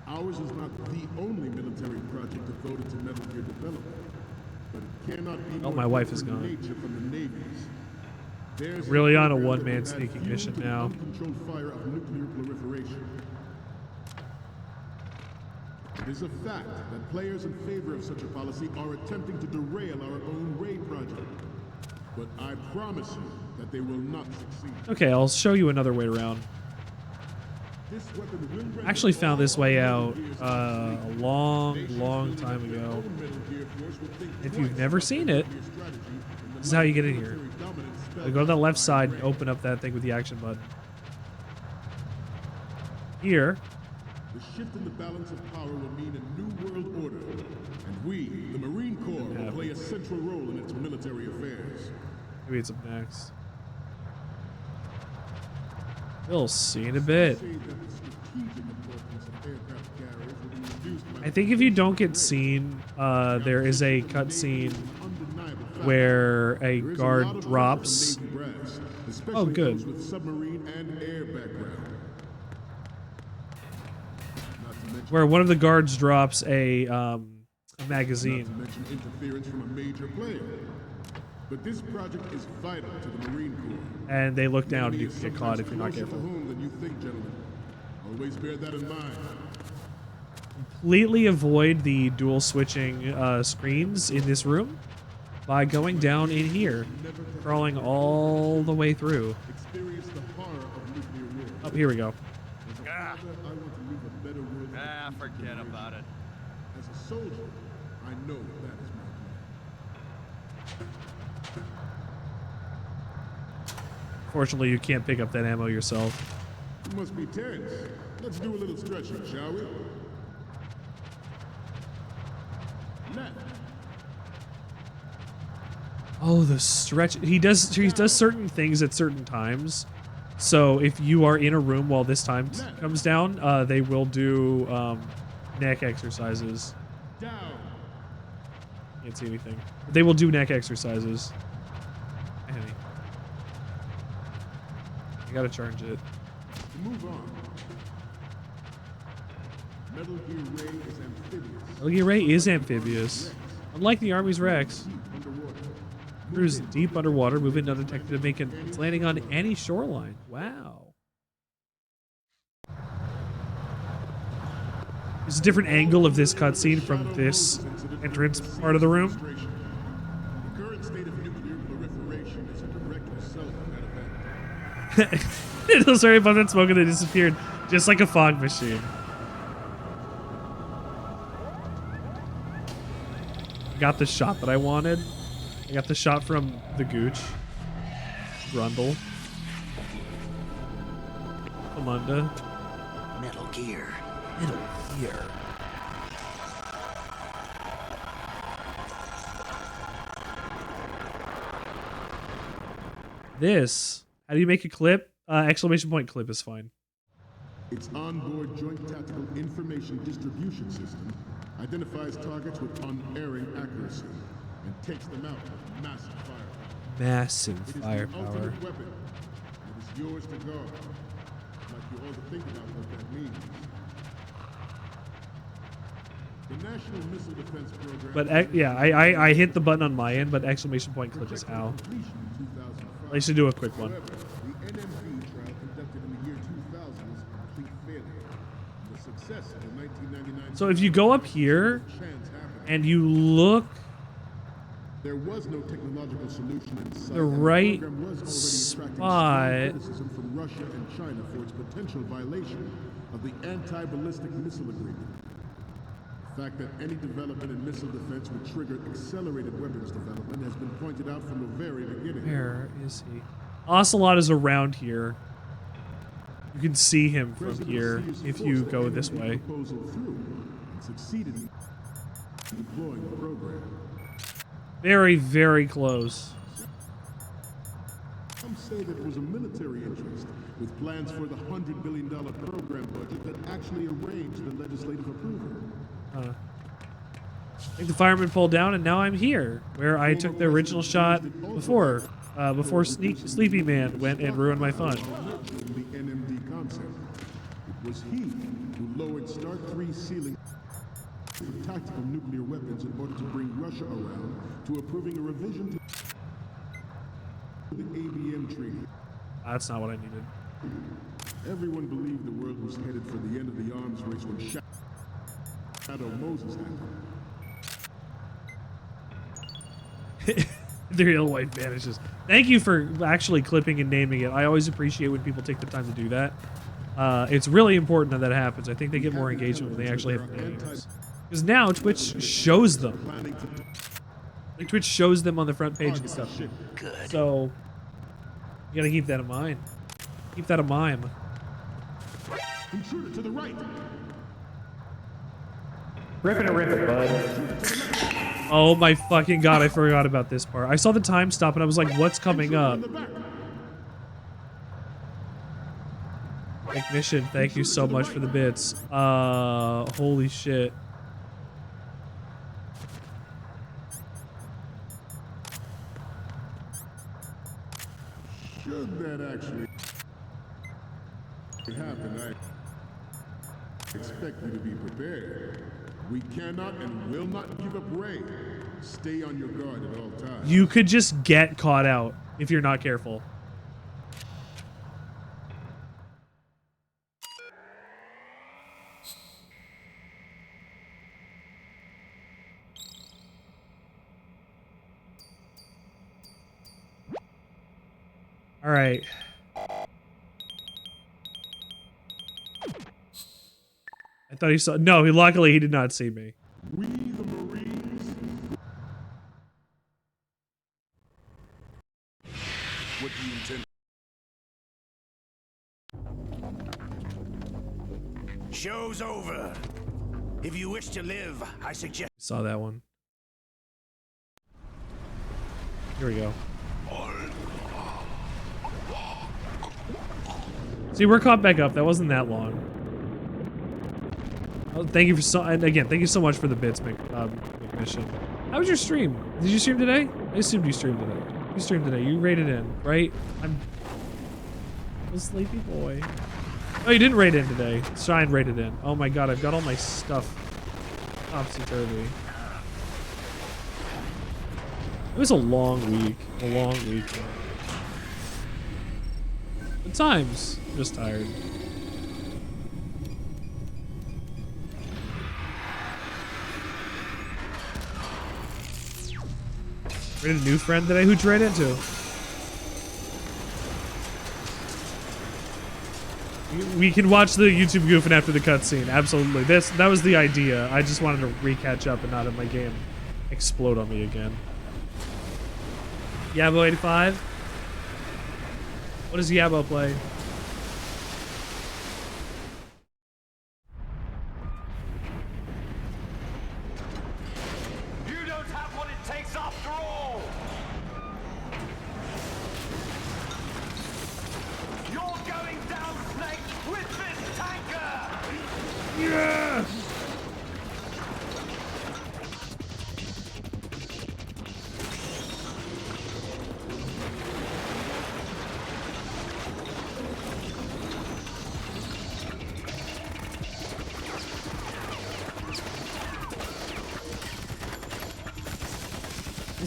Ours is not the only military project devoted to Metal Gear development, but it cannot be Oh, more my wife is different in gone. nature from the navies. There's Really a on a program one-man that will add sneaking fuel mission to the now. uncontrolled fire of nuclear proliferation. It is a fact that players in favor of such a policy are attempting to derail our own Ray project. But I promise you that they will not succeed. Okay, I'll show you another way around. This weapon will render I actually found this way all out Metal Gears a long time ago. If you've never seen it, this is how you get in here. You go to the left side and open up that thing with the action button. Here, The shift in the balance of power will mean a new world order, and we, the Marine Corps, will play a central role in its military affairs. maybe it's up next. We'll see in a bit. I think if you don't get seen, there is a cutscene where a guard drops. Oh, good. With submarine and air background. Where one of the guards drops a magazine. Not to mention interference from a major player. But this project is vital to the Marine Corps. And they look down and Enemy you is can get sometimes caught if you're not closer careful. to home than you think, gentlemen. Always bear that in mind. Completely avoid the dual switching screens in this room by going down in here, crawling all the way through. Experience the horror of nuclear war. Oh, here we go. I want to leave a better world. Forget about it. As a soldier, I know that is my plan. Fortunately, you can't pick up that ammo yourself. You must be tense. Let's do a little stretching, shall we? Left. Oh, the stretch. He does certain things at certain times. So if you are in a room while this time comes down, they will do neck exercises. Down. Can't see anything. They will do neck exercises. Annie. I gotta charge it. To move on. Metal Gear Ray is amphibious. Metal Gear Ray is amphibious. Unlike the Army's Rex, cruise deep underwater, moving undetected to make its landing on any shoreline. Wow. There's a different angle of this cutscene from this entrance part of the room. The current state of nuclear proliferation is a direct result of that event. It was very abundant smoke and they disappeared, just like a fog machine. Got the shot that I wanted. I got the shot from the Gooch. Grundle. Amanda. Metal Gear. Metal Gear. This. How do you make a clip? Exclamation point clip is fine. Its onboard joint tactical information distribution system identifies targets with unerring accuracy and takes them out with massive firepower. Massive It is the firepower. ultimate weapon. It is yours to guard. I'd like you all to think about what that means. The National Missile Defense Program. But yeah, I hit the button on my end, but exclamation point click is how. I should do a quick one. However, the NMD trial conducted in the year 2000 was a complete failure. The success of the 1999 So if you go up here and you look there was no technological solution in sight, the and right program was already attracting spot, strong criticism from Russia and China for its potential violation of the anti-ballistic missile agreement. The fact that any development in missile defense would trigger accelerated weapons development has been pointed out from the very beginning. where is he? Ocelot is around here. You can see him from here if you go this way. Proposal through and succeeded in deploying the program. Very, very close. Some say that it was a military interest with plans for the $100 billion program budget that actually arranged the legislative approval. I think the fireman pulled down, and now I'm here, where I took the original shot before Sleepy Man went and ruined my fun. The NMD concept. It was he who lowered Start 3 ceiling for tactical nuclear weapons in order to bring Russia around to approving a revision to the ABM treaty. That's not what I needed. Everyone believed the world was headed for the end of the arms race when Shadow Moses happened. The real wife vanishes. Thank you for actually clipping and naming it. I always appreciate when people take the time to do that. It's really important that that happens. I think they get more engagement when they actually have names. Because now Twitch shows them. Like Twitch shows them on the front page and stuff. So you gotta keep that in mind. Keep that in mind. Intruder to the right. Rip it, bud. Oh my fucking god, I forgot about this part. I saw the time stop and I was like, what's coming up? Ignition, thank you so much for the bits. Holy shit. Should that actually happen, I expect you to be prepared. We cannot and will not give up Ray. Stay on your guard at all times. You could just get caught out if you're not careful. All right. I thought he saw. No, luckily he did not see me. We, the Marines. What do you intend? Show's over. If you wish to live, I suggest. Saw that one. Here we go. See, we're caught back up. That wasn't that long. Oh, thank you for and again, thank you so much for the bits, McMission. How was your stream? Did you stream today? I assumed you streamed today. You streamed today. You rated in, right? I'm a sleepy boy. Oh, you didn't rate in today. Shine rated in. Oh my god, I've got all my stuff topsy-turvy. It was a long week. A long week. At times, just tired. Rated a new friend today? Who'd you rate into? We can watch the YouTube goofing after the cutscene. Absolutely. That was the idea. I just wanted to re-catch up and not have my game explode on me again. Yabo 85? What does Yabo play? You don't have what it takes after all! You're going down, Snake, with this tanker! Yes!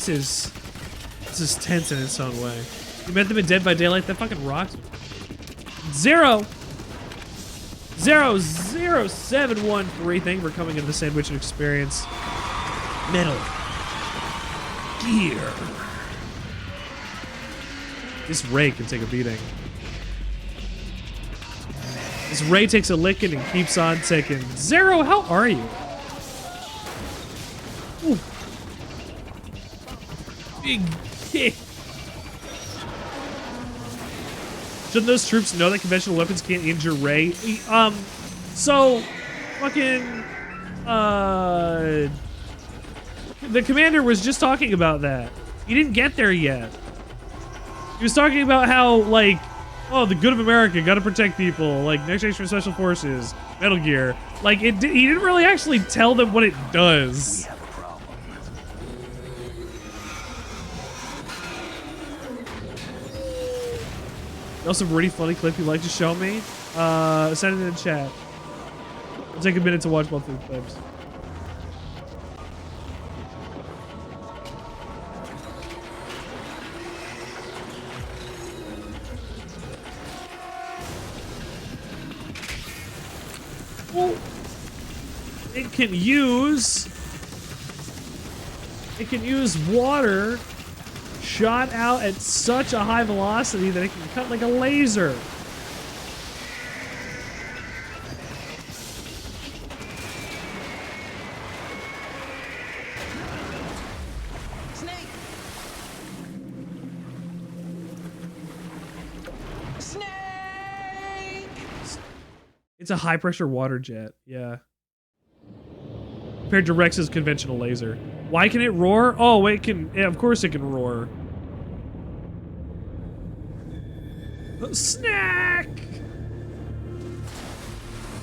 This is tense in its own way. You met them in Dead by Daylight? That fucking rocks. 00713. Thank you for coming into the Sandwichard experience. Metal Gear. This Ray can take a beating. This Ray takes a licking and keeps on ticking. Zero, how are you? Ooh. Big kick. Shouldn't those troops know that conventional weapons can't injure Ray? So, fucking, the commander was just talking about that. He didn't get there yet. He was talking about how, like, oh, the good of America, gotta protect people, like, Next Generation Special Forces, Metal Gear. Like, he didn't really actually tell them what it does. Also, a really funny clip you'd like to show me? Send it in the chat. It'll take a minute to watch both of the clips. Well, it can use water shot out at such a high velocity that it can cut like a laser. Snake! Snake! It's a high pressure water jet, yeah. Compared to Rex's conventional laser. Why can it roar? Oh, it can, yeah, of course it can roar. Snack!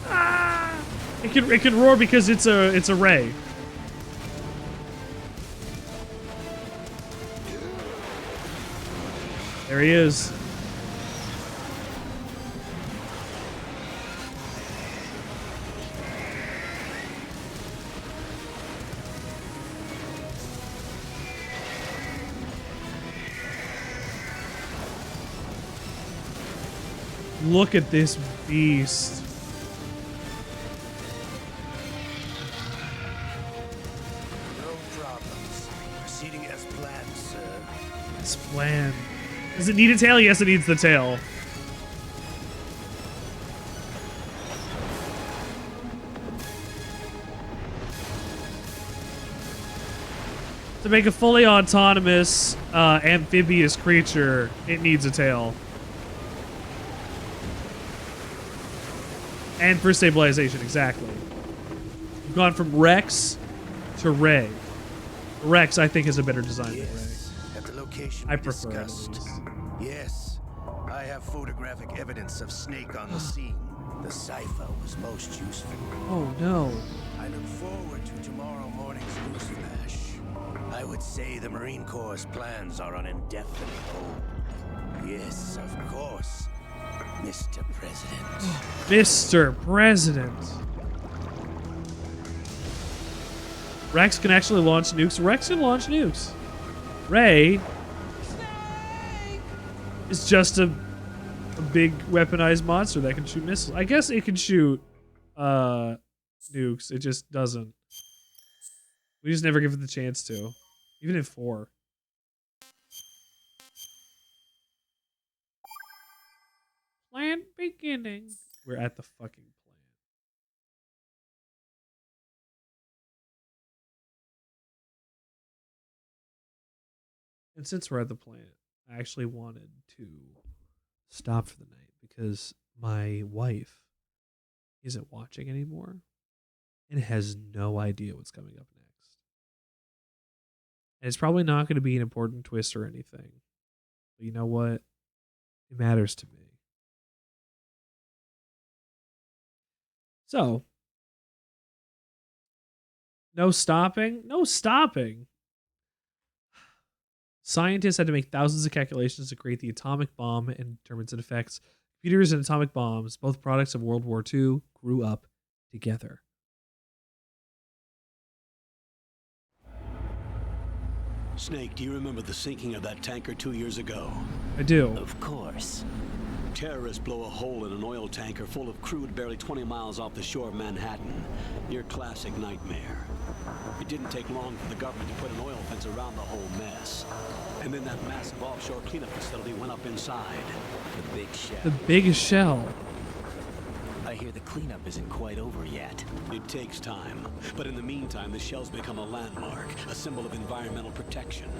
Ah! It can roar because it's a ray. There he is. Look at this beast. No problems. Proceeding as planned, sir. It's planned. Does it need a tail? Yes, it needs the tail. To make a fully autonomous amphibious creature, it needs a tail. And for stabilization, exactly. We've gone from Rex to Ray. Rex, I think, is a better design than Ray. At the location I we prefer it. discussed. Yes, I have photographic evidence of Snake on the scene. The cipher was most useful. Oh no. I look forward to tomorrow morning's news flash. I would say the Marine Corps' plans are on indefinite hold. Yes, of course. Mr. President. Mr. President. Rex can actually launch nukes. Rex can launch nukes. Ray is just a big weaponized monster that can shoot missiles. I guess it can shoot nukes. It just doesn't. We just never give it the chance to. Even in 4. Plan beginning. We're at the fucking plan. And since we're at the planet, I actually wanted to stop for the night because my wife isn't watching anymore and has no idea what's coming up next. And it's probably not going to be an important twist or anything. But you know what? It matters to me. So, no stopping? No stopping. Scientists had to make thousands of calculations to create the atomic bomb and determine its effects. Computers and atomic bombs, both products of World War II, grew up together. Snake, do you remember the sinking of that tanker 2 years ago? I do. Of course. Terrorists blow a hole in an oil tanker full of crude barely 20 miles off the shore of Manhattan. Your classic nightmare. It didn't take long for the government to put an oil fence around the whole mess. And then that massive offshore cleanup facility went up inside. The big shell. The big shell. I hear the cleanup isn't quite over yet. It takes time. But in the meantime, the shell's become a landmark, a symbol of environmental protection.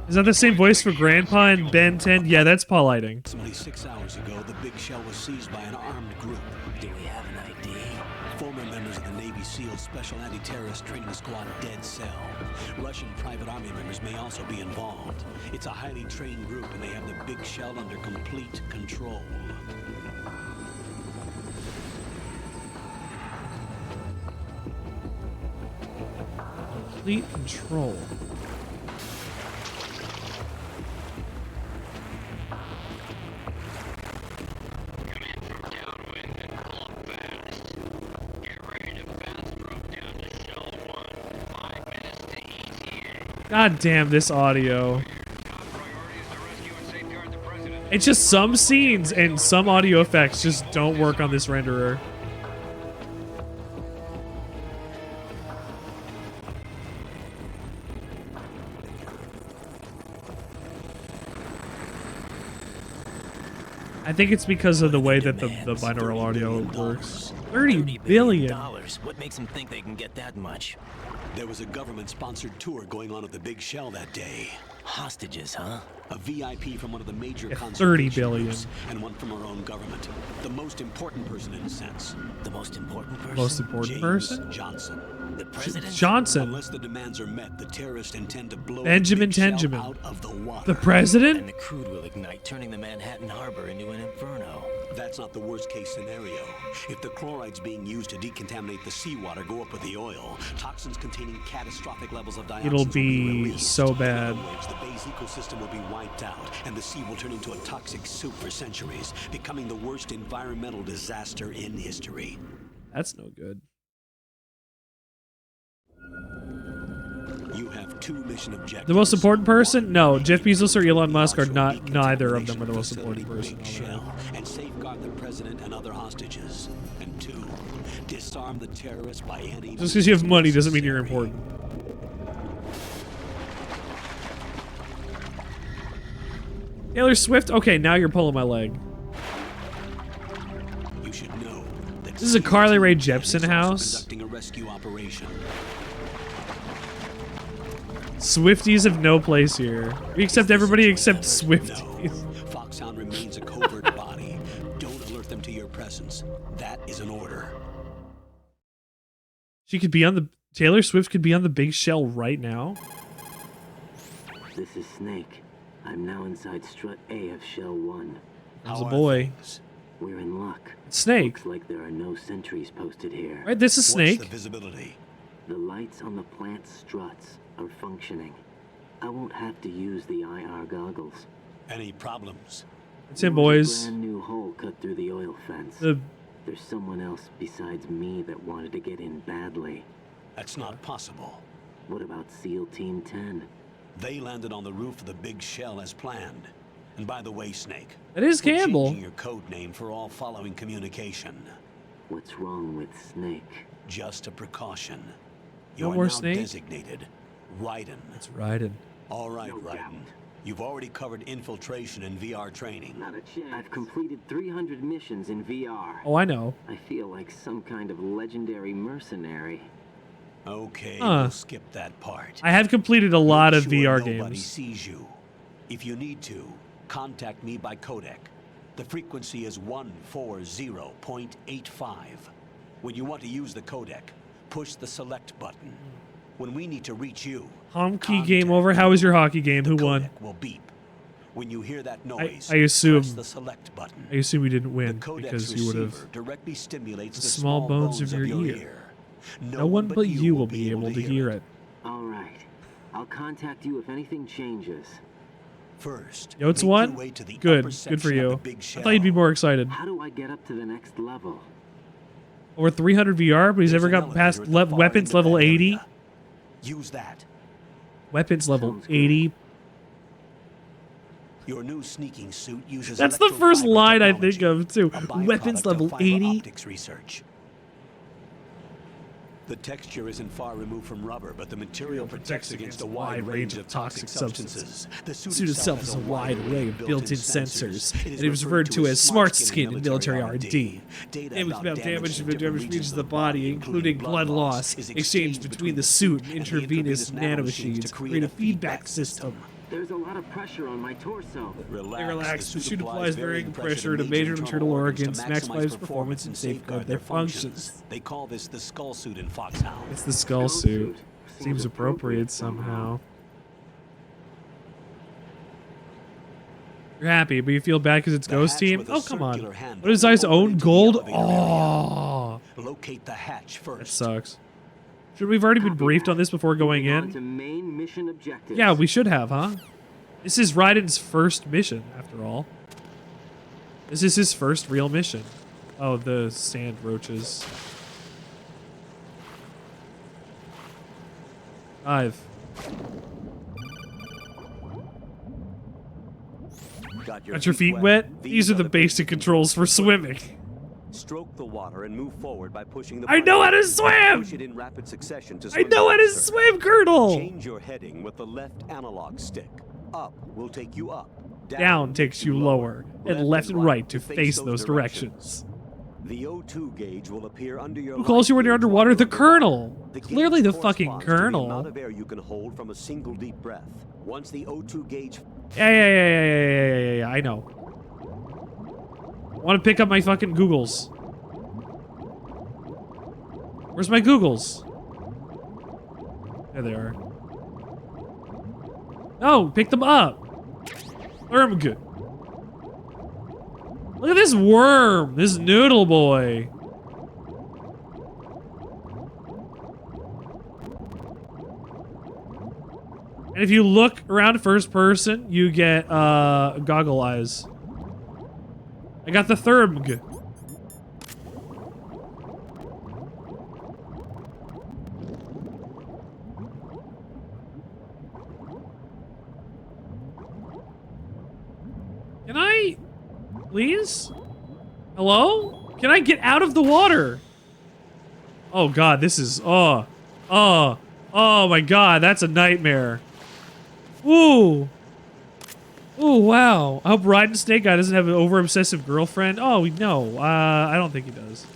Is that the same voice for Grandpa in Ben 10? Yeah, that's Paul Lighting. Approximately 6 hours ago, the big shell was seized by an armed group. Do we have an ID? Former members of the Navy SEAL Special Anti-Terrorist Training Squad Dead Cell. Russian private army members may also be involved. It's a highly trained group, and they have the big shell under complete control. Complete control. God damn this audio. It's just some scenes and some audio effects just don't work on this renderer. I think it's because of the way that the binaural audio works. $30 billion. What makes them think they can get that much? There was a government-sponsored tour going on at the big shell that day. Hostages, huh? A VIP from one of the major $30 conservation billion. groups, and one from our own government. The most important person in a sense. The most important person? Most important James person? Johnson. The president? Johnson. Unless the demands are met, the terrorists intend to blow Benjamin the big shell Tenjamin. out of the water. The president? And the crude will ignite, turning the Manhattan Harbor into an inferno. That's not the worst-case scenario. If the chlorides being used to decontaminate the seawater go up with the oil, toxins containing catastrophic levels of dioxins It'll will be be released. so bad. In other words, the bay's ecosystem will be wiped out, and the sea will turn into a toxic soup for centuries, becoming the worst environmental disaster in history. That's no good. You have two mission objectives. The most important person? No, Jeff Bezos or Elon Musk are not. Neither of them are the most important person. Shell and safeguard the president and other hostages. And two, disarm the terrorists by any. Just because you have money doesn't mean you're important. Taylor Swift? Okay, now you're pulling my leg. You should know that This is a Carly Rae Jepsen house. conducting a rescue operation. Swifties have no place here. We accept everybody except Swifties. Foxhound remains a covert body. Don't alert them to your presence. That is an order. She could be on the... Taylor Swift could be on the big shell right now. This is Snake. I'm now inside strut A of Shell 1. There's a boy. We're in luck. Snake. Looks like there are no sentries posted here. Right, this is Snake. What's the visibility? The lights on the plant struts are functioning. I won't have to use the IR goggles. Any problems? It's him, boys. Brand new hole cut through the oil fence. There's someone else besides me that wanted to get in badly. That's not possible. What about SEAL Team 10? They landed on the roof of the big shell as planned. And by the way, Snake, that is we're Campbell. changing your code name for all following communication. What's wrong with Snake? Just a precaution. No You are more now Snake? designated Raiden. It's Raiden. All right, Raiden. You've already covered infiltration and VR training. Not a chance. I've completed 300 missions in VR. Oh, I know. I feel like some kind of legendary mercenary. Okay, Huh. we'll skip that part. I have completed a lot of Make sure VR nobody games. sees you. If you need to, contact me by codec. The frequency is 140.85. When you want to use the codec, push the select button. When we need to reach you, Hockey game over. How was your hockey game? Who won? will beep. When you hear that noise, I assume. press the select button. I assume we didn't win The codec's because you would have. receiver directly stimulates The the small bones of your ear. No one but you will be able to hear it. All right. I'll contact you if anything changes. First, Yo, it's make one. your way to the Good. upper Good for section of you. the big I thought you'd be more excited. How do I get up to the next level? Over 300 VR, but he's never gotten past weapons level 80. Use that. Weapons level 80. Your new sneaking suit uses That's the first electrofiber line I technology, think of, too. a byproduct Weapons of level fiber 80. optics research. The texture isn't far removed from rubber, but the material protects against a wide range of toxic substances. The suit itself has a wide array of built-in sensors, and it was referred to as smart skin in military R&D. It was about damage regions of the body, including blood loss, exchanged between the suit and intravenous nanomachines to create a feedback system. There's a lot of pressure on my torso. Relax. The suit applies varying pressure to major internal organs, maximize performance, and safeguard their functions. They call this the skull suit in Foxhound. It's the skull suit. Seems appropriate somehow. You're happy, but you feel bad because it's Ghost Team? Oh, come on. What is his own gold? Oh. Locate the hatch first. That sucks. Should we've already been briefed on this before going in? Main mission objectives. Yeah, we should have, huh? This is Raiden's first mission, after all. This is his first real mission. Oh, the sand roaches. 5. Got your feet wet? These are the basic controls for swimming. Stroke the water and move forward by pushing the I know how to swim! Push it in rapid succession to I swim know how to faster. swim, Colonel! Change your heading with the left analog stick. Up will take you up. Down takes you lower, and left and right to face those directions. The O2 gauge will appear under your Who calls you when you're underwater? The Colonel! The Clearly the gauge fucking corresponds to the amount Colonel. of air you can hold from a single deep breath. Once the O2 gauge Yeah, I know. I want to pick up my fucking Googles. Where's my Googles? There they are. No, pick them up. Good. Look at this worm, this noodle boy. And if you look around first person, you get goggle eyes. I got the Thermg. Can I, please? Hello? Can I get out of the water? Oh God, this is, oh my God, that's a nightmare. Ooh. Ooh, wow. I hope Raiden Snake Guy doesn't have an over-obsessive girlfriend. Oh, no, I don't think he does.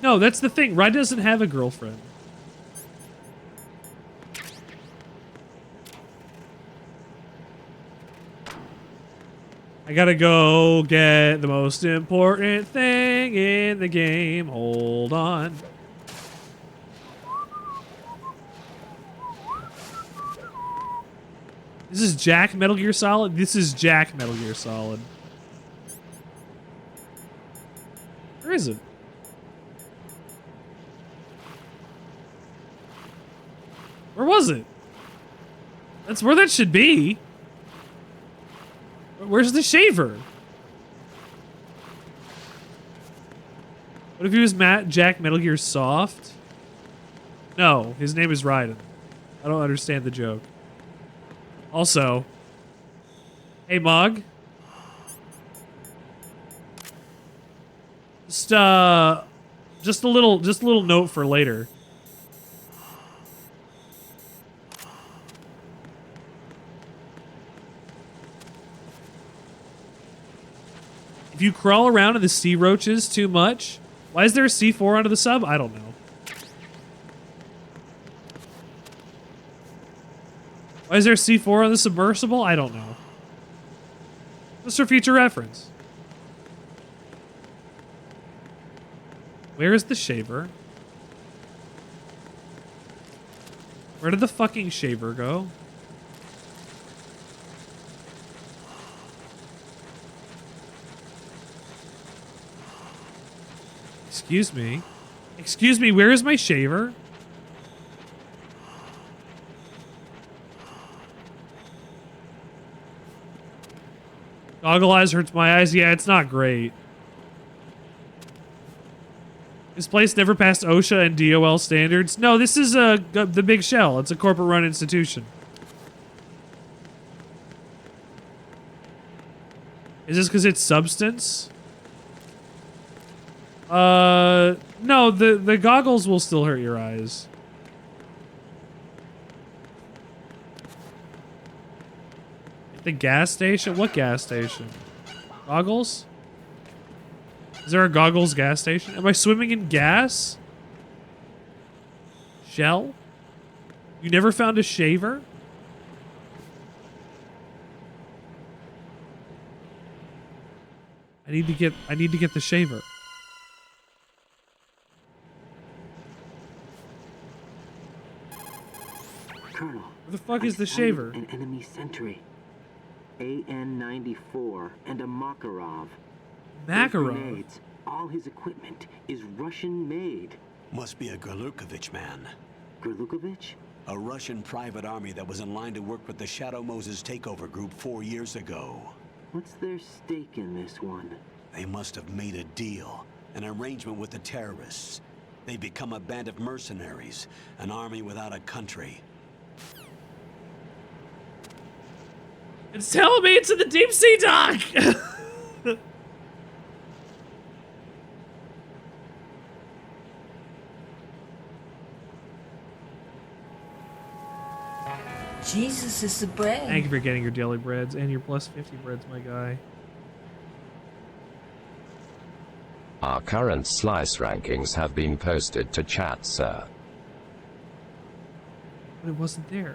No, that's the thing. Raiden doesn't have a girlfriend. I gotta go get the most important thing in the game. Hold on. This is Jack Metal Gear Solid? This is Jack Metal Gear Solid. Where is it? Where was it? That's where that should be. Where's the shaver? What if he was Jack Metal Gear Soft? No, his name is Raiden. I don't understand the joke. Also, hey Mog. Just a little note for later. If you crawl around in the sea roaches too much, why is there a C4 under the sub? I don't know. Why is there a C4 on the submersible? I don't know. Just for future reference. Where is the shaver? Where did the fucking shaver go? Excuse me. Excuse me, where is my shaver? Goggle eyes hurts my eyes. Yeah, it's not great. This place never passed OSHA and DOL standards. No, this is the Big Shell. It's a corporate-run institution. Is this because it's substance? No, the goggles will still hurt your eyes. The gas station? What gas station? Goggles? Is there a goggles gas station? Am I swimming in gas? Shell? You never found a shaver? I need to get the shaver. Colonel. Where the fuck is the shaver? An enemy sentry. AN-94 and a Makarov. Makarov? Grenades, all his equipment is Russian-made. Must be a Gerlukovich man. Gerlukovich? A Russian private army that was in line to work with the Shadow Moses takeover group 4 years ago. What's their stake in this one? They must have made a deal, an arrangement with the terrorists. They become a band of mercenaries, an army without a country. It's telling me it's in the deep sea dock! Jesus is the bread. Thank you for getting your daily breads and your plus 50 breads, my guy. Our current slice rankings have been posted to chat, sir. But it wasn't there.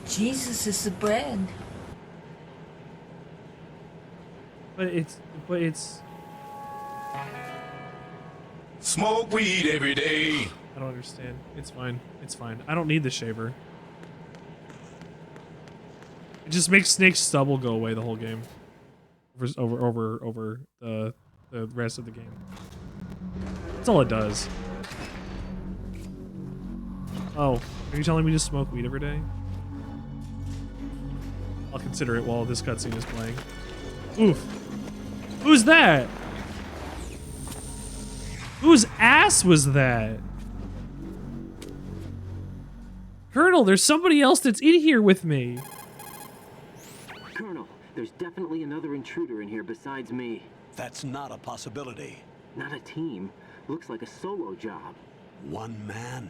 Jesus is the bread. But it's... Smoke weed every day. I don't understand. It's fine. It's fine. I don't need the shaver. It just makes Snake's stubble go away the whole game. Over the rest of the game. That's all it does. Oh, are you telling me to smoke weed every day? I'll consider it while this cutscene is playing. Oof. Who's that? Whose ass was that? Colonel, there's somebody else that's in here with me. Colonel, there's definitely another intruder in here besides me. That's not a possibility. Not a team. Looks like a solo job. One man.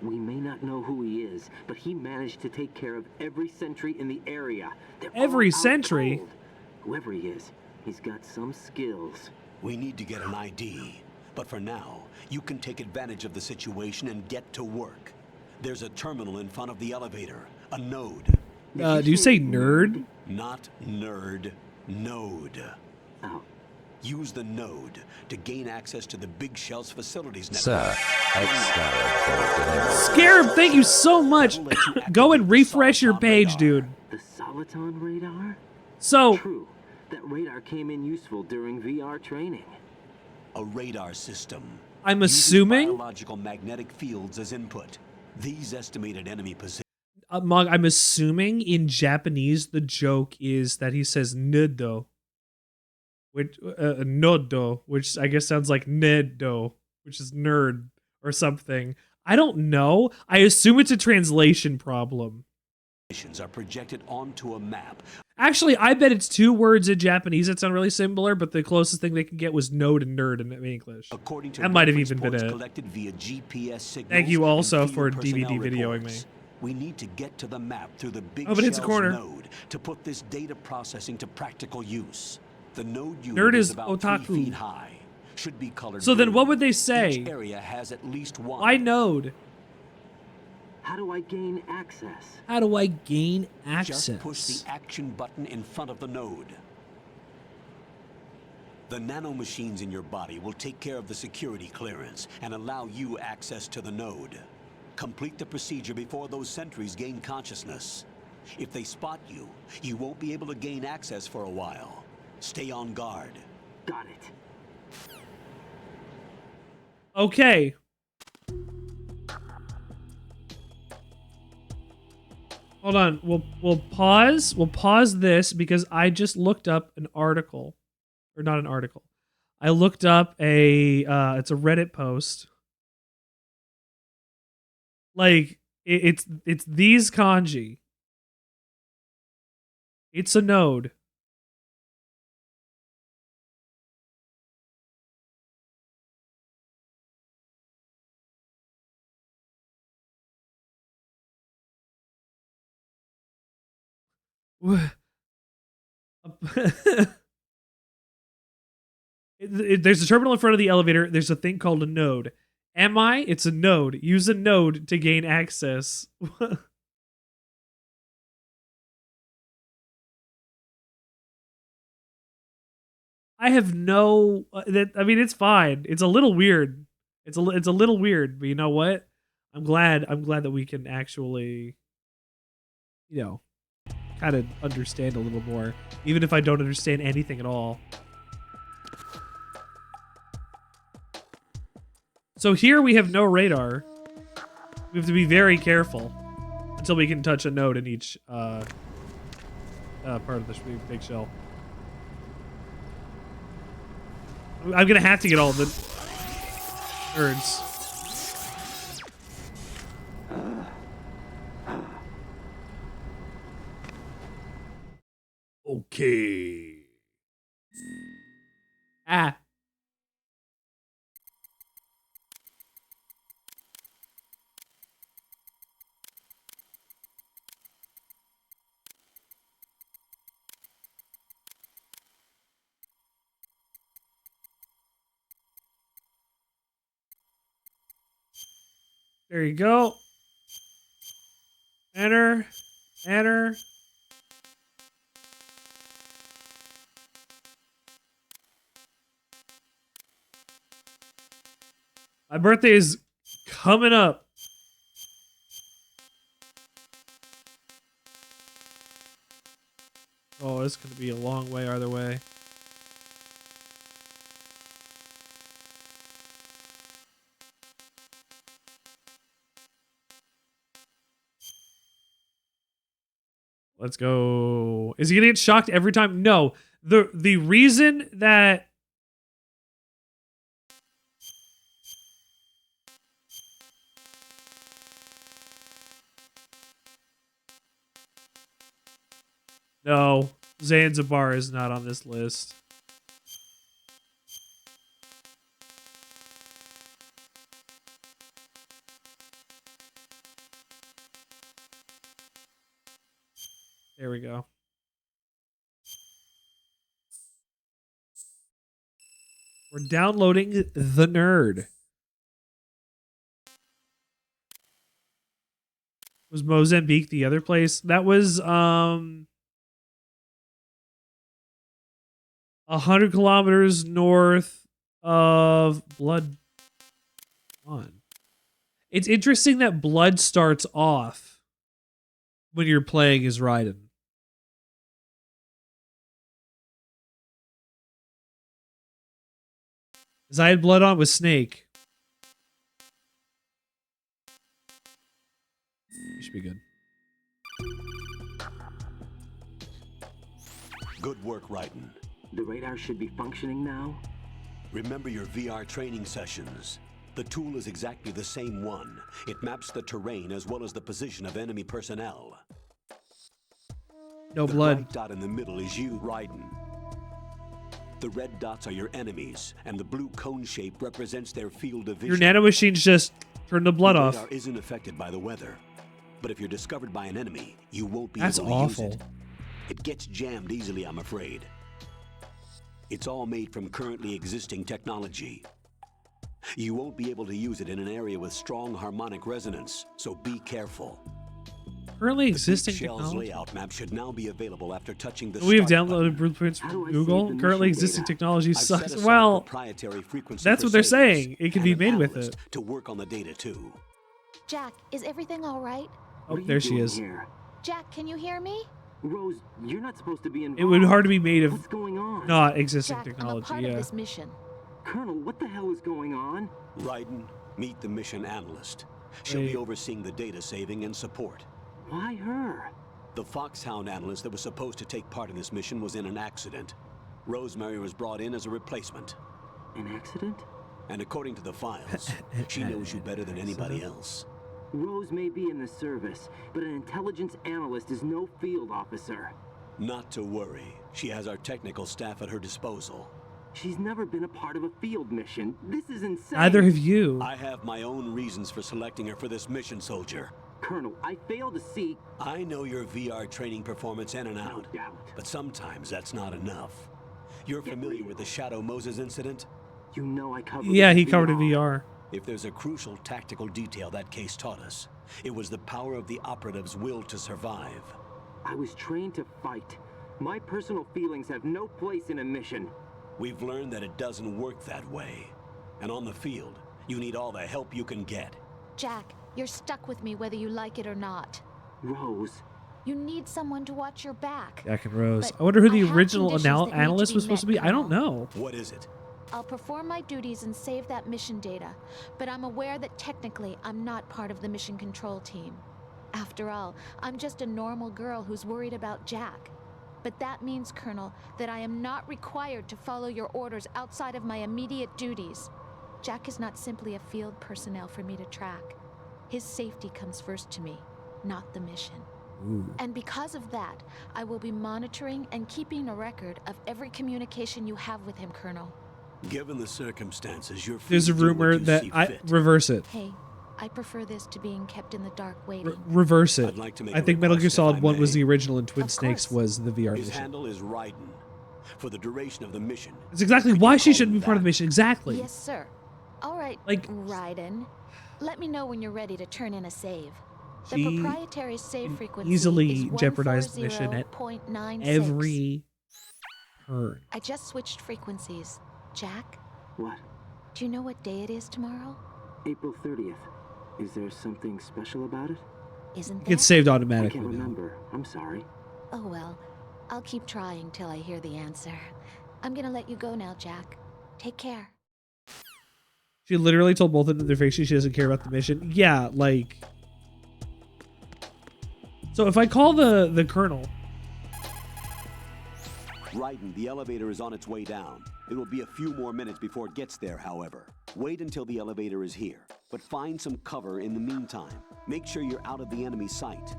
We may not know who he is, but he managed to take care of every sentry in the area. Every sentry? Whoever he is, he's got some skills. We need to get an ID. But for now, you can take advantage of the situation and get to work. There's a terminal in front of the elevator. A node. Do you say nerd? Not nerd. Node. Oh. Use the node to gain access to the Big Shell's facilities network. Sir, Scarab, thank you so much. Go and refresh your page, dude. The Soliton radar? So... True. That radar came in useful during VR training. A radar system. I'm assuming... Biological magnetic fields as input. These estimated enemy positions. Mog, I'm assuming in Japanese the joke is that he says nudo. Which, nodo, which I guess sounds like nedo, which is nerd or something. I don't know. I assume it's a translation problem. Are projected onto a map. Actually, I bet it's two words in Japanese that sound really similar, but the closest thing they could get was node and nerd in English. According to that might have even been it. Via GPS signals. Thank you also for DVD videoing me. We need to get to the map through the Big but it's a corner. Node to put this data processing to practical use. The node unit Nerd is about otaku. 3 feet high. Should be colored so blue. then what would they say? Each area has at least one. Why node? How do I gain access? How do I gain access? Just push the action button in front of the node. The nanomachines in your body will take care of the security clearance and allow you access to the node. Complete the procedure before those sentries gain consciousness. If they spot you, you won't be able to gain access for a while. Stay on guard. Got it. Okay. Hold on. We'll pause. We'll pause this because I just looked up an article, or not an article. I looked up it's a Reddit post. Like it's these kanji. It's a node. There's a terminal in front of the elevator. There's a thing called a node. Am I? It's a node. Use a node to gain access. I have no. I mean, it's fine. It's a little weird. It's a little weird, but you know what? I'm glad that we can actually, kind of understand a little more, even if I don't understand anything at all. So here we have no radar. We have to be very careful until we can touch a node in each part of the big shell. I'm gonna have to get all the nerds. Okay. Ah. There you go. Enter. Enter. My birthday is coming up. Oh, it's going to be a long way either way. Let's go. Is he gonna get shocked every time? No. The reason that no, Zanzibar is not on this list. There we go. We're downloading the nerd. Was Mozambique the other place? That was 100 kilometers north of Blood. It's interesting that Blood starts off when you're playing as Raiden. As I had Blood on with Snake. You should be good. Good work, Raiden. The radar should be functioning now? Remember your VR training sessions. The tool is exactly the same one. It maps the terrain as well as the position of enemy personnel. No the blood. The white dot in the middle is you, Raiden. The red dots are your enemies, and the blue cone shape represents their field of vision. Your nanomachines just turn the blood off. The radar isn't affected by the weather, but if you're discovered by an enemy, you won't be That's able to awful. use it. It gets jammed easily, I'm afraid. It's all made from currently existing technology. You won't be able to use it in an area with strong harmonic resonance, so be careful. Currently existing Shell's technology. layout map should now be available after touching the We have start downloaded button. blueprints from Google. Currently existing technology I've set sucks. aside Well, proprietary frequency that's for what they're savings saying. It can and be an made with analyst it. to work on the data too. Jack, is everything all right? Oh, there she is. Jack, can you hear me? Rose, you're not supposed to be involved. It would hard to be made of What's going on? not existing Jack, technology. I'm a part Yeah. of this mission. Colonel, what the hell is going on? Raiden, meet the mission analyst. She'll be overseeing the data saving and support. Why her? The Foxhound analyst that was supposed to take part in this mission was in an accident. Rosemary was brought in as a replacement. An accident? And according to the files, she knows you better than anybody else. Rose may be in the service, but an intelligence analyst is no field officer. Not to worry. She has our technical staff at her disposal. She's never been a part of a field mission. This is insane. Neither have you. I have my own reasons for selecting her for this mission, soldier. Colonel, I fail to see... I know your VR training performance in and out, No doubt. but sometimes that's not enough. You're familiar with the Shadow Moses incident? You know I covered Yeah, he covered in VR. If there's a crucial tactical detail that case taught us, it was the power of the operative's will to survive. I was trained to fight. My personal feelings have no place in a mission. We've learned that it doesn't work that way. And on the field, you need all the help you can get. Jack, you're stuck with me whether you like it or not. Rose. You need someone to watch your back. Jack and Rose. But I wonder who I the have original conditions that need analyst to be was supposed to met, be. I don't Colonel. know. What is it? I'll perform my duties and save that mission data, but I'm aware that technically I'm not part of the mission control team. After all, I'm just a normal girl who's worried about Jack. But that means, Colonel, that I am not required to follow your orders outside of my immediate duties. Jack is not simply a field personnel for me to track. His safety comes first to me, not the mission. Ooh. And because of that, I will be monitoring and keeping a record of every communication you have with him, Colonel. Given the circumstances, you're free There's a to do what rumor you that see I fit. reverse it. Hey, I prefer this to being kept in the dark waiting. Reverse it. I'd like to make I a think Metal Gear request, if Solid I 1 was may. the original and Twin Of Snakes course. was the VR His mission. handle is Raiden. For the duration of the mission. It's exactly why she shouldn't be part of the mission. Exactly. Yes, sir. All right, Like- Raiden. Let me know when you're ready to turn in a save. The She proprietary save frequency easily is jeopardized the mission at 140.96. every turn. I just switched frequencies. Jack, What? do you know what day it is tomorrow? April 30th. Is there something special about it? Isn't It there? gets saved I automatically can't now. remember. I'm sorry. Oh well, I'll keep trying till I hear the answer. I'm gonna let you go now, Jack. Take care. She literally told both of them in their faces she doesn't care about the mission. Yeah, like... So if I call the colonel... Raiden, the elevator is on its way down. It will be a few more minutes before it gets there, however. Wait until the elevator is here, but find some cover in the meantime. Make sure you're out of the enemy's sight.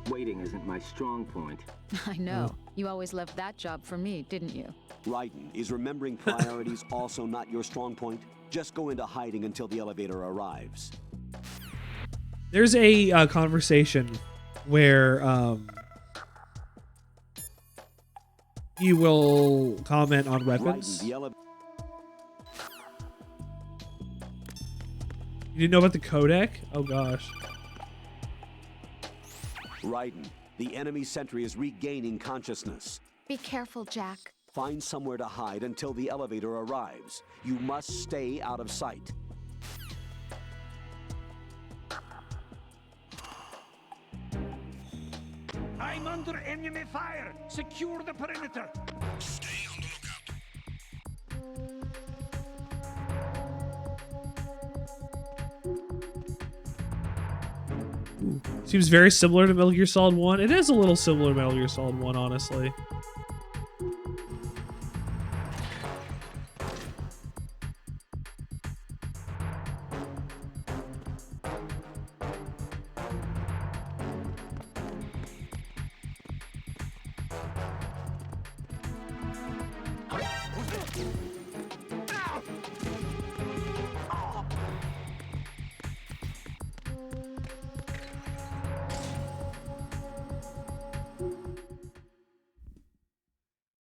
Waiting isn't my strong point. I know. You always left that job for me, didn't you? Raiden, is remembering priorities also not your strong point? Just go into hiding until the elevator arrives. There's a conversation where he will comment on weapons. Raiden, You didn't know about the codec? Oh gosh. Raiden, the enemy sentry is regaining consciousness. Be careful, Jack. Find somewhere to hide until the elevator arrives. You must stay out of sight. I'm under enemy fire. Secure the perimeter. Stay on the Seems very similar to Metal Gear Solid 1. It is a little similar to Metal Gear Solid 1, honestly.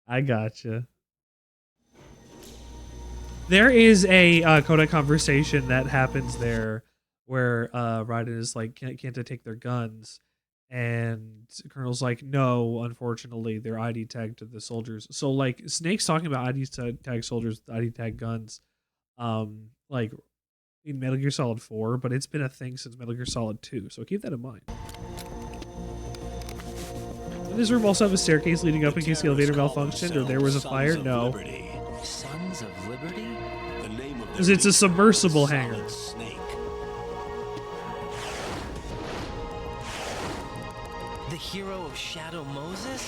I gotcha. There is a codec conversation that happens there where Raiden is like, can't they take their guns? And Colonel's like, no, unfortunately, they're ID tagged to the soldiers. So like Snake's talking about ID tag soldiers, ID tag guns, like in Metal Gear Solid 4, but it's been a thing since Metal Gear Solid 2. So keep that in mind. Does this room also have a staircase leading up in case the elevator malfunctioned or there was a fire? No. Sons of Liberty? The name of Because it's a submersible hangar. Snake. hero of Shadow Moses?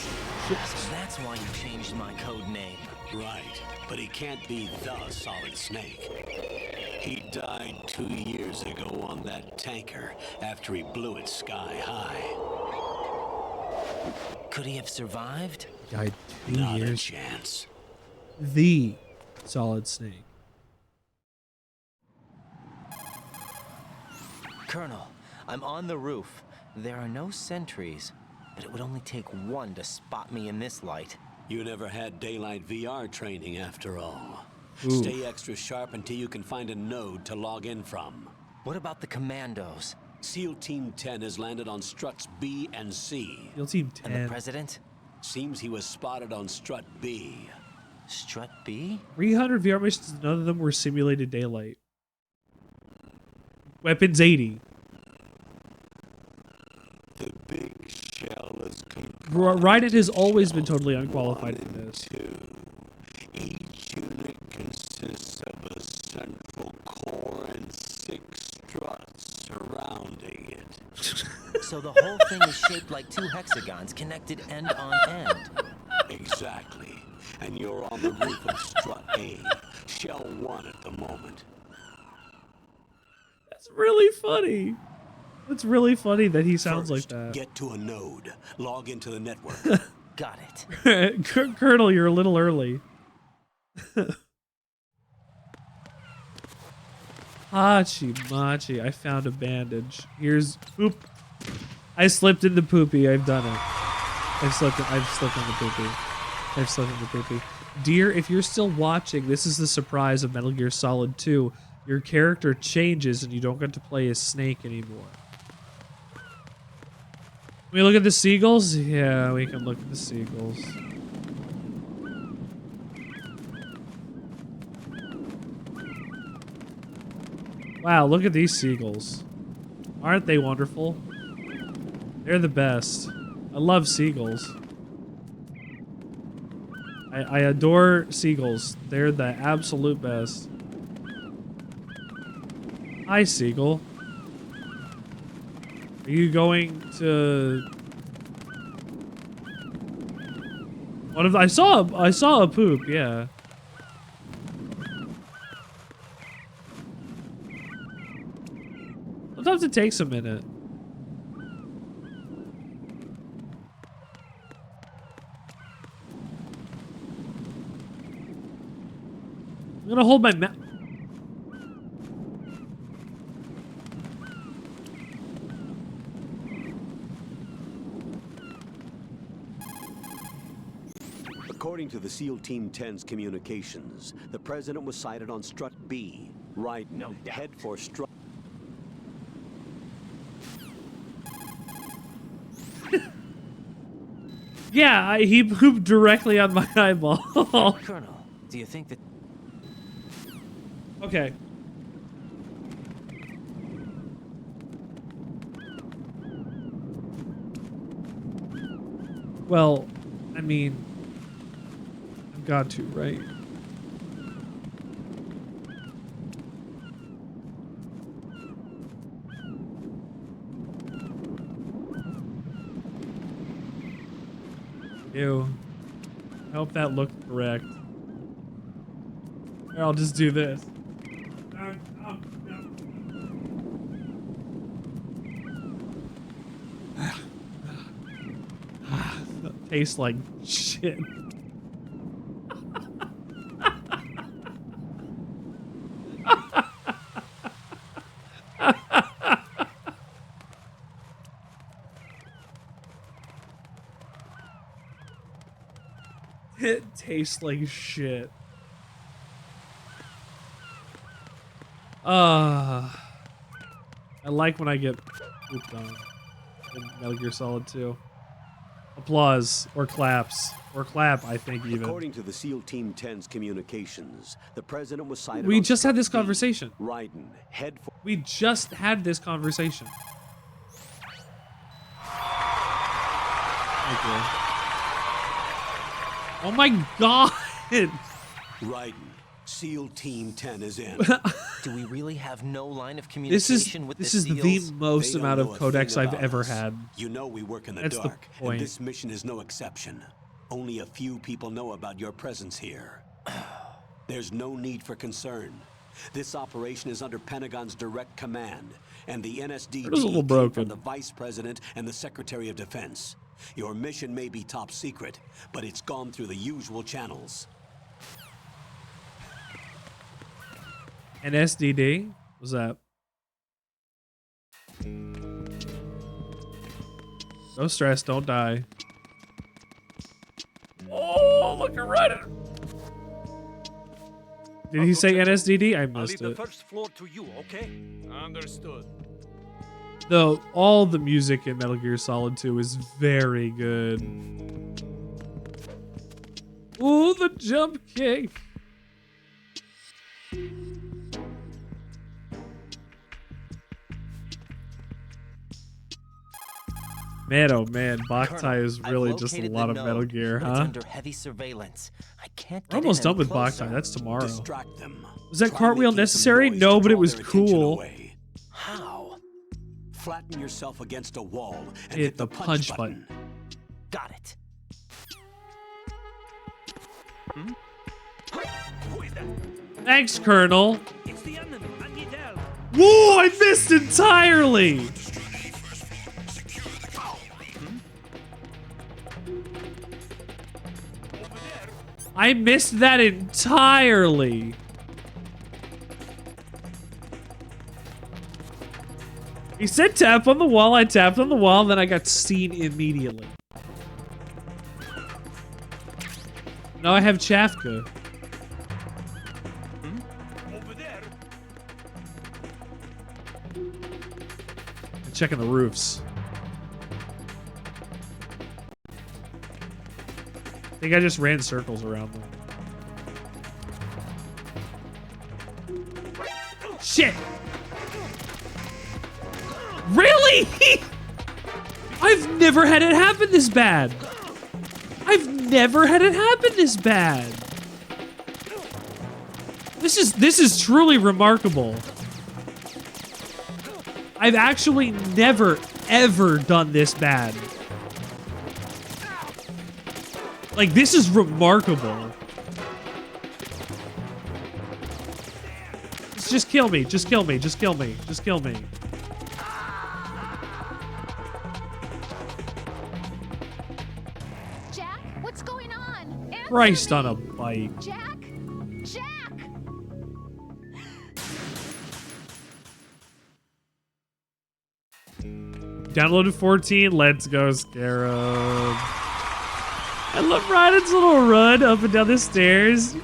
So that's why you changed my code name. Right, but he can't be the Solid Snake. He died 2 years ago on that tanker after he blew it sky high. Could he have survived? Died 2 Not years. a chance. The Solid Snake. Colonel, I'm on the roof. There are no sentries, but it would only take one to spot me in this light. You never had daylight VR training after all. Ooh. Stay extra sharp until you can find a node to log in from. What about the commandos? SEAL Team 10 has landed on struts B and C. SEAL Team 10. And the president? Seems he was spotted on strut B. Strut B? 300 VR missions, none of them were simulated daylight. Weapons 80. The big shell is Raiden has always been totally unqualified for this. Each unit consists of a central core and 6 struts surrounding it. So the whole thing is shaped like 2 hexagons connected end on end. Exactly. And you're on the roof of strut A, shell 1 at the moment. That's really funny. It's really funny that he sounds First, like that. Get to a node. Log into the network. Got it. Colonel, you're a little early. Machi, I found a bandage. Here's poop. I slipped in the poopy. I've done it. I've slipped in the poopy. I've slipped in the poopy. Dear, if you're still watching, this is the surprise of Metal Gear Solid 2. Your character changes and you don't get to play as Snake anymore. Can we look at the seagulls? Yeah, we can look at the seagulls. Wow, look at these seagulls. Aren't they wonderful? They're the best. I love seagulls. I adore seagulls. They're the absolute best. Hi, seagull. Are you going to... What if I saw a poop, yeah. Sometimes it takes a minute. I'm gonna hold my mouth. According to the SEAL Team 10's communications, the president was sighted on strut B. Right, head for strut. Yeah, he pooped directly on my eyeball. Colonel, do you think that... Okay. Well, I mean, I've got to, right? Ew. I hope that looked correct. Here, I'll just do this. Tastes like shit. It tastes like shit. I like when I get pooped on in Metal Gear Solid 2. Applause or claps or clap, I think even. According to the SEAL Team 10's communications, the president was sighted. We just had this conversation. Raiden, head for. We just had this conversation. Thank you. Oh my god! Raiden, SEAL Team 10 is in. Do we really have no line of This is communication with this the is the SEALs? most They don't amount of know a codecs thing I've about ever us. had. You know we work in the That's the dark, point. and this mission is no exception. Only a few people know about your presence here. There's no need for concern. This operation is under Pentagon's direct command, and the NSDG It was a little came broken. from the Vice President and the Secretary of Defense. Your mission may be top secret, but it's gone through the usual channels. An SDD? What's that? No stress, don't die. Oh, look right at it. Did he say NSDD? I I'll missed leave it. the first floor to you, okay? Understood. Though all the music in Metal Gear Solid 2 is very good. Ooh, the jump kick. Man, oh man, Boktai is really I've just a located lot the of Metal node, Gear, but it's huh? under heavy surveillance. I can't We're get almost in done any with closer. Boktai. That's tomorrow. Distract them. Was that Try cartwheel making some necessary? noise No, to but it draw was their attention cool. away. How? Flatten yourself against a wall and Hit the punch button. Got it. Who is that? Thanks, Colonel. It's the enemy. I need help. Whoa, I missed entirely. I missed that entirely. He said tap on the wall, I tapped on the wall, and then I got seen immediately. Now I have Chafka. Over there. I'm checking the roofs. I think I just ran circles around them. Shit! Really? I've never had it happen this bad. I've never had it happen this bad. This is truly remarkable. I've actually never, ever done this bad. Like, this is remarkable. Just kill me. Just kill me. Just kill me. Just kill me. Jack, what's going on? Answer Christ me. on a bike. Jack? Jack! Downloaded 14. Let's go, Scarab. I love Ryan's little run up and down the stairs.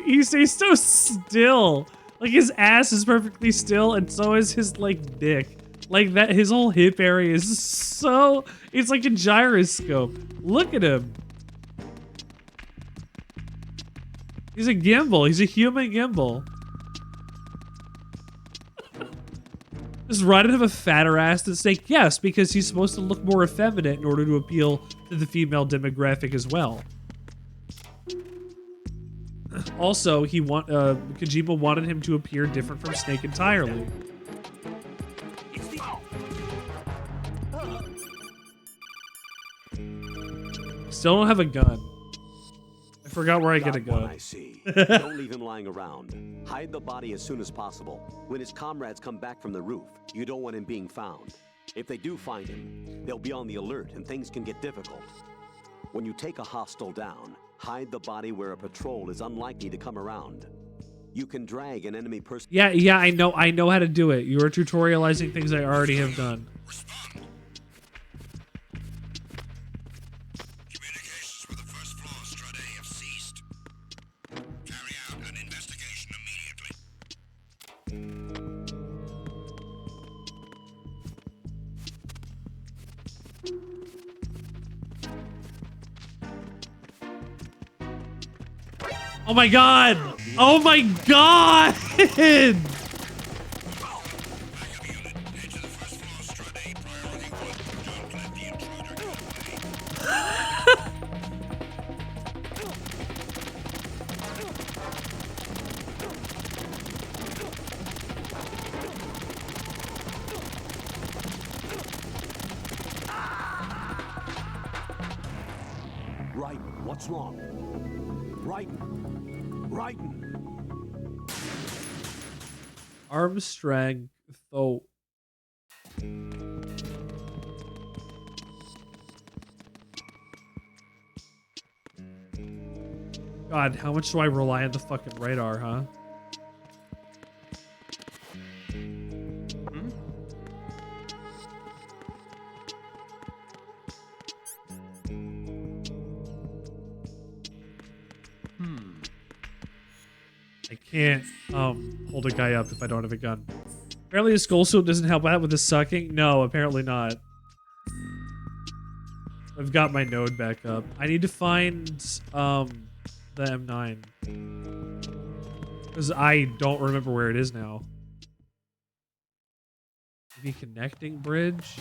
He stays so still. Like, his ass is perfectly still, and so is his, like, dick. Like, that, his whole hip area is so... It's like a gyroscope. Look at him. He's a gimbal. He's a human gimbal. Does Raiden have a fatter ass than Snake? Yes, because he's supposed to look more effeminate in order to appeal to the female demographic as well. Also, Kojima wanted him to appear different from Snake entirely. Still don't have a gun. I forgot where I get a gun. I see. Don't leave him lying around. Hide the body as soon as possible. When his comrades come back from the roof, you don't want him being found. If they do find him, they'll be on the alert and things can get difficult. When you take a hostile down, hide the body where a patrol is unlikely to come around. You can drag an enemy person. Yeah, I know how to do it. You are tutorializing things I already have done. Communications with the first floor Strade have ceased. Carry out an investigation immediately. Oh my god! Oh my god! What's wrong? Writing. Arm strength. Oh. God, how much do I rely on the fucking radar, huh? I can't hold a guy up if I don't have a gun. Apparently his skull suit doesn't help out with the sucking. No, apparently not. I've got my node back up. I need to find the M9. Because I don't remember where it is now. Maybe connecting bridge?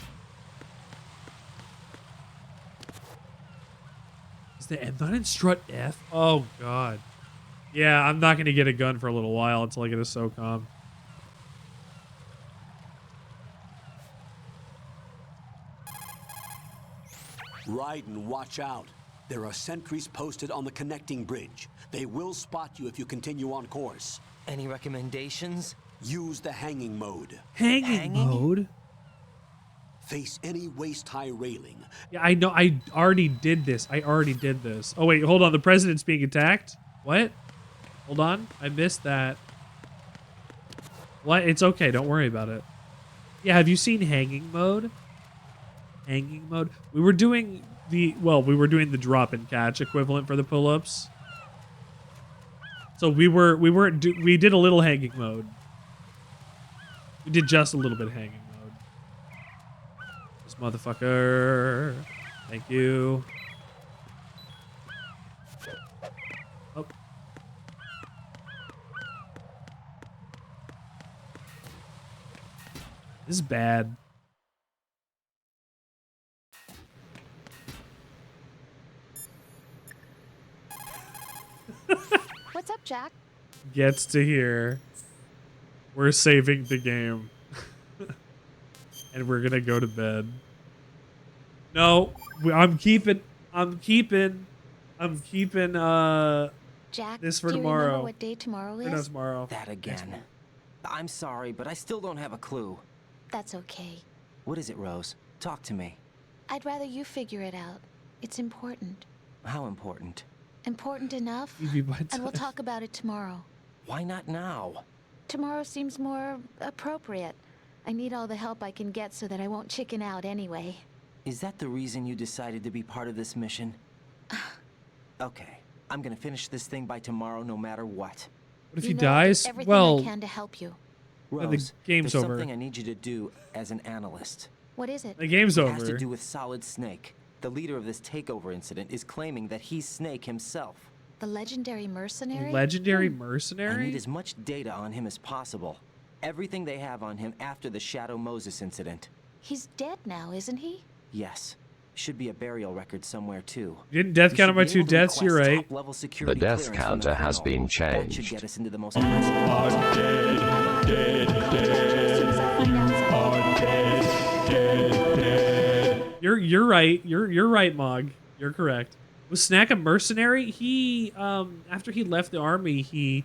Is the M9 in strut F? Oh god. Yeah, I'm not going to get a gun for a little while until I get a SOCOM. Raiden, watch out. There are sentries posted on the connecting bridge. They will spot you if you continue on course. Any recommendations? Use the hanging mode. Hanging mode? Face any waist-high railing. Yeah, I know. I already did this. Oh, wait. Hold on. The president's being attacked? What? Hold on. I missed that. What? It's okay. Don't worry about it. Yeah, have you seen hanging mode? Hanging mode? We were doing the drop and catch equivalent for the pull-ups. So we did a little hanging mode. We did just a little bit of hanging mode. This motherfucker. Thank you. Oh. This is bad. What's up, Jack? Gets to here. We're saving the game. And we're gonna go to bed. No, I'm keeping Jack, this for do you tomorrow. remember what day tomorrow Or not is? tomorrow. That again. I'm sorry, but I still don't have a clue. That's okay. What is it, Rose? Talk to me. I'd rather you figure it out. It's important. How important? Important enough, and we'll talk about it tomorrow. Why not now? Tomorrow seems more appropriate. I need all the help I can get so that I won't chicken out anyway. Is that the reason you decided to be part of this mission? Okay, I'm gonna finish this thing by tomorrow no matter what. What if he dies? Well, I can to help you. Rose, the game's there's over. something I need you to do as an analyst. What is it? The game's It over. has to do with Solid Snake. The leader of this takeover incident is claiming that he's Snake himself. The legendary mercenary? Legendary I mercenary? need as much data on him as possible. Everything they have on him after the Shadow Moses incident. He's dead now, isn't he? Yes. Should be a burial record somewhere too. You didn't death count on my 2 deaths, you're right. The death counter has been That should changed. get us into the most You're right. You're right, Mog. You're correct. Was Snack a mercenary? He after he left the army,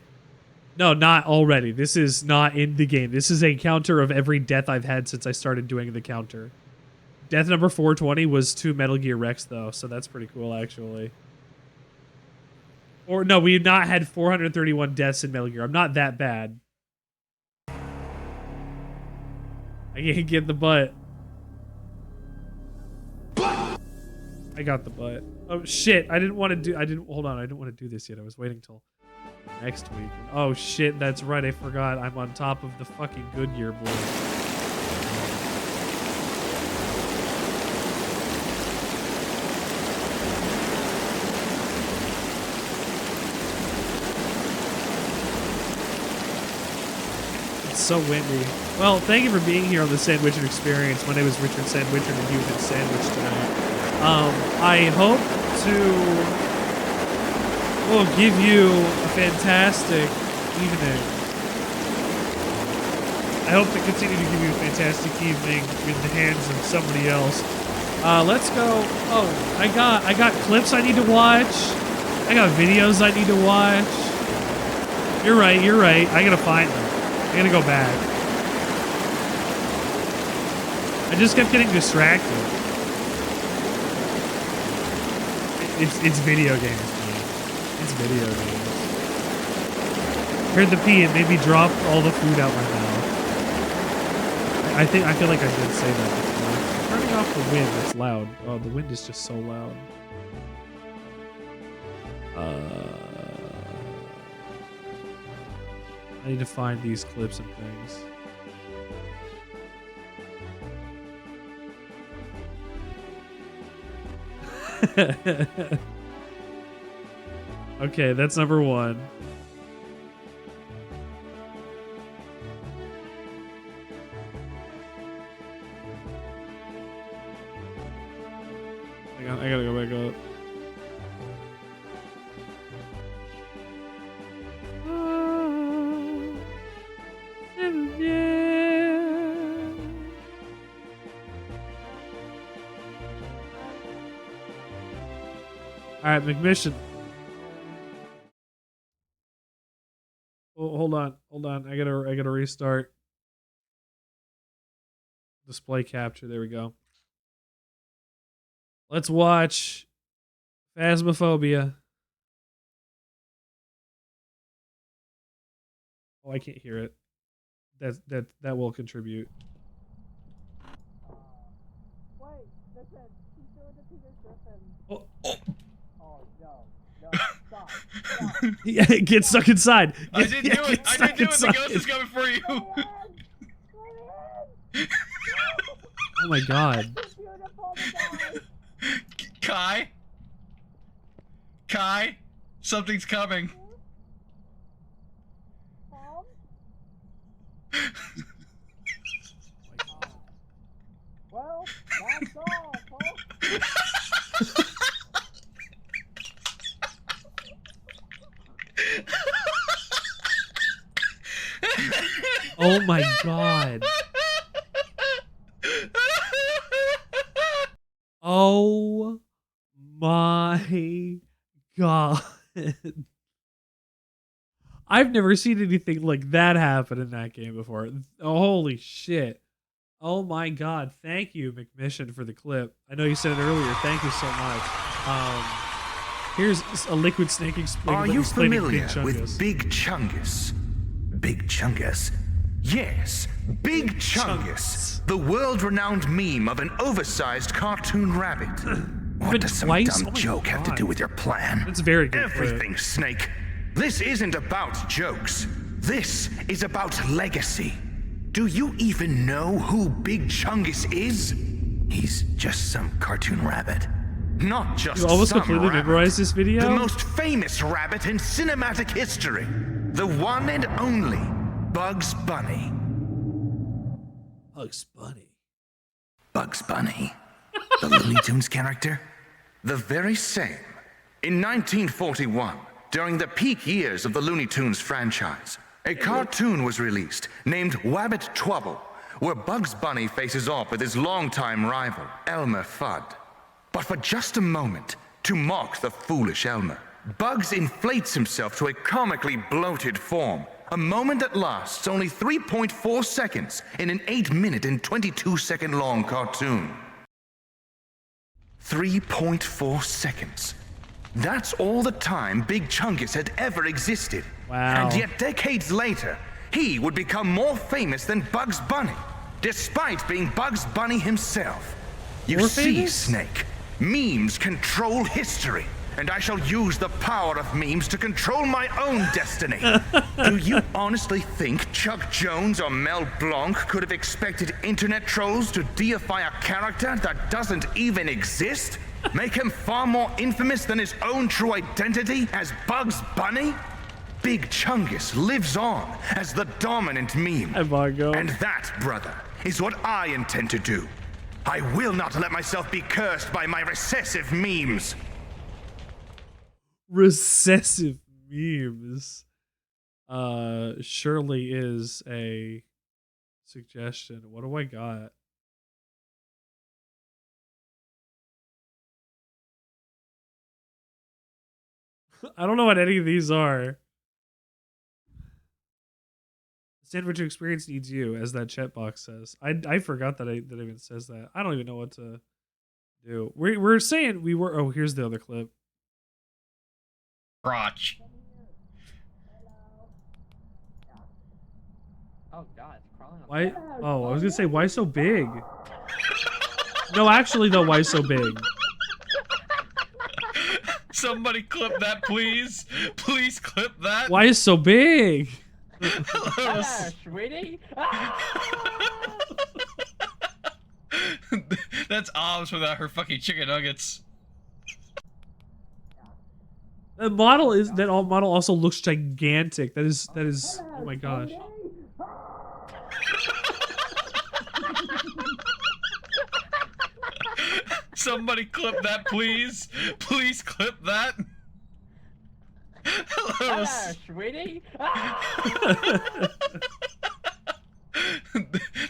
no, not already. This is not in the game. This is a counter of every death I've had since I started doing the counter. Death number 420 was 2 Metal Gear Rex though, so that's pretty cool actually. Or no, we've not had 431 deaths in Metal Gear. I'm not that bad. I can't get the butt. I got the butt. Oh shit, hold on, I didn't want to do this yet. I was waiting till next week. Oh shit, that's right, I forgot. I'm on top of the fucking Goodyear blue. It's so windy. Well, thank you for being here on the Sandwichard Experience. My name is Richard Sandwichard, and you've been sandwiched tonight. I hope to give you a fantastic evening. I hope to continue to give you a fantastic evening in the hands of somebody else. Let's go. Oh, I got clips I need to watch. I got videos I need to watch. You're right, you're right. I gotta find them. I gotta go back. I just kept getting distracted. It's video games, man. It's video games. Heard the pee, it made me drop all the food out my mouth. I feel like I did say that before. Turning off the wind, it's loud. Oh, the wind is just so loud. I need to find these clips and things. Okay, that's number one. I gotta go back up. All right, McMission. Oh, hold on. I gotta restart. Display capture. There we go. Let's watch Phasmophobia. Oh, I can't hear it. That will contribute. Wait, listen. He's doing the Peter Griffin. Oh. Oh, no, stop. Yeah, get stuck inside. I didn't do it. I didn't do it. The ghost is coming for you. Oh my god. Kai, something's coming. Well, that's all, folks. Oh my god. Oh my god. I've never seen anything like that happen in that game before. Oh, holy shit. Oh my god. Thank you, McMission, for the clip. I know you said it earlier. Thank you so much. Here's a Liquid Snake explaining. Are you familiar Big with Big Chungus? Big Chungus? Yes, Big Chungus, the world-renowned meme of an oversized cartoon rabbit. What does some dumb joke have to do with your plan? That's very good. Everything, Snake. This isn't about jokes. This is about legacy. Do you even know who Big Chungus is? He's just some cartoon rabbit. Not just you almost some completely rabbit. memorized this video? The most famous rabbit in cinematic history. The one and only Bugs Bunny. Bugs Bunny. Bugs Bunny? The Looney Tunes character? The very same. In 1941, during the peak years of the Looney Tunes franchise, a cartoon was released named Wabbit Twubble, where Bugs Bunny faces off with his longtime rival, Elmer Fudd. But for just a moment, to mock the foolish Elmer, Bugs inflates himself to a comically bloated form, a moment that lasts only 3.4 seconds in an 8-minute and 22-second long cartoon. 3.4 seconds. That's all the time Big Chungus had ever existed. Wow. And yet decades later, he would become more famous than Bugs Bunny, despite being Bugs Bunny himself. You see, Snake, memes control history, and I shall use the power of memes to control my own destiny. Do you honestly think Chuck Jones or Mel Blanc could have expected internet trolls to deify a character that doesn't even exist? Make him far more infamous than his own true identity as Bugs Bunny? Big Chungus lives on as the dominant meme. And that, brother, is what I intend to do. I will not let myself be cursed by my recessive memes. Recessive memes. Surely is a suggestion. What do I got? I don't know what any of these are. Sandwichard experience needs you, as that chat box says. I forgot that that even says that. I don't even know what to do. We're saying we were. Oh, here's the other clip. Crotch. Oh God, it's crawling on. Why? Oh, I was gonna say why so big. No, actually though, why so big? Somebody clip that, please. Please clip that. Why is so big? Sweetie. That's Oz without her fucking chicken nuggets. The model is that model also looks gigantic. That is oh my gosh. Somebody clip that, please. Please clip that. Sweetie.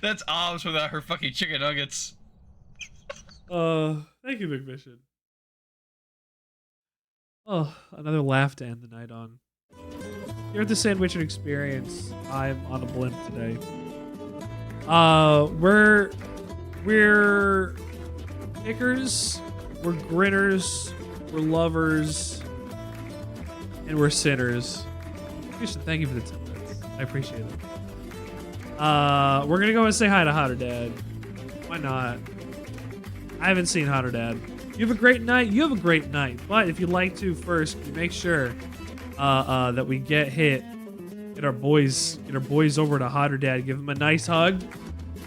That's Oz without her fucking chicken nuggets. Thank you, McMission. Oh, another laugh to end the night on. Here at the Sandwichard Experience, I'm on a blimp today. We're pickers, we're grinners, we're lovers, and we're sinners. Thank you for the 10 minutes. I appreciate it. We're gonna go and say hi to Hotter Dad. Why not? I haven't seen Hotter Dad. You have a great night. You have a great night. But if you'd like to first, make sure that we get our boys over to Hotter Dad. Give them a nice hug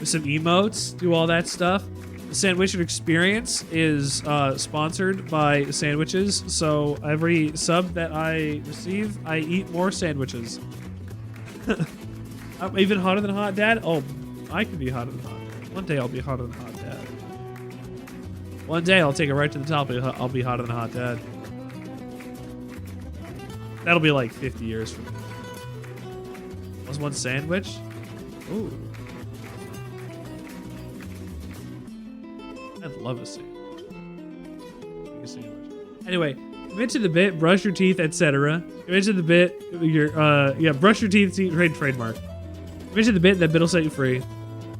with some emotes. Do all that stuff. The Sandwichard Experience is sponsored by sandwiches. So every sub that I receive, I eat more sandwiches. I'm even hotter than Hot Dad. Oh, I could be hotter than Hot Dad. One day I'll be hotter than Hot Dad. One day I'll take it right to the top. I'll be hotter than Hot Dad. That'll be like 50 years from now. Was one sandwich? Ooh. I'd love a sandwich. Make a sandwich. Anyway, come into the bit, brush your teeth, etc. Come into the bit, brush your teeth, trademark. Come into the bit, that bit will set you free.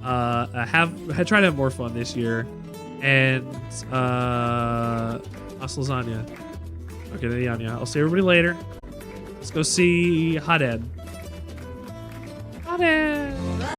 Try to have more fun this year. And Hasta lasagna. Okay, then I'll see everybody later. Let's go see Hot Ed. Hot Ed.